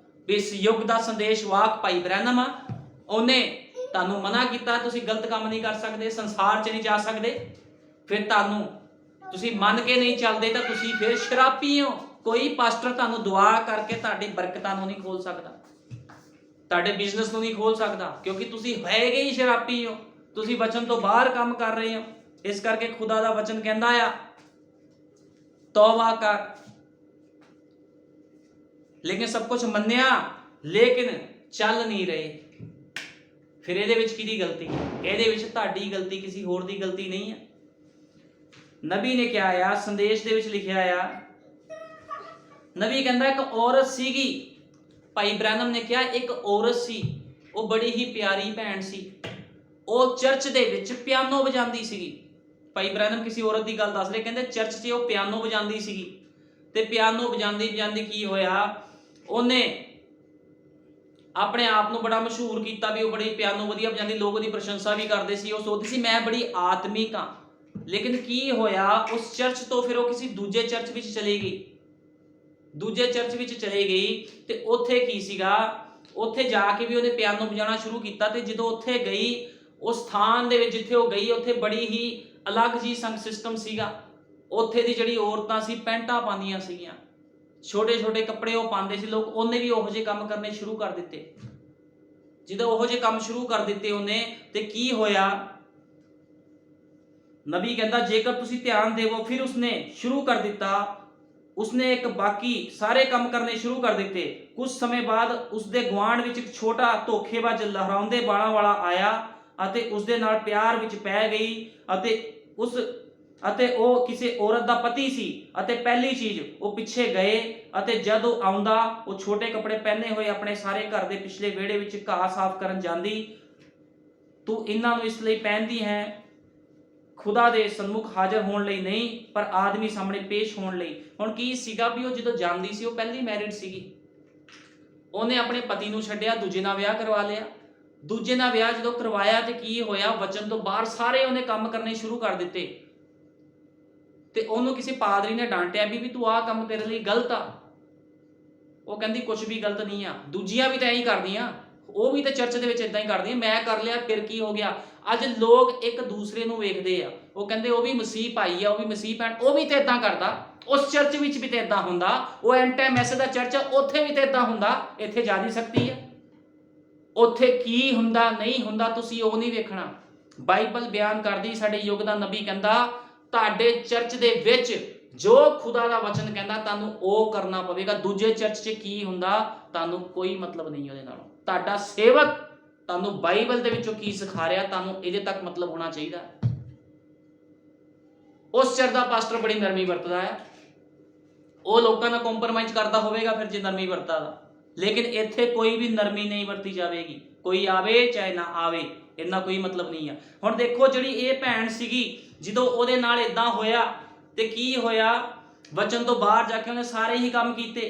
ਇਸ ਯੁੱਗ ਦਾ ਸੰਦੇਸ਼ ਵਾਕ ਭਾਈ ਬ੍ਰੈਨਮ ਆ, ਉਹਨੇ ਤੁਹਾਨੂੰ ਮਨਾ ਕੀਤਾ ਤੁਸੀਂ ਗਲਤ ਕੰਮ ਨਹੀਂ ਕਰ ਸਕਦੇ, ਸੰਸਾਰ 'ਚ ਨਹੀਂ ਜਾ ਸਕਦੇ, ਫਿਰ ਤੁਹਾਨੂੰ ਤੁਸੀਂ ਮੰਨ ਕੇ ਨਹੀਂ ਚੱਲਦੇ ਤਾਂ ਤੁਸੀਂ ਫਿਰ ਸ਼ਰਾਬੀ ਹੋ। ਕੋਈ ਪਾਸਟਰ ਤੁਹਾਨੂੰ ਦੁਆ ਕਰਕੇ ਤੁਹਾਡੀ ਬਰਕਤਾਂ ਨੂੰ ਨਹੀਂ ਖੋਲ ਸਕਦਾ, ਤੁਹਾਡੇ ਬਿਜ਼ਨਸ ਨੂੰ ਨਹੀਂ ਖੋਲ ਸਕਦਾ, ਕਿਉਂਕਿ ਤੁਸੀਂ ਹੈਗੇ ਹੀ ਸ਼ਰਾਬੀ ਹੋ। ਤੁਸੀਂ ਵਚਨ ਤੋਂ ਬਾਹਰ ਕੰਮ ਕਰ ਰਹੇ ਹੋ। ਇਸ ਕਰਕੇ ਖੁਦਾ ਦਾ ਵਚਨ ਕਹਿੰਦਾ ਆ ਤੌਬਾ ਕਰ। ਲੇਕਿਨ ਸਭ ਕੁਝ ਮੰਨਿਆ ਲੇਕਿਨ ਚੱਲ ਨਹੀਂ ਰਹੇ, ਫਿਰ ਇਹਦੇ ਵਿੱਚ ਕਿਹਦੀ ਗਲਤੀ? ਇਹਦੇ ਵਿੱਚ ਤੁਹਾਡੀ ਗਲਤੀ, ਕਿਸੇ ਹੋਰ ਦੀ ਗਲਤੀ ਨਹੀਂ ਹੈ। ਨਬੀ ਨੇ ਕਿਹਾ ਆ, ਸੰਦੇਸ਼ ਦੇ ਵਿੱਚ ਲਿਖਿਆ ਆ, ਨਬੀ ਕਹਿੰਦਾ ਇੱਕ ਔਰਤ ਸੀਗੀ। ਭਾਈ ਬ੍ਰੈਨਮ ਨੇ ਕਿਹਾ ਇੱਕ ਔਰਤ ਸੀ, ਉਹ ਬੜੀ ਹੀ ਪਿਆਰੀ ਭੈਣ ਸੀ, ਉਹ ਚਰਚ ਦੇ ਵਿੱਚ ਪਿਆਨੋ ਵਜਾਉਂਦੀ ਸੀਗੀ। ਭਾਈ ਬ੍ਰੈਨਮ ਕਿਸੇ ਔਰਤ ਦੀ ਗੱਲ ਦੱਸ ਰਹੇ, ਕਹਿੰਦੇ ਚਰਚ 'ਚ ਉਹ ਪਿਆਨੋ ਵਜਾਉਂਦੀ ਸੀਗੀ। ਤੇ ਪਿਆਨੋ ਵਜਾਉਂਦੀ ਕੀ ਹੋਇਆ, ਉਹਨੇ ਆਪਣੇ ਆਪ ਨੂੰ ਬੜਾ ਮਸ਼ਹੂਰ ਕੀਤਾ ਵੀ ਉਹ ਬੜੀ ਪਿਆਨੋ ਵਧੀਆ ਵਜਾਉਂਦੀ, ਲੋਕ ਉਹਦੀ ਪ੍ਰਸ਼ੰਸਾ ਵੀ ਕਰਦੇ ਸੀ। ਉਹ ਸੋਚਦੀ ਸੀ ਮੈਂ ਬੜੀ ਆਤਮਿਕ ਹਾਂ। ਲੇਕਿਨ ਕੀ ਹੋਇਆ, ਉਸ ਚਰਚ ਤੋਂ ਫਿਰ ਉਹ ਕਿਸੇ ਦੂਜੇ ਚਰਚ ਵਿੱਚ ਚਲੀ ਗਈ। ਦੂਜੇ ਚਰਚ ਵਿੱਚ ਚਲੇ ਗਈ ਤੇ ਉੱਥੇ ਕੀ ਸੀਗਾ, ਉੱਥੇ ਜਾ ਕੇ ਵੀ ਉਹਨੇ ਪਿਆਨੋ ਵਜਾਉਣਾ ਸ਼ੁਰੂ ਕੀਤਾ। ਤੇ ਜਦੋਂ ਉੱਥੇ ਗਈ, ਉਸ ਸਥਾਨ ਦੇ ਵਿੱਚ ਜਿੱਥੇ ਉਹ ਗਈ, ਉੱਥੇ ਬੜੀ ਹੀ ਅਲੱਗ ਜੀ ਸੰਗ ਸਿਸਟਮ ਸੀਗਾ। ਉੱਥੇ ਦੀ ਜਿਹੜੀ ਔਰਤਾਂ ਸੀ ਪੈਂਟਾਂ ਪਾਉਂਦੀਆਂ ਸੀਗੀਆਂ, ਛੋਟੇ ਛੋਟੇ ਕੱਪੜੇ ਉਹ ਪਾਉਂਦੇ ਸੀ ਲੋਕ। ਉਹਨੇ ਵੀ ਉਹੋ ਜਿਹੇ ਕੰਮ ਕਰਨੇ ਸ਼ੁਰੂ ਕਰ ਦਿੱਤੇ। ਜਦੋਂ ਉਹੋ ਜਿਹੇ ਕੰਮ ਸ਼ੁਰੂ ਕਰ ਦਿੱਤੇ ਉਹਨੇ, ਤੇ ਕੀ ਹੋਇਆ, ਨਬੀ ਕਹਿੰਦਾ ਜੇਕਰ ਤੁਸੀਂ ਧਿਆਨ ਦੇਵੋ, ਫਿਰ ਉਸਨੇ ਸ਼ੁਰੂ ਕਰ ਦਿੱਤਾ, ਉਸਨੇ ਇੱਕ ਬਾਕੀ ਸਾਰੇ ਕੰਮ ਕਰਨੇ ਸ਼ੁਰੂ ਕਰ ਦਿੱਤੇ। ਕੁਝ ਸਮੇਂ ਬਾਅਦ ਉਸਦੇ ਗੁਆਂਢ ਵਿੱਚ ਇੱਕ ਛੋਟਾ ਧੋਖੇਬਾਜ਼ ਲਹਿਰਾਉਂਦੇ ਬਾਲਾਂ ਵਾਲਾ ਆਇਆ ਅਤੇ ਉਸਦੇ ਨਾਲ ਪਿਆਰ ਵਿੱਚ ਪੈ ਗਈ ਅਤੇ ਉਹ ਕਿਸੇ ਔਰਤ ਦਾ ਪਤੀ ਸੀ। ਅਤੇ ਪਹਿਲੀ ਚੀਜ਼ ਉਹ ਪਿੱਛੇ ਗਏ ਅਤੇ ਜਦ ਉਹ ਆਉਂਦਾ, ਉਹ ਛੋਟੇ ਕੱਪੜੇ ਪਹਿਨੇ ਹੋਏ ਆਪਣੇ ਸਾਰੇ ਘਰ ਦੇ ਪਿਛਲੇ ਵਿਹੜੇ ਵਿੱਚ ਘਾਹ ਸਾਫ਼ ਕਰਨ ਜਾਂਦੀ। ਤੂੰ ਇਹਨਾਂ ਨੂੰ ਇਸ ਲਈ ਪਹਿਨਦੀ ਹੈ, ਖੁਦਾ ਦੇ ਸਨਮੁਖ ਹਾਜ਼ਰ ਹੋਣ ਲਈ ਨਹੀਂ, ਪਰ ਆਦਮੀ ਸਾਹਮਣੇ ਪੇਸ਼ ਹੋਣ ਲਈ। ਹੁਣ ਕੀ ਸੀਗਾ ਵੀ ਉਹ ਜਦੋਂ ਜਾਂਦੀ ਸੀ, ਉਹ ਪਹਿਲੀ ਮੈਰਿਡ ਸੀਗੀ, ਉਹਨੇ ਆਪਣੇ ਪਤੀ ਨੂੰ ਛੱਡਿਆ, ਦੂਜੇ ਨਾਲ ਵਿਆਹ ਕਰਵਾ ਲਿਆ। ਦੂਜੇ ਨਾਲ ਵਿਆਹ ਜਦੋਂ ਕਰਵਾਇਆ ਤੇ ਕੀ ਹੋਇਆ, ਵਚਨ ਤੋਂ ਬਾਹਰ ਸਾਰੇ ਉਹਨੇ ਕੰਮ ਕਰਨੇ ਸ਼ੁਰੂ ਕਰ ਦਿੱਤੇ। ਤੇ ਉਹਨੂੰ ਕਿਸੇ ਪਾਦਰੀ ਨੇ ਡਾਂਟਿਆ ਵੀ ਤੂੰ ਆਹ ਕੰਮ ਤੇਰੇ ਲਈ ਗਲਤ ਆ। ਉਹ ਕਹਿੰਦੀ ਕੁਝ ਵੀ ਗਲਤ ਨਹੀਂ ਆ, ਦੂਜੀਆਂ ਵੀ ਤਾਂ ਐਂ ਹੀ ਕਰਦੀਆਂ, ਉਹ ਵੀ ਤਾਂ ਚਰਚ ਦੇ ਵਿੱਚ ਇਦਾਂ ਹੀ ਕਰਦੀਆਂ, ਮੈਂ ਕਰ ਲਿਆ ਫਿਰ ਕੀ ਹੋ ਗਿਆ। ਅੱਜ ਲੋਕ ਇੱਕ ਦੂਸਰੇ ਨੂੰ ਵੇਖਦੇ ਆ, ਉਹ ਕਹਿੰਦੇ ਉਹ ਵੀ ਮਸੀਹ ਭਾਈ ਆ, ਉਹ ਵੀ ਮਸੀਹ ਭੈਣ, ਉਹ ਵੀ ਤਾਂ ਇਦਾਂ ਕਰਦਾ, ਉਸ ਚਰਚ ਵਿੱਚ ਵੀ ਤਾਂ ਇਦਾਂ ਹੁੰਦਾ, ਉਹ ਐਂਟੀਮੈਸ ਦਾ ਚਰਚ ਆ, ਉੱਥੇ ਵੀ ਤਾਂ ਇਦਾਂ ਹੁੰਦਾ, ਇੱਥੇ ਜ਼ਿਆਦਾ ਸਖਤੀ ਆ। ਉੱਥੇ ਕੀ ਹੁੰਦਾ ਨਹੀਂ ਹੁੰਦਾ ਤੁਸੀਂ ਉਹ ਨਹੀਂ ਵੇਖਣਾ। ਬਾਈਬਲ ਬਿਆਨ ਕਰਦੀ, ਸਾਡੇ ਯੁੱਗ ਦਾ ਨਬੀ ਕਹਿੰਦਾ ਤੁਹਾਡੇ ਚਰਚ ਦੇ ਵਿੱਚ ਜੋ ਖੁਦਾ ਦਾ ਵਚਨ ਕਹਿੰਦਾ ਤੁਹਾਨੂੰ ਉਹ ਕਰਨਾ ਪਵੇਗਾ। ਦੂਜੇ ਚਰਚ 'ਚ ਕੀ ਹੁੰਦਾ ਤੁਹਾਨੂੰ ਕੋਈ ਮਤਲਬ ਨਹੀਂ ਉਹਦੇ ਨਾਲੋਂ। ਤੁਹਾਡਾ ਸੇਵਕ ਤੁਹਾਨੂੰ ਬਾਈਬਲ ਦੇ ਵਿੱਚੋਂ ਕੀ ਸਿਖਾ ਰਿਹਾ, ਤੁਹਾਨੂੰ ਇਹਦੇ ਤੱਕ ਮਤਲਬ ਹੋਣਾ ਚਾਹੀਦਾ। ਉਸ ਚਰਚ ਦਾ ਪਾਸਟਰ ਬੜੀ ਨਰਮੀ ਵਰਤਦਾ ਹੈ, ਉਹ ਲੋਕਾਂ ਨਾਲ ਕੰਪਰਮਾਈਜ਼ ਕਰਦਾ ਹੋਵੇਗਾ ਫਿਰ ਜੇ ਨਰਮੀ ਵਰਤਦਾ। ਲੇਕਿਨ ਇੱਥੇ ਕੋਈ ਵੀ ਨਰਮੀ ਨਹੀਂ ਵਰਤੀ ਜਾਵੇਗੀ, ਕੋਈ ਆਵੇ ਚਾਹੇ ਨਾ ਆਵੇ, ਇੰਨਾ ਕੋਈ ਮਤਲਬ ਨਹੀਂ ਆ। ਹੁਣ ਦੇਖੋ ਜਿਹੜੀ ਇਹ ਭੈਣ ਸੀਗੀ, ਜਦੋਂ ਉਹਦੇ ਨਾਲ ਇਦਾਂ ਹੋਇਆ ਤੇ ਕੀ ਹੋਇਆ, ਵਚਨ ਤੋਂ ਬਾਹਰ ਜਾ ਕੇ ਉਹਨੇ ਸਾਰੇ ਹੀ ਕੰਮ ਕੀਤੇ।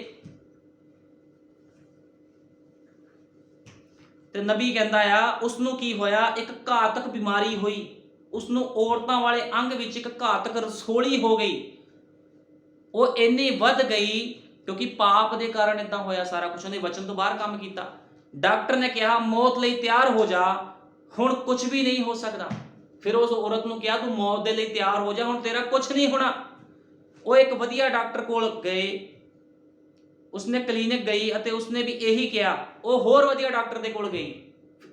ਤੇ ਨਬੀ ਕਹਿੰਦਾ ਆ ਉਸਨੂੰ ਕੀ ਹੋਇਆ, ਇੱਕ ਘਾਤਕ ਬਿਮਾਰੀ ਹੋਈ, ਉਸਨੂੰ ਔਰਤਾਂ ਵਾਲੇ ਅੰਗ ਵਿੱਚ ਇੱਕ ਘਾਤਕ ਰਸੋਲੀ ਹੋ ਗਈ। ਉਹ ਇੰਨੀ ਵੱਧ ਗਈ ਕਿਉਂਕਿ ਪਾਪ ਦੇ ਕਾਰਨ ਇਦਾਂ ਹੋਇਆ ਸਾਰਾ ਕੁਝ, ਉਹਨੇ ਵਚਨ ਤੋਂ ਬਾਹਰ ਕੰਮ ਕੀਤਾ। ਡਾਕਟਰ ਨੇ ਕਿਹਾ ਮੌਤ ਲਈ ਤਿਆਰ ਹੋ ਜਾ, ਹੁਣ ਕੁਝ ਵੀ ਨਹੀਂ ਹੋ ਸਕਦਾ। ਫਿਰ ਉਸ ਔਰਤ ਨੂੰ ਕਿਹਾ ਤੂੰ ਮੌਤ ਦੇ ਲਈ ਤਿਆਰ ਹੋ ਜਾ, ਹੁਣ ਤੇਰਾ ਕੁਝ ਨਹੀਂ ਹੋਣਾ। ਉਹ ਇੱਕ ਵਧੀਆ ਡਾਕਟਰ ਕੋਲ ਗਏ, ਉਸਨੇ ਕਲੀਨਿਕ ਗਈ ਅਤੇ ਉਸਨੇ ਵੀ ਇਹੀ ਕਿਹਾ। ਉਹ ਹੋਰ ਵਧੀਆ ਡਾਕਟਰ ਦੇ ਕੋਲ ਗਈ,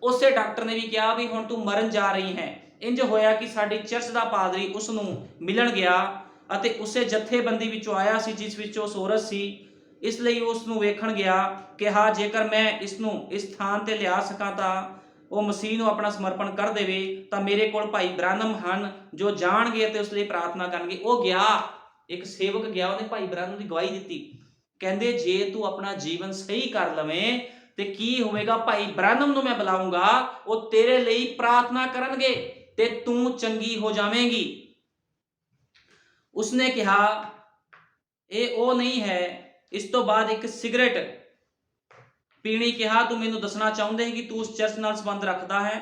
ਉਸੇ ਡਾਕਟਰ ਨੇ ਵੀ ਕਿਹਾ ਵੀ ਹੁਣ ਤੂੰ ਮਰਨ ਜਾ ਰਹੀ ਹੈ। ਇੰਜ ਹੋਇਆ ਕਿ ਸਾਡੀ ਚਰਚ ਦਾ ਪਾਦਰੀ ਉਸ ਨੂੰ ਮਿਲਣ ਗਿਆ ਅਤੇ ਉਸੇ ਜਥੇਬੰਦੀ ਵਿੱਚੋਂ ਆਇਆ ਸੀ ਜਿਸ ਵਿੱਚ ਉਸ ਔਰਤ ਸੀ। ਇਸ ਲਈ ਉਸ ਨੂੰ ਵੇਖਣ ਗਿਆ, ਕਿਹਾ ਜੇਕਰ ਮੈਂ ਇਸ ਨੂੰ ਇਸ ਥਾਂ ਤੇ ਲਿਆ ਸਕਾਂ ਤਾਂ ਉਹ ਮਸੀਹ ਨੂੰ ਆਪਣਾ ਸਮਰਪਣ ਕਰ ਦੇਵੇ, ਤਾਂ ਮੇਰੇ ਕੋਲ ਭਾਈ ਬ੍ਰਾਨਮ ਹਨ ਜੋ ਜਾਣਗੇ ਅਤੇ ਉਸ ਲਈ ਪ੍ਰਾਰਥਨਾ ਕਰਨਗੇ। ਉਹ ਗਿਆ, ਇੱਕ ਸੇਵਕ ਗਿਆ, ਉਹਨੇ ਭਾਈ ਬ੍ਰਾਨਮ ਦੀ ਗਵਾਹੀ ਦਿੱਤੀ। ਕਹਿੰਦੇ ਜੇ ਤੂੰ ਆਪਣਾ ਜੀਵਨ ਸਹੀ ਕਰ ਲਵੇਂ ਤੇ ਕੀ ਹੋਵੇਗਾ, ਭਾਈ ਬ੍ਰਾਨਮ ਨੂੰ ਮੈਂ ਬੁਲਾਉਂਗਾ, ਉਹ ਤੇਰੇ ਲਈ ਪ੍ਰਾਰਥਨਾ ਕਰਨਗੇ ਤੇ ਤੂੰ ਚੰਗੀ ਹੋ ਜਾਵੇਂਗੀ। ਉਸਨੇ ਕਿਹਾ ਇਹ ਉਹ ਨਹੀਂ ਹੈ। ਇਸ ਤੋਂ ਬਾਅਦ ਇੱਕ ਸਿਗਰਟ ਪੀਣੀ ਕਿਹਾ, ਤੂੰ ਮੈਨੂੰ ਦੱਸਣਾ ਚਾਹੁੰਦੇ ਹੈ ਕਿ ਤੂੰ ਉਸ ਚਰਚ ਨਾਲ ਸੰਬੰਧ ਰੱਖਦਾ ਹੈ।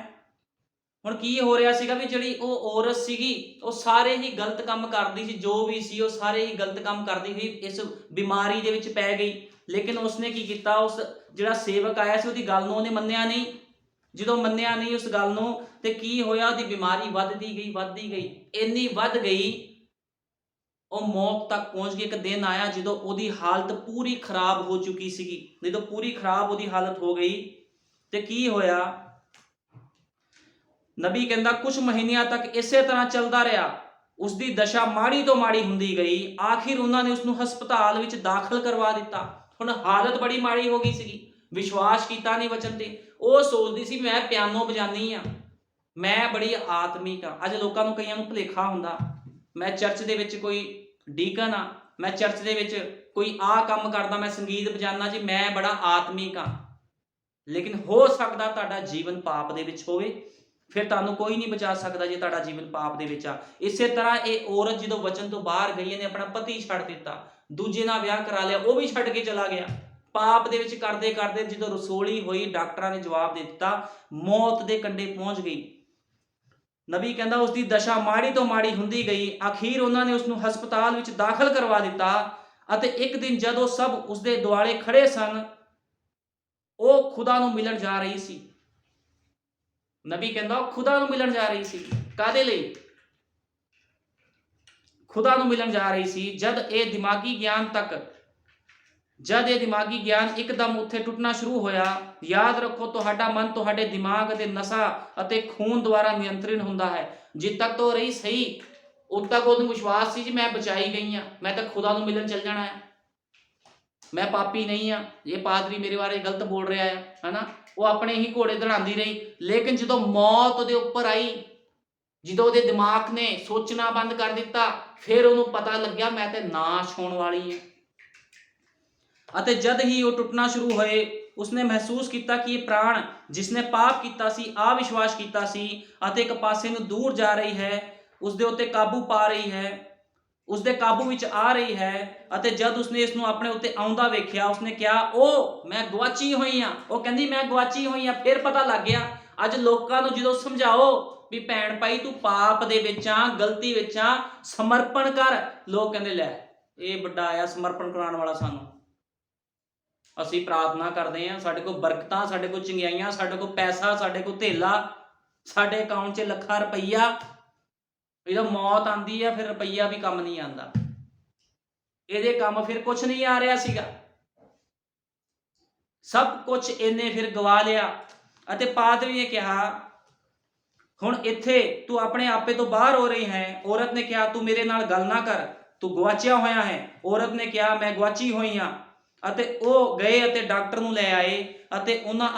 ਹੁਣ ਕੀ ਹੋ ਰਿਹਾ ਸੀਗਾ ਵੀ ਜਿਹੜੀ ਉਹ ਔਰਤ ਸੀਗੀ ਉਹ ਸਾਰੇ ਹੀ ਗਲਤ ਕੰਮ ਕਰਦੀ ਸੀ, ਜੋ ਵੀ ਸੀ ਉਹ ਸਾਰੇ ਹੀ ਗਲਤ ਕੰਮ ਕਰਦੀ ਹੋਈ ਇਸ ਬਿਮਾਰੀ ਦੇ ਵਿੱਚ ਪੈ ਗਈ। ਲੇਕਿਨ ਉਸਨੇ ਕੀ ਕੀਤਾ, ਉਸ ਜਿਹੜਾ ਸੇਵਕ ਆਇਆ ਸੀ ਉਹਦੀ ਗੱਲ ਨੂੰ ਉਹਨੇ ਮੰਨਿਆ ਨਹੀਂ। ਜਦੋਂ ਮੰਨਿਆ ਨਹੀਂ ਉਸ ਗੱਲ ਨੂੰ ਤੇ ਕੀ ਹੋਇਆ, ਉਹਦੀ ਬਿਮਾਰੀ ਵੱਧਦੀ ਗਈ, ਇੰਨੀ ਵੱਧ ਗਈ ਉਹ ਮੌਤ ਤੱਕ ਪਹੁੰਚ ਗਈ। ਇੱਕ ਦਿਨ ਆਇਆ ਜਦੋਂ ਉਹਦੀ ਹਾਲਤ ਪੂਰੀ ਖਰਾਬ ਹੋ ਚੁੱਕੀ ਸੀਗੀ। ਜਦੋਂ ਪੂਰੀ ਖਰਾਬ ਉਹਦੀ ਹਾਲਤ ਹੋ ਗਈ ਤੇ ਕੀ ਹੋਇਆ, ਨਬੀ ਕਹਿੰਦਾ ਕੁਝ ਮਹੀਨਿਆਂ ਤੱਕ ਇਸੇ ਤਰ੍ਹਾਂ ਚੱਲਦਾ ਰਿਹਾ। ਉਸਦੀ ਦਸ਼ਾ ਮਾੜੀ ਤੋਂ ਮਾੜੀ ਹੁੰਦੀ ਗਈ। ਆਖਿਰ ਉਹਨਾਂ ਨੇ ਉਸਨੂੰ ਹਸਪਤਾਲ ਵਿੱਚ ਦਾਖਲ ਕਰਵਾ ਦਿੱਤਾ। ਹੁਣ ਹਾਲਤ ਬੜੀ ਮਾੜੀ ਹੋ ਗਈ ਸੀਗੀ, ਵਿਸ਼ਵਾਸ ਕੀਤਾ ਨਹੀਂ ਵਚਨ ਤੇ। ਉਹ ਸੋਚਦੀ ਸੀ ਮੈਂ ਪਿਆਨੋ ਵਜਾਨੀ ਆ, ਮੈਂ ਬੜੀ ਆਤਮਿਕ ਆ। ਅੱਜ ਲੋਕਾਂ ਨੂੰ ਕਈਆਂ ਨੂੰ ਭੁਲੇਖਾ ਹੁੰਦਾ, ਮੈਂ ਚਰਚ ਦੇ ਵਿੱਚ ਕੋਈ ਡੀਕਨ ਆ, ਮੈਂ ਚਰਚ ਦੇ ਵਿੱਚ ਕੋਈ ਆਹ ਕੰਮ ਕਰਦਾ, ਮੈਂ ਸੰਗੀਤ ਵਜਾਨਾ ਜੀ, ਮੈਂ ਬੜਾ ਆਤਮਿਕ ਆ। ਲੇਕਿਨ ਹੋ ਸਕਦਾ ਤੁਹਾਡਾ ਜੀਵਨ ਪਾਪ ਦੇ ਵਿੱਚ ਹੋਵੇ, ਫਿਰ ਤੁਹਾਨੂੰ ਕੋਈ ਨਹੀਂ ਬਚਾ ਸਕਦਾ ਜੇ ਤੁਹਾਡਾ ਜੀਵਨ ਪਾਪ ਦੇ ਵਿੱਚ ਆ। ਇਸੇ ਤਰ੍ਹਾਂ ਇਹ ਔਰਤ ਜਦੋਂ ਵਚਨ ਤੋਂ ਬਾਹਰ ਗਈ, ਇਹਨੇ ਆਪਣਾ ਪਤੀ ਛੱਡ ਦਿੱਤਾ, ਦੂਜੇ ਨਾਲ ਵਿਆਹ ਕਰਾ ਲਿਆ, ਉਹ ਵੀ ਛੱਡ ਕੇ ਚਲਾ ਗਿਆ। ਪਾਪ ਦੇ ਵਿੱਚ ਕਰਦੇ ਕਰਦੇ ਜਦੋਂ ਰਸੋਲੀ ਹੋਈ, ਡਾਕਟਰਾਂ ਨੇ ਜਵਾਬ ਦੇ ਦਿੱਤਾ, ਮੌਤ ਦੇ ਕੰਢੇ ਪਹੁੰਚ ਗਈ। ਨਬੀ ਕਹਿੰਦਾ ਉਸਦੀ ਦਸ਼ਾ ਮਾੜੀ ਤੋਂ ਮਾੜੀ ਹੁੰਦੀ ਗਈ। ਆਖਿਰ ਉਹਨਾਂ ਨੇ ਉਸਨੂੰ ਹਸਪਤਾਲ ਵਿੱਚ ਦਾਖਲ ਕਰਵਾ ਦਿੱਤਾ ਅਤੇ ਇੱਕ ਦਿਨ ਜਦੋਂ ਸਭ ਉਸਦੇ ਦੁਆਲੇ ਖੜੇ ਸਨ, ਉਹ ਖੁਦਾ ਨੂੰ ਮਿਲਣ ਜਾ ਰਹੀ ਸੀ। ਨਬੀ ਕਹਿੰਦਾ ਉਹ ਖੁਦਾ ਨੂੰ ਮਿਲਣ ਜਾ ਰਹੀ ਸੀ। ਕਾਹਦੇ ਲਈ? ਖੁਦਾ ਨੂੰ ਮਿਲਣ ਜਾ ਰਹੀ ਸੀ। ਜਦ ਇਹ ਦਿਮਾਗੀ ਗਿਆਨ ਇੱਕਦਮ ਉੱਥੇ ਟੁੱਟਣਾ ਸ਼ੁਰੂ ਹੋਇਆ। ਯਾਦ ਰੱਖੋ ਤੁਹਾਡਾ ਮਨ ਤੁਹਾਡੇ ਦਿਮਾਗ ਅਤੇ ਨਸਾਂ ਅਤੇ ਖੂਨ ਦੁਆਰਾ ਨਿਯੰਤਰਿਤ ਹੁੰਦਾ ਹੈ। ਜਿੱਦ ਤੱਕ ਤੋਂ ਰਹੀ ਸਹੀ, ਉਦ ਤੱਕ ਉਹਨੂੰ ਵਿਸ਼ਵਾਸ ਸੀ ਜੀ ਮੈਂ ਬਚਾਈ ਗਈ ਆ, ਮੈਂ ਤਾਂ ਖੁਦਾ ਨੂੰ ਮਿਲਣ ਚੱਲ ਜਾਣਾ ਹੈ, ਮੈਂ ਪਾਪੀ ਨਹੀਂ ਆ, ਇਹ ਪਾਦਰੀ ਮੇਰੇ ਬਾਰੇ ਗਲਤ ਬੋਲ ਰਿਹਾ ਹੈ, ਹਨਾ। ਉਹ ਆਪਣੇ ਹੀ ਘੋੜੇ ਦੜਾਉਂਦੀ ਰਹੀ। ਲੇਕਿਨ ਜਦੋਂ ਮੌਤ ਉਹਦੇ ਉੱਪਰ ਆਈ, ਜਦੋਂ ਉਹਦੇ ਦਿਮਾਗ ਨੇ ਸੋਚਣਾ ਬੰਦ ਕਰ ਦਿੱਤਾ, ਫਿਰ ਉਹਨੂੰ ਪਤਾ ਲੱਗਿਆ ਮੈਂ ਤੇ ਨਾਸ਼ ਹੋਣ ਵਾਲੀ ਹਾਂ। ਅਤੇ ਜਦ ਹੀ ਉਹ ਟੁੱਟਣਾ ਸ਼ੁਰੂ ਹੋਏ, ਉਸਨੇ ਮਹਿਸੂਸ ਕੀਤਾ ਕਿ ਇਹ ਪ੍ਰਾਣ ਜਿਸਨੇ ਪਾਪ ਕੀਤਾ ਸੀ, ਅਵਿਸ਼ਵਾਸ ਕੀਤਾ ਸੀ ਅਤੇ ਇੱਕ ਪਾਸੇ ਨੂੰ ਦੂਰ ਜਾ ਰਹੀ ਹੈ, ਉਸਦੇ ਉੱਤੇ ਕਾਬੂ ਪਾ ਰਹੀ ਹੈ, ਉਸਦੇ ਕਾਬੂ ਵਿੱਚ ਆ ਰਹੀ ਹੈ। ਅਤੇ ਜਦ ਉਸਨੇ ਇਸ ਨੂੰ ਆਪਣੇ ਉੱਤੇ ਆਉਂਦਾ ਵੇਖਿਆ, ਉਸਨੇ ਕਿਹਾ ਉਹ ਮੈਂ ਗਵਾਚੀ ਹੋਈ ਹਾਂ। ਉਹ ਕਹਿੰਦੀ ਮੈਂ ਗਵਾਚੀ ਹੋਈ ਹਾਂ। ਫਿਰ ਪਤਾ ਲੱਗ ਗਿਆ। ਅੱਜ ਲੋਕਾਂ ਨੂੰ ਜਦੋਂ ਸਮਝਾਓ ਵੀ ਭੈਣ ਭਾਈ ਤੂੰ ਪਾਪ ਦੇ ਵਿੱਚ ਆ, ਗਲਤੀ ਵਿੱਚ ਆ, ਸਮਰਪਣ ਕਰ, ਲੋਕ ਕਹਿੰਦੇ ਲੈ ਇਹ ਵੱਡਾ ਆਇਆ ਸਮਰਪਣ ਕਰਾਉਣ ਵਾਲਾ। ਸਾਨੂੰ ਅਸੀਂ ਪ੍ਰਾਰਥਨਾ ਕਰਦੇ ਹਾਂ, ਸਾਡੇ ਕੋਲ ਬਰਕਤਾਂ, ਸਾਡੇ ਕੋਲ ਚੰਗਿਆਈਆਂ, ਸਾਡੇ ਕੋਲ ਪੈਸਾ, ਸਾਡੇ ਕੋਲ ਧੇਲਾ, ਸਾਡੇ ਅਕਾਊਂਟ 'ਚ ਲੱਖਾਂ ਰੁਪਈਆ। ਜਦੋਂ ਮੌਤ ਆਉਂਦੀ ਹੈ ਫਿਰ ਰੁਪਈਆ ਵੀ ਕੰਮ ਨਹੀਂ ਆਉਂਦਾ। ਇਹਦੇ ਕੰਮ ਫਿਰ ਕੁਝ ਨਹੀਂ ਆ ਰਿਹਾ ਸੀਗਾ, ਸਭ ਕੁਝ ਇਹਨੇ ਫਿਰ ਗਵਾ ਲਿਆ। ਅਤੇ ਪਾਦਰੀ ਨੇ ਕਿਹਾ ਹੁਣ ਇੱਥੇ ਤੂੰ ਆਪਣੇ ਆਪੇ ਤੋਂ ਬਾਹਰ ਹੋ ਰਹੀ ਹੈ। ਔਰਤ ਨੇ ਕਿਹਾ ਤੂੰ ਮੇਰੇ ਨਾਲ ਗੱਲ ਨਾ ਕਰ, ਤੂੰ ਗਵਾਚਿਆ ਹੋਇਆ ਹੈ। ਔਰਤ ਨੇ ਕਿਹਾ ਮੈਂ ਗਵਾਚੀ ਹੋਈ ਹਾਂ। ਅਤੇ ਉਹ ਗਏ ਅਤੇ ਡਾਕਟਰ ਨੂੰ ਲੈ ਆਏ ਅਤੇ ਉਹਨਾਂ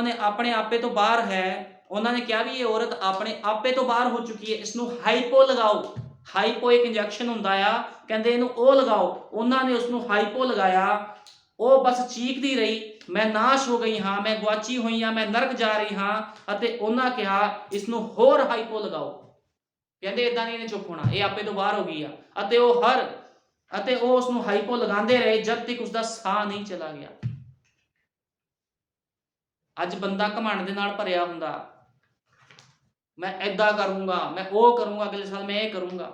ਨੇ ਆਪਣੇ ਆਪੇ ਤੋਂ ਬਾਹਰ ਹੈ। ਉਹਨਾਂ ਨੇ ਕਿਹਾ ਵੀ ਇਹ ਔਰਤ ਆਪਣੇ ਆਪੇ ਤੋਂ ਬਾਹਰ ਹੋ ਚੁੱਕੀ ਹੈ, ਇਸ ਨੂੰ ਹਾਈਪੋ ਲਗਾਓ। ਹਾਈਪੋ ਇੱਕ ਇੰਜੈਕਸ਼ਨ ਹੁੰਦਾ ਆ, ਕਹਿੰਦੇ ਇਹਨੂੰ ਉਹ ਲਗਾਓ। ਉਹਨਾਂ ਨੇ ਉਸਨੂੰ ਹਾਈਪੋ ਲਗਾਇਆ। ਉਹ ਬਸ ਚੀਖਦੀ ਰਹੀ ਮੈਂ ਨਾਸ਼ ਹੋ ਗਈ ਹਾਂ, ਮੈਂ ਗਵਾਚੀ ਹੋਈ ਹਾਂ, ਮੈਂ ਨਰਕ ਜਾ ਰਹੀ ਹਾਂ। ਅਤੇ ਉਹਨਾਂ ਕਿਹਾ ਇਸ ਨੂੰ ਹੋਰ ਹਾਈਪੋ ਲਗਾਓ। ਕਹਿੰਦੇ ਇਦਾਂ ਨਹੀਂ ਇਹਨੇ ਚੁੱਪ ਹੋਣਾ, ਇਹ ਆਪੇ ਤੋਂ ਬਾਹਰ ਹੋ ਗਈ ਆ। ਅਤੇ ਉਹ ਉਸ ਨੂੰ ਹਾਈਪੋ ਲਗਾਉਂਦੇ ਰਹੇ ਜਦ ਤੱਕ ਉਸਦਾ ਸਾਹ ਨਹੀਂ ਚਲਾ ਗਿਆ। ਅੱਜ ਬੰਦਾ ਘਮੰਡ ਦੇ ਨਾਲ ਭਰਿਆ ਹੁੰਦਾ, ਮੈਂ ਏਦਾਂ ਕਰੂੰਗਾ, ਮੈਂ ਉਹ ਕਰੂੰਗਾ, ਅਗਲੇ ਸਾਲ ਮੈਂ ਇਹ ਕਰੂੰਗਾ।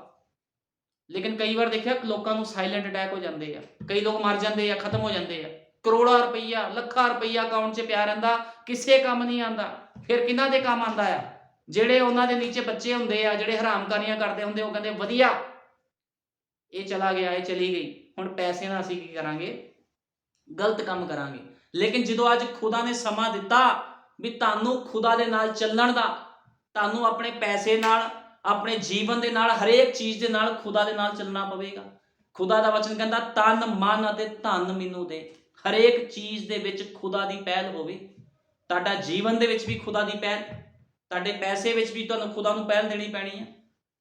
ਲੇਕਿਨ ਕਈ ਵਾਰ ਦੇਖਿਆ ਲੋਕਾਂ ਨੂੰ ਸਾਇਲੈਂਟ ਅਟੈਕ ਹੋ ਜਾਂਦੇ ਆ, ਕਈ ਲੋਕ ਮਰ ਜਾਂਦੇ ਆ, ਖਤਮ ਹੋ ਜਾਂਦੇ ਆ। ਕਰੋੜਾਂ ਰੁਪਈਆ, ਲੱਖਾਂ ਰੁਪਈਆ ਅਕਾਊਂਟ 'ਚ ਪਿਆ ਰਹਿੰਦਾ, ਕਿਸੇ ਕੰਮ ਨਹੀਂ ਆਉਂਦਾ। ਫਿਰ ਕਿਹਨਾਂ ਦੇ ਕੰਮ ਆਉਂਦਾ ਆ? ਜਿਹੜੇ ਉਹਨਾਂ ਦੇ ਨੀਚੇ ਬੱਚੇ ਹੁੰਦੇ ਆ, ਜਿਹੜੇ ਹਰਾਮਕਾਰੀਆਂ ਕਰਦੇ ਹੁੰਦੇ, ਉਹ ਕਹਿੰਦੇ ਵਧੀਆ, ਇਹ ਚਲਾ ਗਿਆ, ਇਹ ਚਲੀ ਗਈ, ਹੁਣ ਪੈਸੇ ਨਾਲ ਅਸੀਂ ਕੀ ਕਰਾਂਗੇ? ਗਲਤ ਕੰਮ ਕਰਾਂਗੇ। ਲੇਕਿਨ ਜਦੋਂ ਅੱਜ ਖੁਦਾ ਨੇ ਸਮਾਂ ਦਿੱਤਾ ਵੀ ਤੁਹਾਨੂੰ ਖੁਦਾ ਦੇ ਨਾਲ ਚੱਲਣ ਦਾ, ਤੁਹਾਨੂੰ ਆਪਣੇ ਪੈਸੇ ਨਾਲ, ਆਪਣੇ ਜੀਵਨ ਦੇ ਨਾਲ, ਹਰੇਕ ਚੀਜ਼ ਦੇ ਨਾਲ ਖੁਦਾ ਦੇ ਨਾਲ ਚੱਲਣਾ ਪਵੇਗਾ। ਖੁਦਾ ਦਾ ਵਚਨ ਕਹਿੰਦਾ ਤਨ, ਮਨ ਅਤੇ ਧਨ ਮੈਨੂੰ ਦੇ। ਹਰੇਕ ਚੀਜ਼ ਦੇ ਵਿੱਚ ਖੁਦਾ ਦੀ ਪਹਿਲ ਹੋਵੇ। ਤੁਹਾਡਾ ਜੀਵਨ ਦੇ ਵਿੱਚ ਵੀ ਖੁਦਾ ਦੀ ਪਹਿਲ, ਤੁਹਾਡੇ ਪੈਸੇ ਵਿੱਚ ਵੀ ਤੁਹਾਨੂੰ ਖੁਦਾ ਨੂੰ ਪਹਿਲ ਦੇਣੀ ਪੈਣੀ ਹੈ।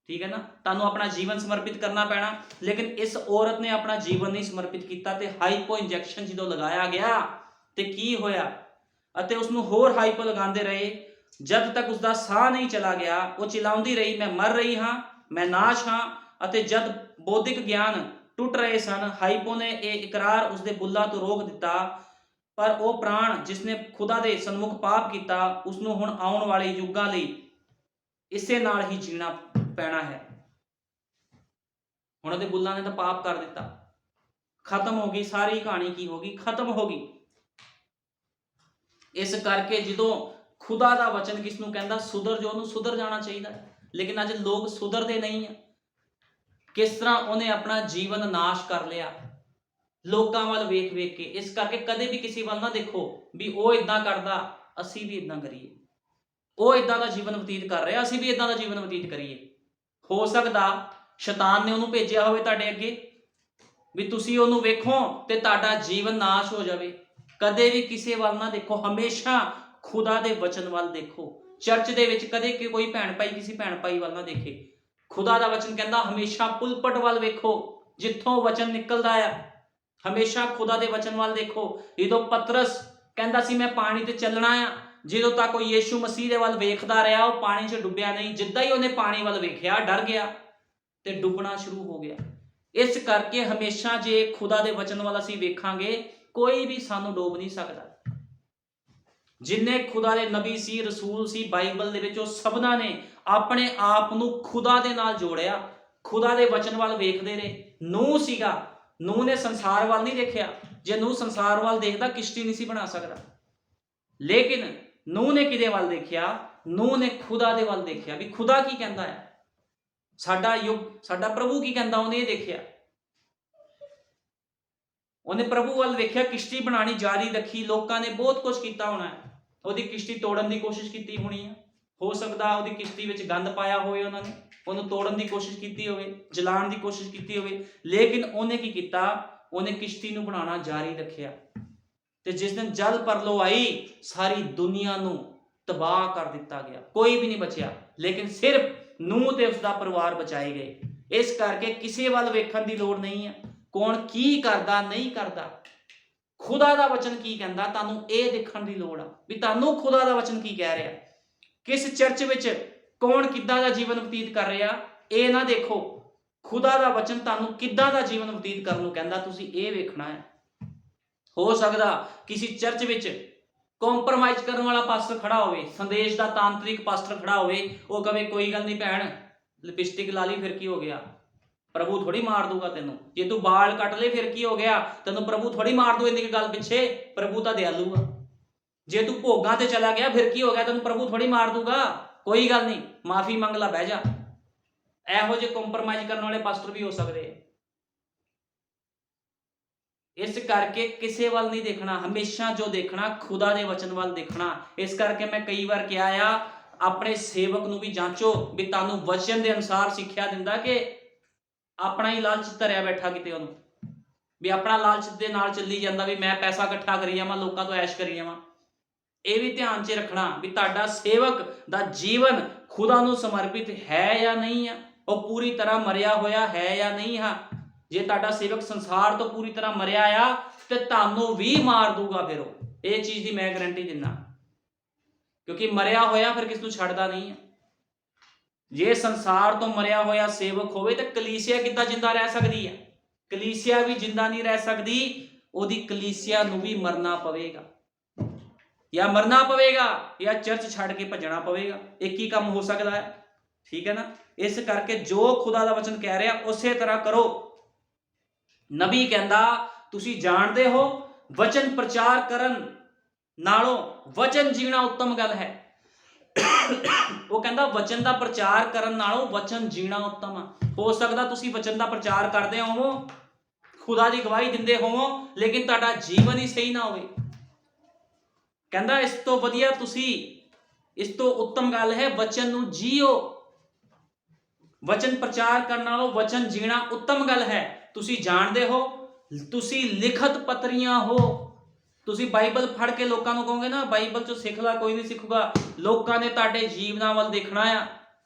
ਠੀਕ ਹੈ ਨਾ? ਤੁਹਾਨੂੰ ਆਪਣਾ ਜੀਵਨ ਸਮਰਪਿਤ ਕਰਨਾ ਪੈਣਾ। ਲੇਕਿਨ ਇਸ ਔਰਤ ਨੇ ਆਪਣਾ ਜੀਵਨ ਨਹੀਂ ਸਮਰਪਿਤ ਕੀਤਾ ਤੇ ਹਾਈਪੋ ਇੰਜੈਕਸ਼ਨ ਜਦੋਂ ਲਗਾਇਆ ਗਿਆ ਤੇ ਕੀ ਹੋਇਆ? ਅਤੇ ਉਸਨੂੰ ਹੋਰ ਹਾਈਪੋ ਲਗਾਉਂਦੇ ਰਹੇ ਜਦ ਤੱਕ ਉਸਦਾ ਸਾਹ ਨਹੀਂ ਚਲਾ ਗਿਆ। ਉਹ ਚਿਲਾਉਂਦੀ ਰਹੀ, ਮੈਂ ਮਰ ਰਹੀ ਹਾਂ, ਮੈਂ ਨਾਸ਼ ਹਾਂ। ਅਤੇ ਜਦ ਬੌਧਿਕ ਗਿਆਨ ਟੁੱਟ ਰਹੇ ਸਨ, ਹਾਈਪੋ ਨੇ ਇਹ ਇਕਰਾਰ ਉਸਦੇ ਬੁੱਲਾਂ ਤੋਂ ਰੋਕ ਦਿੱਤਾ। ਪਰ ਉਹ ਪ੍ਰਾਣ ਜਿਸਨੇ ਖੁਦਾ ਦੇ ਸਨਮੁਖ ਪਾਪ ਕੀਤਾ, ਉਸਨੂੰ ਹੁਣ ਆਉਣ ਵਾਲੇ ਯੁੱਗਾਂ ਲਈ ਇਸੇ ਨਾਲ ਹੀ ਜੀਣਾ ਪੈਣਾ ਹੈ। ਹੁਣ ਉਹਦੇ ਬੁੱਲਾਂ ਨੇ ਤਾਂ ਪਾਪ ਕਰ ਦਿੱਤਾ, ਖਤਮ ਹੋ ਗਈ ਸਾਰੀ ਕਹਾਣੀ। ਕੀ ਹੋ ਗਈ? ਖਤਮ ਹੋ ਗਈ। ਇਸ ਕਰਕੇ ਜਦੋਂ ਖੁਦਾ ਦਾ ਵਚਨ ਕਿਸ ਨੂੰ ਕਹਿੰਦਾ ਸੁਧਰ ਜੋ, ਉਹਨੂੰ ਸੁਧਰ ਜਾਣਾ ਚਾਹੀਦਾ। ਲੇਕਿਨ ਅੱਜ ਲੋਕ ਸੁਧਰਦੇ ਨਹੀਂ ਆ। ਕਿਸ ਤਰ੍ਹਾਂ ਉਹਨੇ ਆਪਣਾ ਜੀਵਨ ਨਾਸ਼ ਕਰ ਲਿਆ ਲੋਕਾਂ ਵੱਲ ਵੇਖ ਵੇਖ ਕੇ। ਇਸ ਕਰਕੇ ਕਦੇ ਵੀ ਕਿਸੇ ਵੱਲ ਨਾ ਦੇਖੋ ਵੀ ਉਹ ਇਦਾਂ ਕਰਦਾ, ਅਸੀਂ ਵੀ ਇਦਾਂ ਕਰੀਏ। ਉਹ ਇਦਾਂ ਦਾ ਜੀਵਨ ਬਤੀਤ ਕਰ ਰਿਹਾ, ਅਸੀਂ ਵੀ ਇਦਾਂ ਦਾ ਜੀਵਨ ਬਤੀਤ ਕਰੀਏ। ਹੋ ਸਕਦਾ ਸ਼ੈਤਾਨ ਨੇ ਉਹਨੂੰ ਭੇਜਿਆ ਹੋਵੇ ਤੁਹਾਡੇ ਅੱਗੇ ਵੀ ਤੁਸੀਂ ਉਹਨੂੰ ਵੇਖੋ ਤੇ ਤੁਹਾਡਾ ਜੀਵਨ ਨਾਸ਼ ਹੋ ਜਾਵੇ। ਕਦੇ ਵੀ ਕਿਸੇ ਵੱਲ ਨਾ ਦੇਖੋ, ਹਮੇਸ਼ਾ ਖੁਦਾ ਦੇ ਵਚਨ ਵੱਲ ਦੇਖੋ। ਚਰਚ ਦੇ ਵਿੱਚ ਕਦੇ ਕੋਈ ਭੈਣ ਭਾਈ ਕਿਸੇ ਭੈਣ ਭਾਈ ਵੱਲ ਨਾ ਦੇਖੇ। ਖੁਦਾ ਦਾ ਵਚਨ ਕਹਿੰਦਾ ਹਮੇਸ਼ਾ ਪੁਲਪਟ ਵੱਲ ਵੇਖੋ, ਜਿੱਥੋਂ ਵਚਨ ਨਿਕਲਦਾ ਆ। ਹਮੇਸ਼ਾ ਖੁਦਾ ਦੇ ਵਚਨ ਵੱਲ ਦੇਖੋ। ਜਦੋਂ ਪਤਰਸ ਕਹਿੰਦਾ ਸੀ ਮੈਂ ਪਾਣੀ ਤੇ ਚੱਲਣਾ ਆ, ਜਦੋਂ ਤੱਕ ਉਹ ਯੀਸ਼ੂ ਮਸੀਹ ਦੇ ਵੱਲ ਵੇਖਦਾ ਰਿਹਾ, ਉਹ ਪਾਣੀ 'ਚ ਡੁੱਬਿਆ ਨਹੀਂ। ਜਿੱਦਾਂ ਹੀ ਉਹਨੇ ਪਾਣੀ ਵੱਲ ਵੇਖਿਆ, ਡਰ ਗਿਆ ਤੇ ਡੁੱਬਣਾ ਸ਼ੁਰੂ ਹੋ ਗਿਆ। ਇਸ ਕਰਕੇ ਹਮੇਸ਼ਾ ਜੇ ਖੁਦਾ ਦੇ ਵਚਨ ਵੱਲ ਅਸੀਂ ਵੇਖਾਂਗੇ, ਕੋਈ ਵੀ ਸਾਨੂੰ ਡੋਬ ਨਹੀਂ ਸਕਦਾ। ਜਿੰਨੇ ਖੁਦਾ ਦੇ ਨਬੀ ਸੀ, ਰਸੂਲ ਸੀ ਬਾਈਬਲ ਦੇ ਵਿੱਚ, ਉਹ ਸਭਨਾਂ ਨੇ ਆਪਣੇ ਆਪ ਨੂੰ ਖੁਦਾ ਦੇ ਨਾਲ ਜੋੜਿਆ, ਖੁਦਾ ਦੇ ਵਚਨ ਵੱਲ ਵੇਖਦੇ ਰਹੇ। ਨੂਹ ਸੀਗਾ, ਨੂਹ ਨੇ ਸੰਸਾਰ ਵੱਲ ਨਹੀਂ ਦੇਖਿਆ। ਜੇ ਨੂਹ ਸੰਸਾਰ ਵੱਲ ਦੇਖਦਾ, ਕਿਸ਼ਤੀ ਨਹੀਂ ਸੀ ਬਣਾ ਸਕਦਾ। ਲੇਕਿਨ ਨੂਹ ਨੇ ਕਿਹਦੇ ਵੱਲ ਦੇਖਿਆ? ਨੂਹ ਨੇ ਖੁਦਾ ਦੇ ਵੱਲ ਦੇਖਿਆ ਵੀ ਖੁਦਾ ਕੀ ਕਹਿੰਦਾ ਹੈ, ਸਾਡਾ ਯੁੱਗ, ਸਾਡਾ ਪ੍ਰਭੂ ਕੀ ਕਹਿੰਦਾ, ਉਹਨੇ ਇਹ ਦੇਖਿਆ। ਉਹਨੇ ਪ੍ਰਭੂ ਵੱਲ ਵੇਖਿਆ, ਕਿਸ਼ਤੀ ਬਣਾਣੀ ਜਾਰੀ ਰੱਖੀ। ਲੋਕਾਂ ਨੇ ਬਹੁਤ ਕੁਝ ਕੀਤਾ ਹੋਣਾ ਹੈ, ਉਹਦੀ ਕਿਸ਼ਤੀ ਤੋੜਨ ਦੀ ਕੋਸ਼ਿਸ਼ ਕੀਤੀ ਹੋਣੀ ਹੈ। ਹੋ ਸਕਦਾ ਉਹਦੀ ਕਿਸ਼ਤੀ ਵਿੱਚ ਗੰਦ ਪਾਇਆ ਹੋਵੇ, ਉਹਨਾਂ ਨੇ ਉਹਨੂੰ ਤੋੜਨ ਦੀ ਕੋਸ਼ਿਸ਼ ਕੀਤੀ ਹੋਵੇ, ਜਲਾਉਣ ਦੀ ਕੋਸ਼ਿਸ਼ ਕੀਤੀ ਹੋਵੇ। ਲੇਕਿਨ ਉਹਨੇ ਕੀ ਕੀਤਾ? ਉਹਨੇ ਕਿਸ਼ਤੀ ਨੂੰ ਬਣਾਉਣਾ ਜਾਰੀ ਰੱਖਿਆ। ਤੇ ਜਿਸ ਦਿਨ ਜਲ ਪਰਲੋ ਆਈ, ਸਾਰੀ ਦੁਨੀਆ ਨੂੰ ਤਬਾਹ ਕਰ ਦਿੱਤਾ ਗਿਆ, ਕੋਈ ਵੀ ਨਹੀਂ ਬਚਿਆ। ਲੇਕਿਨ ਸਿਰਫ ਨੂਹ ਤੇ ਉਸਦਾ ਪਰਿਵਾਰ ਬਚਾਏ ਗਏ। ਇਸ ਕਰਕੇ ਕਿਸੇ ਵੱਲ ਵੇਖਣ ਦੀ ਲੋੜ ਨਹੀਂ ਹੈ, ਕੌਣ ਕੀ ਕਰਦਾ ਨਹੀਂ ਕਰਦਾ। ਖੁਦਾ ਦਾ ਵਚਨ ਕੀ ਕਹਿੰਦਾ, ਤੁਹਾਨੂੰ ਇਹ ਦੇਖਣ ਦੀ ਲੋੜ ਆ ਵੀ ਤੁਹਾਨੂੰ ਖੁਦਾ ਦਾ ਵਚਨ ਕੀ ਕਹਿ ਰਿਹਾ। ਕਿਸ ਚਰਚ ਵਿੱਚ ਕੌਣ ਕਿੱਦਾਂ ਦਾ ਜੀਵਨ ਬਤੀਤ ਕਰ ਰਿਹਾ, ਇਹ ਨਾ ਦੇਖੋ। ਖੁਦਾ ਦਾ ਵਚਨ ਤੁਹਾਨੂੰ ਕਿੱਦਾਂ ਦਾ ਜੀਵਨ ਬਤੀਤ ਕਰਨ ਨੂੰ ਕਹਿੰਦਾ, ਤੁਸੀਂ ਇਹ ਵੇਖਣਾ ਹੈ। ਹੋ ਸਕਦਾ ਕਿਸੇ ਚਰਚ ਵਿੱਚ ਕੰਪਰੋਮਾਈਜ਼ ਕਰਨ ਵਾਲਾ ਪਾਸਟਰ ਖੜਾ ਹੋਵੇ, ਸੰਦੇਸ਼ ਦਾ ਤਾਂਤਰਿਕ ਪਾਸਟਰ ਖੜਾ ਹੋਵੇ। ਉਹ ਕਵੇ ਕੋਈ ਗੱਲ ਨਹੀਂ ਭੈਣ, ਲਿਪਸਟਿਕ ਲਾ ਲਈ ਫਿਰ ਕੀ ਹੋ ਗਿਆ, ਪ੍ਰਭੂ ਥੋੜੀ ਮਾਰ ਦੂਗਾ ਤੈਨੂੰ। ਜੇ ਤੂੰ ਬਾਲ ਕੱਟ ਲਏ ਫਿਰ ਕੀ ਹੋ ਗਿਆ, ਤੈਨੂੰ ਪ੍ਰਭੂ ਥੋੜੀ ਮਾਰ ਦੂ ਇੰਨੀ ਗੱਲ ਪਿੱਛੇ। ਪ੍ਰਭੂ ਤਾਂ ਦਿਆਲੂ ਆ। ਜੇ ਤੂੰ ਭੋਗਾਂ ਤੇ ਚਲਾ ਗਿਆ ਫਿਰ ਕੀ ਹੋ ਗਿਆ, ਤੈਨੂੰ ਪ੍ਰਭੂ ਥੋੜੀ ਮਾਰ ਦੂਗਾ। ਕੋਈ ਗੱਲ ਨਹੀਂ, ਮਾਫੀ ਮੰਗ ਲਾ, ਬਹਿ ਜਾ। ਇਹੋ ਜਿਹੇ ਕੰਪਰੋਮਾਈਜ਼ ਕਰਨ ਵਾਲੇ ਪਾਸਟਰ ਵੀ ਹੋ ਸਕਦੇ ਆ। ਇਸ ਕਰਕੇ ਕਿਸੇ ਵੱਲ ਨਹੀਂ ਦੇਖਣਾ, ਹਮੇਸ਼ਾ ਜੋ ਦੇਖਣਾ ਖੁਦਾ ਦੇ ਵਚਨ ਵੱਲ ਦੇਖਣਾ। ਇਸ ਕਰਕੇ ਮੈਂ ਕਈ ਵਾਰ ਕਿਹਾ ਆ, ਆਪਣੇ ਸੇਵਕ ਨੂੰ ਵੀ ਜਾਂਚੋ ਵੀ ਤੁਹਾਨੂੰ ਵਚਨ ਦੇ ਅਨੁਸਾਰ ਸਿੱਖਿਆ ਦਿੰਦਾ ਕਿ ਆਪਣਾ ਹੀ ਲਾਲਚ ਧਰਿਆ ਬੈਠਾ ਕਿਤੇ, ਉਹਨੂੰ ਵੀ ਆਪਣਾ ਲਾਲਚ ਦੇ ਨਾਲ ਚੱਲੀ ਜਾਂਦਾ ਵੀ ਮੈਂ ਪੈਸਾ ਇਕੱਠਾ ਕਰੀ ਜਾਵਾਂ, ਲੋਕਾਂ ਤੋਂ ਐਸ਼ ਕਰੀ ਜਾਵਾਂ। ਇਹ ਵੀ ਧਿਆਨ 'ਚ ਰੱਖਣਾ ਵੀ ਤੁਹਾਡਾ ਸੇਵਕ ਦਾ ਜੀਵਨ ਖੁਦਾ ਨੂੰ ਸਮਰਪਿਤ ਹੈ ਜਾਂ ਨਹੀਂ ਆ, ਉਹ ਪੂਰੀ ਤਰ੍ਹਾਂ ਮਰਿਆ ਹੋਇਆ ਹੈ ਜਾਂ ਨਹੀਂ ਆ। ਜੇ ਤੁਹਾਡਾ ਸੇਵਕ ਸੰਸਾਰ ਤੋਂ ਪੂਰੀ ਤਰ੍ਹਾਂ ਮਰਿਆ ਆ ਤੇ ਤੁਹਾਨੂੰ ਵੀ ਮਾਰ ਦੂਗਾ ਫਿਰ ਉਹ, ਇਹ ਚੀਜ਼ ਦੀ ਮੈਂ ਗਾਰੰਟੀ ਦਿੰਦਾ। ਕਿਉਂਕਿ ਮਰਿਆ ਹੋਇਆ ਫਿਰ ਕਿਸ ਨੂੰ ਛੱਡਦਾ ਨਹੀਂ ਆ। ਜੇ ਸੰਸਾਰ ਤੋਂ ਮਰਿਆ ਹੋਇਆ ਸੇਵਕ ਹੋਵੇ ਤਾਂ ਕਲੀਸਿਆ ਕਿੱਦਾਂ ਜਿੰਦਾ ਰਹਿ ਸਕਦੀ ਹੈ? ਕਲੀਸਿਆ ਵੀ ਜਿੰਦਾ ਨਹੀਂ ਰਹਿ ਸਕਦੀ, ਉਹਦੀ ਕਲੀਸਿਆ ਨੂੰ ਵੀ ਮਰਨਾ ਪਵੇਗਾ, ਜਾਂ ਮਰਨਾ ਪਵੇਗਾ ਜਾਂ ਚਰਚ ਛੱਡ ਕੇ ਭੱਜਣਾ ਪਵੇਗਾ। ਇੱਕ ਹੀ ਕੰਮ ਹੋ ਸਕਦਾ ਹੈ, ਠੀਕ ਹੈ ਨਾ। ਇਸ ਕਰਕੇ ਜੋ ਖੁਦਾ ਦਾ ਵਚਨ ਕਹਿ ਰਿਹਾ ਉਸੇ ਤਰ੍ਹਾਂ ਕਰੋ। ਨਬੀ ਕਹਿੰਦਾ ਤੁਸੀਂ ਜਾਣਦੇ ਹੋ ਵਚਨ ਪ੍ਰਚਾਰ ਕਰਨ ਨਾਲੋਂ ਵਚਨ ਜੀਣਾ ਉੱਤਮ ਗੱਲ ਹੈ। ਉਹ ਕਹਿੰਦਾ ਵਚਨ ਦਾ ਪ੍ਰਚਾਰ ਕਰਨ ਨਾਲੋਂ ਵਚਨ ਜੀਣਾ ਉੱਤਮ ਆ। ਹੋ ਸਕਦਾ ਤੁਸੀਂ ਵਚਨ ਦਾ ਪ੍ਰਚਾਰ ਕਰਦੇ ਹੋਵੋ, ਖੁਦਾ ਦੀ ਗਵਾਹੀ ਦਿੰਦੇ ਹੋਵੋ, ਲੇਕਿਨ ਤੁਹਾਡਾ ਜੀਵਨ ਹੀ ਸਹੀ ਨਾ ਹੋਵੇ। ਕਹਿੰਦਾ ਇਸ ਤੋਂ ਵਧੀਆ ਇਸ ਤੋਂ ਉੱਤਮ ਗੱਲ ਹੈ ਵਚਨ ਨੂੰ ਜੀਓ। ਵਚਨ ਪ੍ਰਚਾਰ ਕਰਨ ਨਾਲੋਂ ਵਚਨ ਜੀਣਾ ਉੱਤਮ ਗੱਲ ਹੈ। ਤੁਸੀਂ ਜਾਣਦੇ ਹੋ ਤੁਸੀਂ ਲਿਖਤ ਪੱਤਰੀਆਂ ਹੋ। ਤੁਸੀਂ ਬਾਈਬਲ ਫੜ ਕੇ ਲੋਕਾਂ ਨੂੰ ਕਹੋਗੇ ਨਾ ਬਾਈਬਲ ਚੋਂ ਸਿੱਖ ਲੈ, ਕੋਈ ਨਹੀਂ ਸਿੱਖੂਗਾ। ਲੋਕਾਂ ਨੇ ਤੁਹਾਡੇ ਜੀਵਨਾਂ ਵੱਲ ਦੇਖਣਾ ਆ।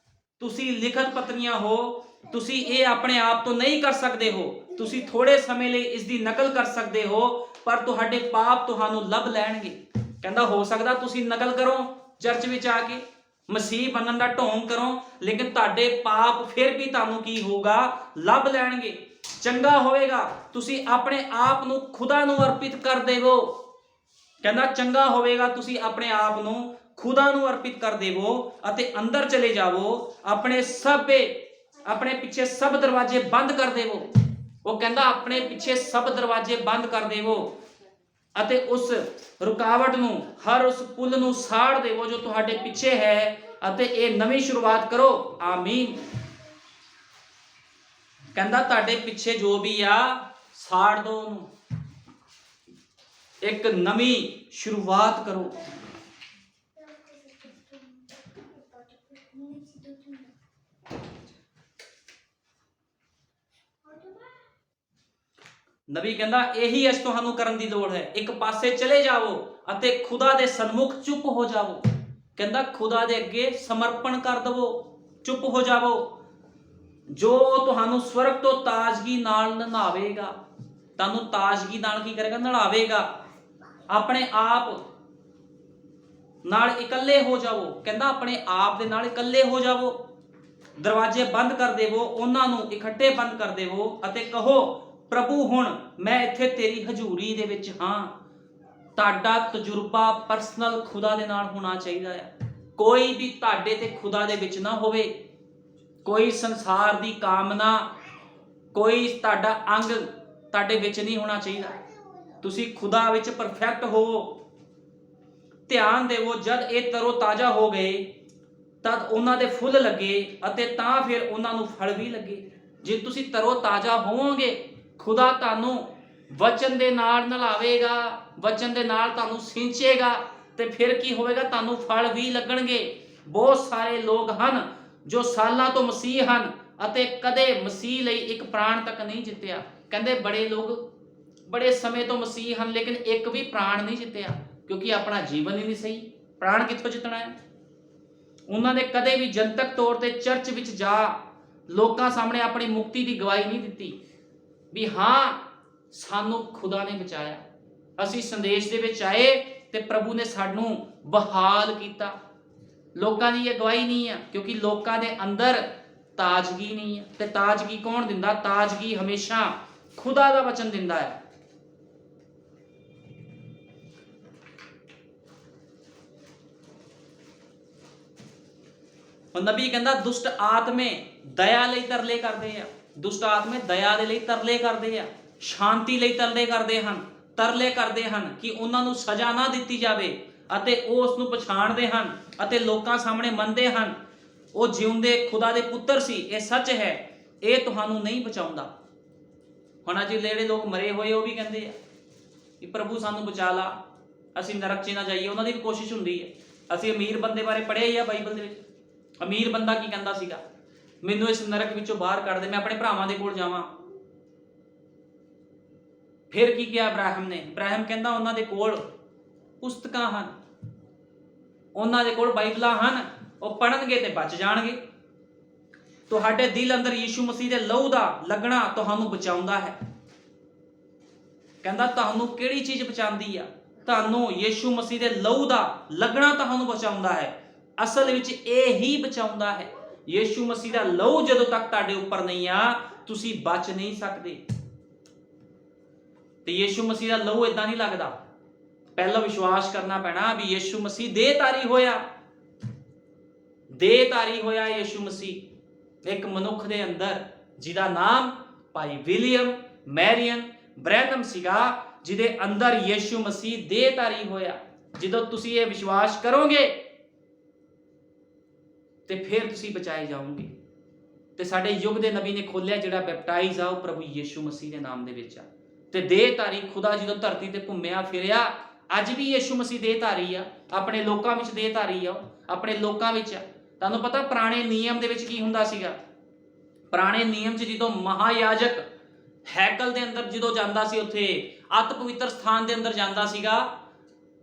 ਤੁਸੀਂ ਲਿਖਤ ਪੱਤਰੀਆਂ ਹੋ। ਤੁਸੀਂ ਇਹ ਆਪਣੇ ਆਪ ਤੋਂ ਨਹੀਂ ਕਰ ਸਕਦੇ ਹੋ। ਤੁਸੀਂ ਥੋੜੇ ਸਮੇਂ ਲਈ ਇਸ ਦੀ ਨਕਲ ਕਰ ਸਕਦੇ ਹੋ, ਪਰ ਤੁਹਾਡੇ ਪਾਪ ਤੁਹਾਨੂੰ ਲੱਭ ਲੈਣਗੇ। ਕਹਿੰਦਾ ਹੋ ਸਕਦਾ ਤੁਸੀਂ ਨਕਲ ਕਰੋ ਚਰਚ ਵਿੱਚ ਆ ਕੇ, ਮਸੀਹ ਬਣਨ ਦਾ ਢੋਂਗ ਕਰੋ, ਲੇਕਿਨ ਤੁਹਾਡੇ ਪਾਪ ਫਿਰ ਵੀ ਤੁਹਾਨੂੰ ਕੀ ਹੋਊਗਾ? ਲੱਭ ਲੈਣਗੇ। ਚੰਗਾ ਹੋਵੇਗਾ ਤੁਸੀਂ ਆਪਣੇ ਆਪ ਨੂੰ ਖੁਦਾ ਨੂੰ ਅਰਪਿਤ ਕਰ ਦੇਵੋ। ਕਹਿੰਦਾ ਚੰਗਾ ਹੋਵੇਗਾ ਤੁਸੀਂ ਆਪਣੇ ਆਪ ਨੂੰ ਖੁਦਾ ਨੂੰ ਅਰਪਿਤ ਕਰ ਦੇਵੋ ਅਤੇ ਅੰਦਰ ਚਲੇ ਜਾਵੋ। ਆਪਣੇ ਪਿੱਛੇ ਸਭ ਦਰਵਾਜ਼ੇ ਬੰਦ ਕਰ ਦੇਵੋ। ਉਹ ਕਹਿੰਦਾ ਆਪਣੇ ਪਿੱਛੇ ਸਭ ਦਰਵਾਜ਼ੇ ਬੰਦ ਕਰ ਦੇਵੋ ਅਤੇ ਉਸ ਰੁਕਾਵਟ ਨੂੰ, ਹਰ ਉਸ ਪੁੱਲ ਨੂੰ ਸਾੜ ਦੇਵੋ ਜੋ ਤੁਹਾਡੇ ਪਿੱਛੇ ਹੈ, ਅਤੇ ਇਹ ਨਵੀਂ ਸ਼ੁਰੂਆਤ ਕਰੋ। ਆਮੀਨ। ਕਹਿੰਦਾ ਤੁਹਾਡੇ ਪਿੱਛੇ ਜੋ ਵੀ ਆ ਸਾੜ ਦੋ ਉਹਨੂੰ, ਇੱਕ ਨਵੀਂ ਸ਼ੁਰੂਆਤ ਕਰੋ। ਨਬੀ ਕਹਿੰਦਾ ਇਹੀ ਅੱਜ ਤੁਹਾਨੂੰ ਕਰਨ ਦੀ ਲੋੜ ਹੈ। ਇੱਕ ਪਾਸੇ ਚਲੇ ਜਾਵੋ ਅਤੇ ਖੁਦਾ ਦੇ ਸਨਮੁਖ ਚੁੱਪ ਹੋ ਜਾਵੋ। ਕਹਿੰਦਾ ਖੁਦਾ ਦੇ ਅੱਗੇ ਸਮਰਪਣ ਕਰ ਦਵੋ, ਚੁੱਪ ਹੋ ਜਾਵੋ। ਜੋ ਤੁਹਾਨੂੰ ਸਵਰਗ ਤੋਂ ਤਾਜ਼ਗੀ ਨਾਲ ਨਹਾਵੇਗਾ, ਤੁਹਾਨੂੰ ਤਾਜ਼ਗੀ ਨਾਲ ਕੀ ਕਰੇਗਾ? ਨਹਾਵੇਗਾ। ਆਪਣੇ ਆਪ ਨਾਲ ਇਕੱਲੇ ਹੋ ਜਾਵੋ। ਕਹਿੰਦਾ ਆਪਣੇ ਆਪ ਦੇ ਨਾਲ ਇਕੱਲੇ ਹੋ ਜਾਵੋ। ਦਰਵਾਜ਼ੇ ਬੰਦ ਕਰ ਦੇਵੋ, ਉਹਨਾਂ ਨੂੰ ਇਕੱਠੇ ਬੰਦ ਕਰ ਦੇਵੋ ਅਤੇ ਕਹੋ ਪ੍ਰਭੂ ਹੁਣ ਮੈਂ ਇੱਥੇ ਤੇਰੀ ਹਜ਼ੂਰੀ ਦੇ ਵਿੱਚ ਹਾਂ। ਤੁਹਾਡਾ ਤਜਰਬਾ ਪਰਸਨਲ ਖੁਦਾ ਦੇ ਨਾਲ ਹੋਣਾ ਚਾਹੀਦਾ ਹੈ। ਕੋਈ ਵੀ ਤੁਹਾਡੇ ਤੇ ਖੁਦਾ ਦੇ ਵਿੱਚ ਨਾ ਹੋਵੇ। ਕੋਈ ਸੰਸਾਰ ਦੀ ਕਾਮਨਾ, ਕੋਈ ਤੁਹਾਡਾ ਅੰਗ ਤੁਹਾਡੇ ਵਿੱਚ ਨਹੀਂ ਹੋਣਾ ਚਾਹੀਦਾ। ਤੁਸੀਂ ਖੁਦਾ ਵਿੱਚ ਪਰਫੈਕਟ ਹੋਵੋ। ਧਿਆਨ ਦੇਵੋ ਜਦ ਇਹ ਤਰੋ ਤਾਜ਼ਾ ਹੋ ਗਏ ਤਦ ਉਹਨਾਂ ਦੇ ਫੁੱਲ ਲੱਗੇ ਅਤੇ ਤਾਂ ਫਿਰ ਉਹਨਾਂ ਨੂੰ ਫਲ ਵੀ ਲੱਗੇ। ਜੇ ਤੁਸੀਂ ਤਰੋ ਤਾਜ਼ਾ ਹੋਵੋਗੇ, ਖੁਦਾ ਤੁਹਾਨੂੰ ਵਚਨ ਦੇ ਨਾਲ ਨਲਾਵੇਗਾ, ਵਚਨ ਦੇ ਨਾਲ ਤੁਹਾਨੂੰ ਸਿੰਚੇਗਾ, ਤੇ ਫਿਰ ਕੀ ਹੋਵੇਗਾ? ਤੁਹਾਨੂੰ ਫਲ ਵੀ ਲੱਗਣਗੇ। ਬਹੁਤ ਸਾਰੇ ਲੋਕ ਹਨ ਜੋ ਸਾਲਾਂ ਤੋਂ ਮਸੀਹ ਹਨ ਅਤੇ ਕਦੇ ਮਸੀਹ ਲਈ ਇੱਕ ਪ੍ਰਾਣ ਤੱਕ ਨਹੀਂ ਜਿੱਤਿਆ। ਕਹਿੰਦੇ ਬੜੇ ਲੋਕ ਬੜੇ ਸਮੇਂ ਤੋਂ ਮਸੀਹ ਹਨ ਲੇਕਿਨ ਇੱਕ ਵੀ ਪ੍ਰਾਣ ਨਹੀਂ ਜਿੱਤਿਆ, ਕਿਉਂਕਿ ਆਪਣਾ ਜੀਵਨ ਹੀ ਨਹੀਂ ਸਹੀ। ਪ੍ਰਾਣ ਕਿੱਥੋਂ ਜਿੱਤਣਾ ਹੈ? ਉਹਨਾਂ ਨੇ ਕਦੇ ਵੀ ਜਨਤਕ ਤੌਰ ਤੇ ਚਰਚ ਵਿੱਚ ਜਾ ਲੋਕਾਂ ਸਾਹਮਣੇ ਆਪਣੀ ਮੁਕਤੀ ਦੀ ਗਵਾਹੀ ਨਹੀਂ ਦਿੱਤੀ ਵੀ ਹਾਂ ਸਾਨੂੰ ਖੁਦਾ ਨੇ ਬਚਾਇਆ, ਅਸੀਂ ਸੰਦੇਸ਼ ਦੇ ਵਿੱਚ ਆਏ ਤੇ ਪ੍ਰਭੂ ਨੇ ਸਾਨੂੰ ਬਹਾਲ ਕੀਤਾ। ਲੋਕਾਂ ਦੀ ਇਹ ਗਵਾਹੀ ਨਹੀਂ ਹੈ, ਕਿਉਂਕਿ ਲੋਕਾਂ ਦੇ ਅੰਦਰ ਤਾਜ਼ਗੀ ਨਹੀਂ ਹੈ। ਤੇ ਤਾਜ਼ਗੀ ਕੌਣ ਦਿੰਦਾ? ਤਾਜ਼ਗੀ ਹਮੇਸ਼ਾ ਖੁਦਾ ਦਾ ਵਚਨ ਦਿੰਦਾ ਹੈ। ਨਬੀ ਕਹਿੰਦਾ ਦੁਸ਼ਟ ਆਤਮੇ ਦਇਆ ਲਈ ਤਰਲੇ ਕਰਦੇ ਆ। ਦੁਸ਼ਟ ਆਤਮੇ ਦਇਆ ਦੇ ਲਈ ਤਰਲੇ ਕਰਦੇ ਆ, ਸ਼ਾਂਤੀ ਲਈ ਤਰਲੇ ਕਰਦੇ ਹਨ ਕਿ ਉਹਨਾਂ ਨੂੰ ਸਜ਼ਾ ਨਾ ਦਿੱਤੀ ਜਾਵੇ, ਅਤੇ ਉਹ ਉਸ ਨੂੰ ਪਛਾਣਦੇ ਹਨ ਅਤੇ ਲੋਕਾਂ ਸਾਹਮਣੇ ਮੰਨਦੇ ਹਨ ਉਹ ਜਿਉਂਦੇ ਖੁਦਾ ਦੇ ਪੁੱਤਰ ਸੀ। ਇਹ ਸੱਚ ਹੈ, ਇਹ ਤੁਹਾਨੂੰ ਨਹੀਂ ਬਚਾਉਂਦਾ। ਹੁਣ ਅੱਜ ਜਿਹੜੇ ਲੋਕ ਮਰੇ ਹੋਏ ਉਹ ਵੀ ਕਹਿੰਦੇ ਆ ਕਿ ਪ੍ਰਭੂ ਸਾਨੂੰ ਬਚਾ ਲਾ, ਅਸੀਂ ਨਰਕ 'ਚ ਨਾ ਜਾਈਏ। ਉਹਨਾਂ ਦੀ ਵੀ ਕੋਸ਼ਿਸ਼ ਹੁੰਦੀ ਹੈ। ਅਸੀਂ ਅਮੀਰ ਬੰਦੇ ਬਾਰੇ ਪੜ੍ਹਿਆ ਹੀ ਆ ਬਾਈਬਲ ਦੇ ਵਿੱਚ। ਅਮੀਰ ਬੰਦਾ ਕੀ ਕਹਿੰਦਾ ਸੀਗਾ? ਮੈਨੂੰ ਇਸ ਨਰਕ ਵਿੱਚੋਂ ਬਾਹਰ ਕੱਢ ਦੇ, ਮੈਂ ਆਪਣੇ ਭਰਾਵਾਂ ਦੇ ਕੋਲ ਜਾਵਾਂ। ਫਿਰ ਕੀ ਕਿਹਾ ਇਬਰਾਹਿਮ ਨੇ? ਇਬਰਾਹਿਮ ਕਹਿੰਦਾ ਉਹਨਾਂ ਦੇ ਕੋਲ ਪੁਸਤਕਾਂ ਹਨ, ਉਹਨਾਂ ਦੇ ਕੋਲ ਬਾਈਬਲਾਂ ਹਨ, ਉਹ ਪੜ੍ਹਨਗੇ ਤੇ ਬਚ ਜਾਣਗੇ। ਤੁਹਾਡੇ ਦਿਲ ਅੰਦਰ ਯੀਸ਼ੂ ਮਸੀਹ ਦੇ ਲਹੂ ਦਾ ਲੱਗਣਾ ਤੁਹਾਨੂੰ ਬਚਾਉਂਦਾ ਹੈ। ਕਹਿੰਦਾ ਤੁਹਾਨੂੰ ਕਿਹੜੀ ਚੀਜ਼ ਬਚਾਉਂਦੀ ਆ? ਤੁਹਾਨੂੰ ਯੀਸ਼ੂ ਮਸੀਹ ਦੇ ਲਹੂ ਦਾ ਲੱਗਣਾ ਤੁਹਾਨੂੰ ਬਚਾਉਂਦਾ ਹੈ। ਅਸਲ ਵਿੱਚ ਇਹ ਹੀ ਬਚਾਉਂਦਾ ਹੈ। ਯੀਸ਼ੂ ਮਸੀਹ ਦਾ ਲਹੂ ਜਦੋਂ ਤੱਕ ਤੁਹਾਡੇ ਉੱਪਰ ਨਹੀਂ ਆ, ਤੁਸੀਂ ਬਚ ਨਹੀਂ ਸਕਦੇ। ਤੇ ਯੀਸ਼ੂ ਮਸੀਹ ਦਾ ਲਹੂ ਇਦਾਂ ਨਹੀਂ ਲੱਗਦਾ। ਪਹਿਲਾਂ ਵਿਸ਼ਵਾਸ ਕਰਨਾ ਪੈਣਾ ਵੀ ਯੀਸ਼ੂ ਮਸੀਹ ਦੇਹਧਾਰੀ ਹੋਇਆ, ਦੇਹਧਾਰੀ ਹੋਇਆ ਯੀਸ਼ੂ ਮਸੀਹ ਇੱਕ ਮਨੁੱਖ ਦੇ ਅੰਦਰ, ਜਿਹਦਾ ਨਾਮ ਭਾਈ ਵਿਲੀਅਮ ਮੈਰੀਅਨ ਬ੍ਰੈਨਮ ਸੀਗਾ, ਜਿਹਦੇ ਅੰਦਰ ਯੀਸ਼ੂ ਮਸੀਹ ਦੇਹਧਾਰੀ ਹੋਇਆ। ਜਦੋਂ ਤੁਸੀਂ ਇਹ ਵਿਸ਼ਵਾਸ ਕਰੋਗੇ ਤੇ ਫਿਰ ਤੁਸੀਂ ਬਚਾਏ ਜਾਓਗੇ। ਤੇ ਸਾਡੇ ਯੁੱਗ ਦੇ ਨਬੀ ਨੇ ਖੋਲਿਆ ਜਿਹੜਾ ਬੈਪਟਾਈਜ਼ ਆ ਉਹ ਪ੍ਰਭੂ ਯੀਸ਼ੂ ਮਸੀਹ ਦੇ ਨਾਮ ਦੇ ਵਿੱਚ ਆ। ਤੇ ਦੇਹਧਾਰੀ ਖੁਦਾ ਜਦੋਂ ਧਰਤੀ ਤੇ ਘੁੰਮਿਆ ਫਿਰਿਆ, ਅੱਜ ਵੀ ਯੀਸ਼ੂ ਮਸੀਹ ਦੇਹਧਾਰੀ ਆ, ਆਪਣੇ ਲੋਕਾਂ ਵਿੱਚ ਦੇਹਧਾਰੀ ਆ, ਉਹ ਆਪਣੇ ਲੋਕਾਂ ਵਿੱਚ ਆ। ਤੁਹਾਨੂੰ ਪਤਾ ਪੁਰਾਣੇ ਨਿਯਮ ਦੇ ਵਿੱਚ ਕੀ ਹੁੰਦਾ ਸੀਗਾ? ਪੁਰਾਣੇ ਨਿਯਮ 'ਚ ਜਦੋਂ ਮਹਾਯਾਜਕ ਹੈਕਲ ਦੇ ਅੰਦਰ ਜਦੋਂ ਜਾਂਦਾ ਸੀ, ਉੱਥੇ ਅਤ ਪਵਿੱਤਰ ਸਥਾਨ ਦੇ ਅੰਦਰ ਜਾਂਦਾ ਸੀਗਾ,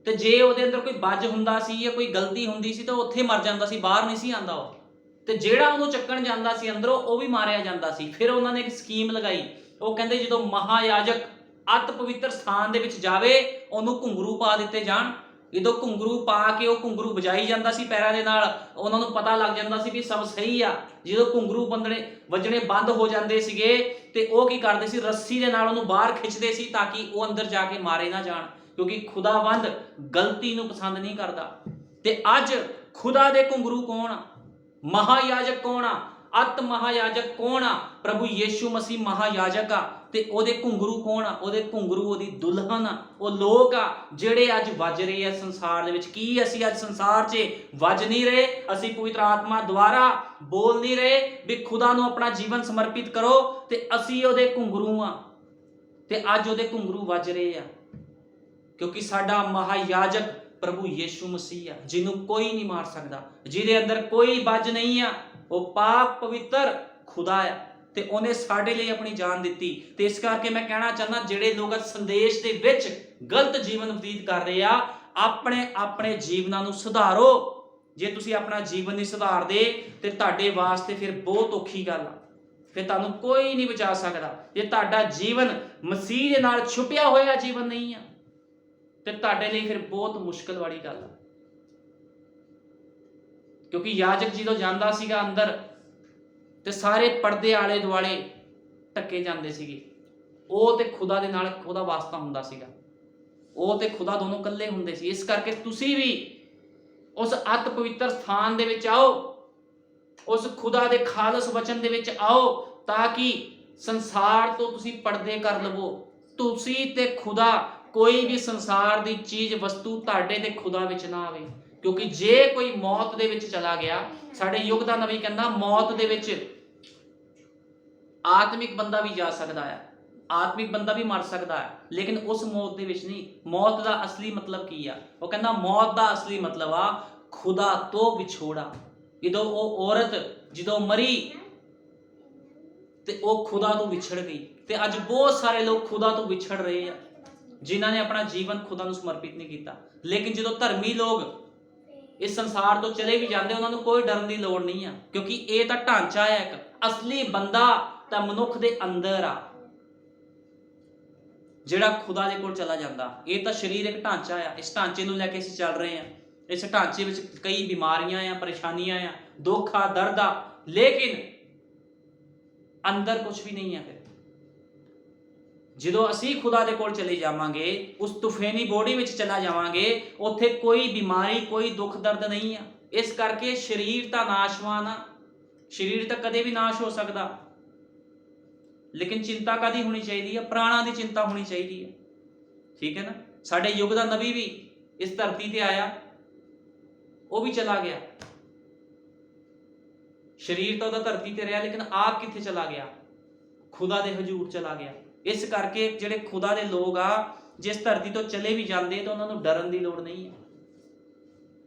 ਤੇ ਜੇ ਉਹਦੇ ਅੰਦਰ ਕੋਈ ਬੱਜ ਹੁੰਦਾ ਸੀ ਜਾਂ ਕੋਈ ਗਲਤੀ ਹੁੰਦੀ ਸੀ ਤਾਂ ਉੱਥੇ ਮਰ ਜਾਂਦਾ ਸੀ, ਬਾਹਰ ਨਹੀਂ ਸੀ ਆਂਦਾ ਉਹ। ਤੇ ਜਿਹੜਾ ਉਹਨੂੰ ਚੱਕਣ ਜਾਂਦਾ ਸੀ ਅੰਦਰੋਂ, ਉਹ ਵੀ ਮਾਰਿਆ ਜਾਂਦਾ ਸੀ। ਫਿਰ ਉਹਨਾਂ ਨੇ ਇੱਕ ਸਕੀਮ ਲਗਾਈ, ਉਹ ਕਹਿੰਦੇ ਜਦੋਂ ਮਹਾਯਾਜਕ ਅਤ ਪਵਿੱਤਰ ਸਥਾਨ ਦੇ ਵਿੱਚ ਜਾਵੇ, ਉਹਨੂੰ ਘੁੰਗਰੂ ਪਾ ਦਿੱਤੇ ਜਾਣ। ਜਦੋਂ ਘੁੰਗਰੂ ਪਾ ਕੇ ਉਹ ਘੁੰਗਰੂ ਵਜਾਈ ਜਾਂਦਾ ਸੀ ਪੈਰਾਂ ਦੇ ਨਾਲ, ਉਹਨਾਂ ਨੂੰ ਪਤਾ ਲੱਗ ਜਾਂਦਾ ਸੀ ਵੀ ਸਭ ਸਹੀ ਆ। ਜਦੋਂ ਘੁੰਗਰੂ ਵੱਜਣੇ ਬੰਦ ਹੋ ਜਾਂਦੇ ਸੀਗੇ ਤੇ ਉਹ ਕੀ ਕਰਦੇ ਸੀ, ਰੱਸੀ ਦੇ ਨਾਲ ਉਹਨੂੰ ਬਾਹਰ ਖਿੱਚਦੇ ਸੀ ਤਾਂ ਕਿ ਉਹ ਅੰਦਰ ਜਾ ਕੇ ਮਾਰੇ ਨਾ ਜਾਣ, ਕਿਉਂਕਿ ਖੁਦਾਵੰਦ ਗਲਤੀ ਨੂੰ ਪਸੰਦ ਨਹੀਂ ਕਰਦਾ। ਤੇ ਅੱਜ ਖੁਦਾ ਦੇ ਘੁੰਗਰੂ ਕੌਣ ਆ? ਮਹਾਯਾਜਕ ਕੌਣ ਆ? ਅਤ ਮਹਾਯਾਜਕ ਕੌਣ ਆ? ਪ੍ਰਭੂ ਯੀਸ਼ੂ ਮਸੀਹ ਮਹਾਯਾਜਕ ਆ। ਤੇ ਉਹਦੇ ਘੁੰਗਰੂ ਕੌਣ ਆ? ਉਹਦੇ ਘੁੰਗਰੂ ਉਹਦੀ ਦੁਲਹਨ ਆ। ਉਹ ਲੋਕ ਆ ਜਿਹੜੇ ਅੱਜ ਵੱਜ ਰਹੇ ਆ ਸੰਸਾਰ ਦੇ ਵਿੱਚ। ਕੀ ਅਸੀਂ ਅੱਜ ਸੰਸਾਰ 'ਚ ਵੱਜ ਨਹੀਂ ਰਹੇ? ਅਸੀਂ ਪਵਿੱਤਰ ਆਤਮਾ ਦੁਆਰਾ ਬੋਲ ਨਹੀਂ ਰਹੇ ਵੀ ਖੁਦਾ ਨੂੰ ਆਪਣਾ ਜੀਵਨ ਸਮਰਪਿਤ ਕਰੋ, ਤੇ ਅਸੀਂ ਉਹਦੇ ਘੁੰਗਰੂ ਆ। ਤੇ ਅੱਜ ਉਹਦੇ ਘੁੰਗਰੂ ਵੱਜ ਰਹੇ ਆ, ਕਿਉਂਕਿ ਸਾਡਾ ਮਹਾਯਾਜਕ ਪ੍ਰਭੂ ਯੀਸ਼ੂ ਮਸੀਹ ਆ, ਜਿਹਨੂੰ ਕੋਈ ਨਹੀਂ ਮਾਰ ਸਕਦਾ, ਜਿਹਦੇ ਅੰਦਰ ਕੋਈ ਬੱਜ ਨਹੀਂ ਆ। ਉਹ ਪਾਕ ਪਵਿੱਤਰ ਖੁਦਾ ਆ ਤੇ ਉਹਨੇ ਸਾਡੇ ਲਈ ਆਪਣੀ ਜਾਨ ਦਿੱਤੀ। ਤੇ ਇਸ ਕਰਕੇ ਮੈਂ ਕਹਿਣਾ ਚਾਹੁੰਦਾ, ਜਿਹੜੇ ਲੋਕ ਸੰਦੇਸ਼ ਦੇ ਵਿੱਚ ਗਲਤ ਜੀਵਨ ਬਤੀਤ ਕਰ ਰਹੇ ਆ, ਆਪਣੇ ਜੀਵਨਾਂ ਨੂੰ ਸੁਧਾਰੋ। ਜੇ ਤੁਸੀਂ ਆਪਣਾ ਜੀਵਨ ਨਹੀਂ ਸੁਧਾਰਦੇ ਤੇ ਤੁਹਾਡੇ ਵਾਸਤੇ ਫਿਰ ਬਹੁਤ ਔਖੀ ਗੱਲ ਆ। ਫਿਰ ਤੁਹਾਨੂੰ ਕੋਈ ਨਹੀਂ ਬਚਾ ਸਕਦਾ। ਜੇ ਤੁਹਾਡਾ ਜੀਵਨ ਮਸੀਹ ਦੇ ਨਾਲ ਛੁਪਿਆ ਹੋਇਆ ਜੀਵਨ ਨਹੀਂ ਆ ਤੇ ਤੁਹਾਡੇ ਲਈ ਫਿਰ ਬਹੁਤ ਮੁਸ਼ਕਲ ਵਾਲੀ ਗੱਲ ਆ। ਕਿਉਂਕਿ ਯਾਜਕ ਜਦੋਂ ਜਾਂਦਾ ਸੀਗਾ ਅੰਦਰ ਤੇ ਸਾਰੇ ਪਰਦੇ ਆਲੇ ਦੁਆਲੇ ਢੱਕੇ ਜਾਂਦੇ ਸੀਗੇ। ਉਹ ਤੇ ਖੁਦਾ ਦੇ ਨਾਲ ਉਹਦਾ ਵਾਸਤਾ ਹੁੰਦਾ ਸੀਗਾ, ਉਹ ਤੇ ਖੁਦਾ ਦੋਨੋਂ ਇਕੱਲੇ ਹੁੰਦੇ ਸੀ। ਇਸ ਕਰਕੇ ਤੁਸੀਂ ਵੀ ਉਸ ਅਤ ਪਵਿੱਤਰ ਸਥਾਨ ਦੇ ਵਿੱਚ ਆਓ, ਉਸ ਖੁਦਾ ਦੇ ਖਾਲਸ ਵਚਨ ਦੇ ਵਿੱਚ ਆਓ, ਤਾਂ ਕਿ ਸੰਸਾਰ ਤੋਂ ਤੁਸੀਂ ਪਰਦੇ ਕਰ ਲਵੋ। ਤੁਸੀਂ ਤੇ ਖੁਦਾ, ਕੋਈ ਵੀ ਸੰਸਾਰ ਦੀ ਚੀਜ਼ ਵਸਤੂ ਤੁਹਾਡੇ ਤੇ ਖੁਦਾ ਵਿੱਚ ਨਾ ਆਵੇ। ਕਿਉਂਕਿ ਜੇ ਕੋਈ ਮੌਤ ਦੇ ਵਿੱਚ ਚਲਾ ਗਿਆ, ਸਾਡੇ ਯੁੱਗ ਦਾ ਨਬੀ ਕਹਿੰਦਾ ਮੌਤ ਦੇ ਵਿੱਚ ਆਤਮਿਕ ਬੰਦਾ ਵੀ ਜਾ ਸਕਦਾ ਹੈ, ਆਤਮਿਕ ਬੰਦਾ ਵੀ ਮਰ ਸਕਦਾ ਹੈ, ਲੇਕਿਨ ਉਸ ਮੌਤ ਦੇ ਵਿੱਚ ਨਹੀਂ। ਮੌਤ ਦਾ ਅਸਲੀ ਮਤਲਬ ਕੀ ਆ? ਉਹ ਕਹਿੰਦਾ ਮੌਤ ਦਾ ਅਸਲੀ ਮਤਲਬ ਆ ਖੁਦਾ ਤੋਂ ਵਿਛੋੜਾ। ਜਦੋਂ ਉਹ ਔਰਤ ਜਦੋਂ ਮਰੀ ਤੇ ਉਹ ਖੁਦਾ ਤੋਂ ਵਿਛੜ ਗਈ। ਤੇ ਅੱਜ ਬਹੁਤ ਸਾਰੇ ਲੋਕ ਖੁਦਾ ਤੋਂ ਵਿਛੜ ਰਹੇ ਆ, ਜਿਨ੍ਹਾਂ ਨੇ ਆਪਣਾ ਜੀਵਨ ਖੁਦਾ ਨੂੰ ਸਮਰਪਿਤ ਨਹੀਂ ਕੀਤਾ। ਲੇਕਿਨ ਜਦੋਂ ਧਰਮੀ ਲੋਕ ਇਸ ਸੰਸਾਰ ਤੋਂ ਚਲੇ ਵੀ ਜਾਂਦੇ, ਉਹਨਾਂ ਨੂੰ ਕੋਈ ਡਰਨ ਦੀ ਲੋੜ ਨਹੀਂ ਆ, ਕਿਉਂਕਿ ਇਹ ਤਾਂ ਢਾਂਚਾ ਹੈ। ਇੱਕ ਅਸਲੀ ਬੰਦਾ ਤਾਂ ਮਨੁੱਖ ਦੇ ਅੰਦਰ ਆ, ਜਿਹੜਾ ਖੁਦਾ ਦੇ ਕੋਲ ਚਲਾ ਜਾਂਦਾ। ਇਹ ਤਾਂ ਸਰੀਰ ਇੱਕ ਢਾਂਚਾ ਆ, ਇਸ ਢਾਂਚੇ ਨੂੰ ਲੈ ਕੇ ਅਸੀਂ ਚੱਲ ਰਹੇ ਆ। ਇਸ ਢਾਂਚੇ ਵਿੱਚ ਕਈ ਬਿਮਾਰੀਆਂ ਆ, ਪਰੇਸ਼ਾਨੀਆਂ ਆ, ਦੁੱਖ ਆ, ਦਰਦ ਆ, ਲੇਕਿਨ ਅੰਦਰ ਕੁਝ ਵੀ ਨਹੀਂ ਆ। ਫਿਰ ਜਦੋਂ ਅਸੀਂ ਖੁਦਾ ਦੇ ਕੋਲ ਚਲੇ ਜਾਵਾਂਗੇ, ਉਸ ਤੂਫਾਨੀ ਬੋਡੀ ਵਿੱਚ ਚਲਾ ਜਾਵਾਂਗੇ, ਉੱਥੇ ਕੋਈ ਬਿਮਾਰੀ, ਕੋਈ ਦੁੱਖ ਦਰਦ ਨਹੀਂ ਆ। ਇਸ ਕਰਕੇ ਸਰੀਰ ਤਾਂ ਨਾਸ਼ਵਾਨ ਆ, ਸਰੀਰ ਤਾਂ ਕਦੇ ਵੀ ਨਾਸ਼ ਹੋ ਸਕਦਾ, ਲੇਕਿਨ ਚਿੰਤਾ ਕਾਦੀ ਹੋਣੀ ਚਾਹੀਦੀ ਹੈ? ਪ੍ਰਾਣਾਂ ਦੀ ਚਿੰਤਾ ਹੋਣੀ ਚਾਹੀਦੀ ਹੈ। ਠੀਕ ਹੈ ਨਾ? ਸਾਡੇ ਯੁੱਗ ਦਾ ਨਬੀ ਵੀ ਇਸ ਧਰਤੀ ਤੇ ਆਇਆ, ਉਹ ਵੀ ਚਲਾ ਗਿਆ। ਸਰੀਰ ਤਾਂ ਉਹਦਾ ਧਰਤੀ ਤੇ ਰਿਹਾ, ਲੇਕਿਨ ਆਪ ਕਿੱਥੇ ਚਲਾ ਗਿਆ? ਖੁਦਾ ਦੇ ਹਜ਼ੂਰ ਚਲਾ ਗਿਆ। ਇਸ ਕਰਕੇ ਜਿਹੜੇ ਖੁਦਾ ਦੇ ਲੋਕ ਆ, ਜਿਸ ਧਰਤੀ ਤੋਂ ਚਲੇ ਵੀ ਜਾਂਦੇ ਤਾਂ ਉਹਨਾਂ ਨੂੰ ਡਰਨ ਦੀ ਲੋੜ ਨਹੀਂ ਹੈ,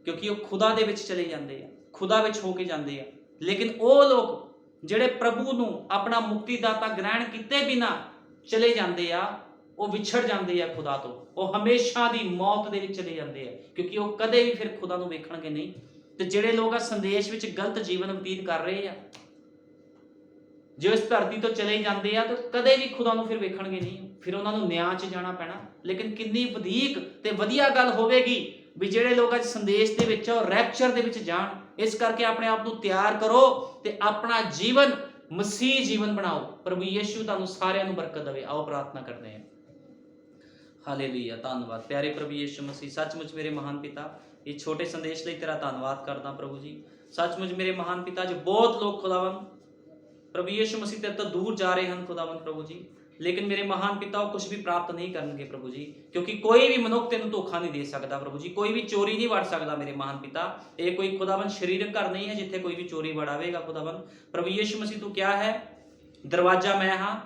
ਕਿਉਂਕਿ ਉਹ ਖੁਦਾ ਦੇ ਵਿੱਚ ਚਲੇ ਜਾਂਦੇ ਆ, ਖੁਦਾ ਵਿੱਚ ਹੋ ਕੇ ਜਾਂਦੇ ਆ। ਲੇਕਿਨ ਉਹ ਲੋਕ ਜਿਹੜੇ ਪ੍ਰਭੂ ਨੂੰ ਆਪਣਾ ਮੁਕਤੀਦਾਤਾ ਗ੍ਰਹਿਣ ਕੀਤੇ ਬਿਨਾ ਚਲੇ ਜਾਂਦੇ ਆ, ਉਹ ਵਿਛੜ ਜਾਂਦੇ ਆ ਖੁਦਾ ਤੋਂ। ਉਹ ਹਮੇਸ਼ਾ ਦੀ ਮੌਤ ਦੇ ਵਿੱਚ ਚਲੇ ਜਾਂਦੇ ਆ, ਕਿਉਂਕਿ ਉਹ ਕਦੇ ਵੀ ਫਿਰ ਖੁਦਾ ਨੂੰ ਵੇਖਣਗੇ ਨਹੀਂ। ਤੇ ਜਿਹੜੇ ਲੋਕ ਆ ਸੰਦੇਸ਼ ਵਿੱਚ ਗਲਤ ਜੀਵਨ ਬਤੀਤ ਕਰ ਰਹੇ ਆ, ਜੇ ਇਸ ਧਰਤੀ ਤੋਂ ਚਲੇ ਜਾਂਦੇ ਆ ਤਾਂ ਕਦੇ ਵੀ ਖੁਦਾ ਨੂੰ ਫਿਰ ਵੇਖਣਗੇ ਨਹੀਂ। ਫਿਰ ਉਹਨਾਂ ਨੂੰ ਨਿਆਂ 'ਚ ਜਾਣਾ ਪੈਣਾ। ਲੇਕਿਨ ਕਿੰਨੀ ਵਧੀਕ ਤੇ ਵਧੀਆ ਗੱਲ ਹੋਵੇਗੀ ਵੀ ਜਿਹੜੇ ਲੋਕ ਅੱਜ ਸੰਦੇਸ਼ ਦੇ ਵਿੱਚ ਆ ਉਹ ਰੈਪਚਰ ਦੇ ਵਿੱਚ ਜਾਣ। ਇਸ ਕਰਕੇ ਆਪਣੇ ਆਪ ਨੂੰ ਤਿਆਰ ਕਰੋ ਤੇ ਆਪਣਾ ਜੀਵਨ ਮਸੀਹ ਜੀਵਨ ਬਣਾਓ। ਪ੍ਰਭੂ ਯੀਸ਼ੂ ਤੁਹਾਨੂੰ ਸਾਰਿਆਂ ਨੂੰ ਬਰਕਤ ਦੇਵੇ। ਆਓ ਪ੍ਰਾਰਥਨਾ ਕਰਦੇ ਹਾਂ। ਹਾਲੇਲੂਇਆ, ਧੰਨਵਾਦ ਪਿਆਰੇ ਪ੍ਰਭੂ ਯੀਸ਼ੂ ਮਸੀਹ। ਸੱਚਮੁੱਚ ਮੇਰੇ ਮਹਾਨ ਪਿਤਾ, ਇਹ ਛੋਟੇ ਸੰਦੇਸ਼ ਲਈ ਤੇਰਾ ਧੰਨਵਾਦ ਕਰਦਾ ਪ੍ਰਭੂ ਜੀ। ਸੱਚਮੁੱਚ ਮੇਰੇ ਮਹਾਨ ਪਿਤਾ, ਜੋ ਬਹੁਤ ਲੋਕ ਖੁਦਾਵੰਦ ਪ੍ਰਭੂ ਯੀਸ਼ੂ ਮਸੀਹ ਤੇਰੇ ਤੋਂ ਦੂਰ ਜਾ ਰਹੇ ਹਨ ਖੁਦਾਵੰਦ ਪ੍ਰਭੂ ਜੀ, ਲੇਕਿਨ ਮੇਰੇ ਮਹਾਨ ਪਿਤਾ ਉਹ ਕੁਝ ਵੀ ਪ੍ਰਾਪਤ ਨਹੀਂ ਕਰਨਗੇ ਪ੍ਰਭੂ ਜੀ, ਕਿਉਂਕਿ ਕੋਈ ਵੀ ਮਨੁੱਖ ਤੈਨੂੰ ਧੋਖਾ ਨਹੀਂ ਦੇ ਸਕਦਾ ਪ੍ਰਭੂ ਜੀ। ਕੋਈ ਵੀ ਚੋਰੀ ਨਹੀਂ ਵੜ ਸਕਦਾ ਮੇਰੇ ਮਹਾਨ ਪਿਤਾ। ਇਹ ਕੋਈ ਖੁਦਾਵੰਦ ਸਰੀਰਕ ਘਰ ਨਹੀਂ ਹੈ ਜਿੱਥੇ ਕੋਈ ਵੀ ਚੋਰੀ ਵੜਾਵੇਗਾ ਖੁਦਾਵੰਦ ਪ੍ਰਭੂ ਯੀਸ਼ੂ ਮਸੀਹ। ਤੂੰ ਕਿਹਾ ਹੈ ਦਰਵਾਜ਼ਾ ਮੈਂ ਹਾਂ,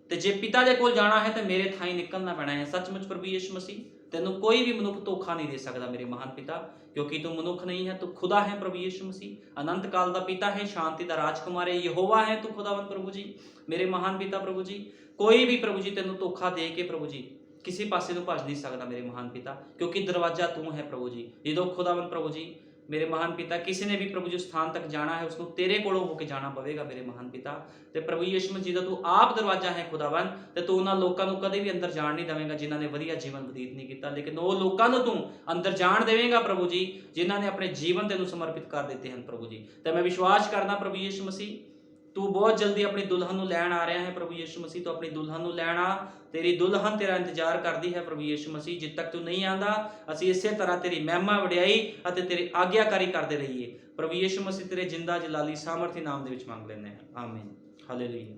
ਤੇ ਜੇ ਪਿਤਾ ਦੇ ਕੋਲ ਜਾਣਾ ਹੈ ਤੇ ਮੇਰੇ ਥਾਈ ਨਿਕਲਣਾ ਪੈਣਾ ਹੈ। ਸੱਚਮੁੱਚ ਪ੍ਰਭੂ ਯੀਸ਼ੂ ਮਸੀਹ, ਤੈਨੂੰ ਕੋਈ ਵੀ ਮਨੁੱਖ ਧੋਖਾ ਨਹੀਂ ਦੇ ਸਕਦਾ ਮੇਰੇ ਮਹਾਨ ਪਿਤਾ, ਕਿਉਂਕਿ ਤੂੰ ਮਨੁੱਖ ਨਹੀਂ ਹੈ, ਤੂੰ ਖੁਦਾ ਹੈ ਪ੍ਰਭੂ ਯੀਸ਼ੂ ਮਸੀਹ। ਅਨੰਤ ਕਾਲ ਦਾ ਪਿਤਾ ਹੈ, ਸ਼ਾਂਤੀ ਦਾ ਰਾਜਕੁਮਾਰ ਹੈ, ਯਹੋਵਾ ਹੈ ਤੂੰ ਖੁਦਾਵੰਦ ਪ੍ਰਭੂ ਜੀ। ਮੇਰੇ ਮਹਾਨ ਪਿਤਾ ਪ੍ਰਭੂ ਜੀ, ਕੋਈ ਵੀ ਪ੍ਰਭੂ ਜੀ ਤੈਨੂੰ ਧੋਖਾ ਦੇ ਕੇ ਪ੍ਰਭੂ ਜੀ ਕਿਸੇ ਪਾਸੇ ਨੂੰ ਭੱਜ ਨਹੀਂ ਸਕਦਾ ਮੇਰੇ ਮਹਾਨ ਪਿਤਾ, ਕਿਉਂਕਿ ਦਰਵਾਜ਼ਾ ਤੂੰ ਹੈ ਪ੍ਰਭੂ ਜੀ। ਜਦੋਂ ਖੁਦਾਵੰਦ ਪ੍ਰਭੂ ਜੀ ਮੇਰੇ ਮਹਾਨ ਪਿਤਾ ਕਿਸੇ ਨੇ ਵੀ ਪ੍ਰਭੂ ਜੀ ਸਥਾਨ ਤੱਕ ਜਾਣਾ ਹੈ, ਉਸਨੂੰ ਤੇਰੇ ਕੋਲੋਂ ਹੋ ਕੇ ਜਾਣਾ ਪਵੇਗਾ ਮੇਰੇ ਮਹਾਨ ਪਿਤਾ। ਤੇ ਪ੍ਰਭੂ ਯੀਸ਼ੂ ਮਸੀਹ, ਜਦੋਂ ਤੂੰ ਆਪ ਦਰਵਾਜ਼ਾ ਹੈ ਖੁਦਾਵੰਦ, ਤੇ ਤੂੰ ਉਹਨਾਂ ਲੋਕਾਂ ਨੂੰ ਕਦੇ ਵੀ ਅੰਦਰ ਜਾਣ ਨਹੀਂ ਦੇਵੇਂਗਾ ਜਿਨ੍ਹਾਂ ਨੇ ਵਧੀਆ ਜੀਵਨ ਬਤੀਤ ਨਹੀਂ ਕੀਤਾ, ਲੇਕਿਨ ਉਹ ਲੋਕਾਂ ਨੂੰ ਤੂੰ ਅੰਦਰ ਜਾਣ ਦੇਵੇਂਗਾ ਪ੍ਰਭੂ ਜੀ ਜਿਨ੍ਹਾਂ ਨੇ ਆਪਣੇ ਜੀਵਨ ਤੈਨੂੰ ਸਮਰਪਿਤ ਕਰ ਦਿੱਤੇ ਹਨ ਪ੍ਰਭੂ ਜੀ। ਤੇ ਮੈਂ ਵਿਸ਼ਵਾਸ ਕਰਦਾ ਪ੍ਰਭੂ ਯੀਸ਼ੂ ਮਸੀਹ, ਤੂੰ ਬਹੁਤ ਜਲਦੀ ਆਪਣੀ ਦੁਲਹਨ ਨੂੰ ਲੈਣ ਆ ਰਿਹਾ ਹੈ ਪ੍ਰਭੂ ਯੀਸ਼ੂ ਮਸੀਹ। ਤੂੰ ਆਪਣੀ ਦੁਲਹਨ ਨੂੰ ਲੈਣ ਆ, ਤੇਰੀ ਦੁਲਹਨ ਤੇਰਾ ਇੰਤਜ਼ਾਰ ਕਰਦੀ ਹੈ ਪ੍ਰਭੂ ਯੀਸ਼ੂ ਮਸੀਹ। ਜਿੱਦ ਤੱਕ ਤੂੰ ਨਹੀਂ ਆਂਦਾ ਅਸੀਂ ਇਸੇ ਤਰ੍ਹਾਂ ਤੇਰੀ ਮਹਿਮਾ ਵਡਿਆਈ ਅਤੇ ਤੇਰੀ ਆਗਿਆਕਾਰੀ ਕਰਦੇ ਰਹੀਏ ਪ੍ਰਭੂ ਯੀਸ਼ੂ ਮਸੀਹ। ਤੇਰੇ ਜਿੰਦਾ ਜਲਾਲੀ ਸਾਮਰਥੀ ਨਾਮ ਦੇ ਵਿੱਚ ਮੰਗ ਲੈਂਦੇ ਹਾਂ, ਆਮੀਨ, ਹਾਲੇਲੂਇਆ।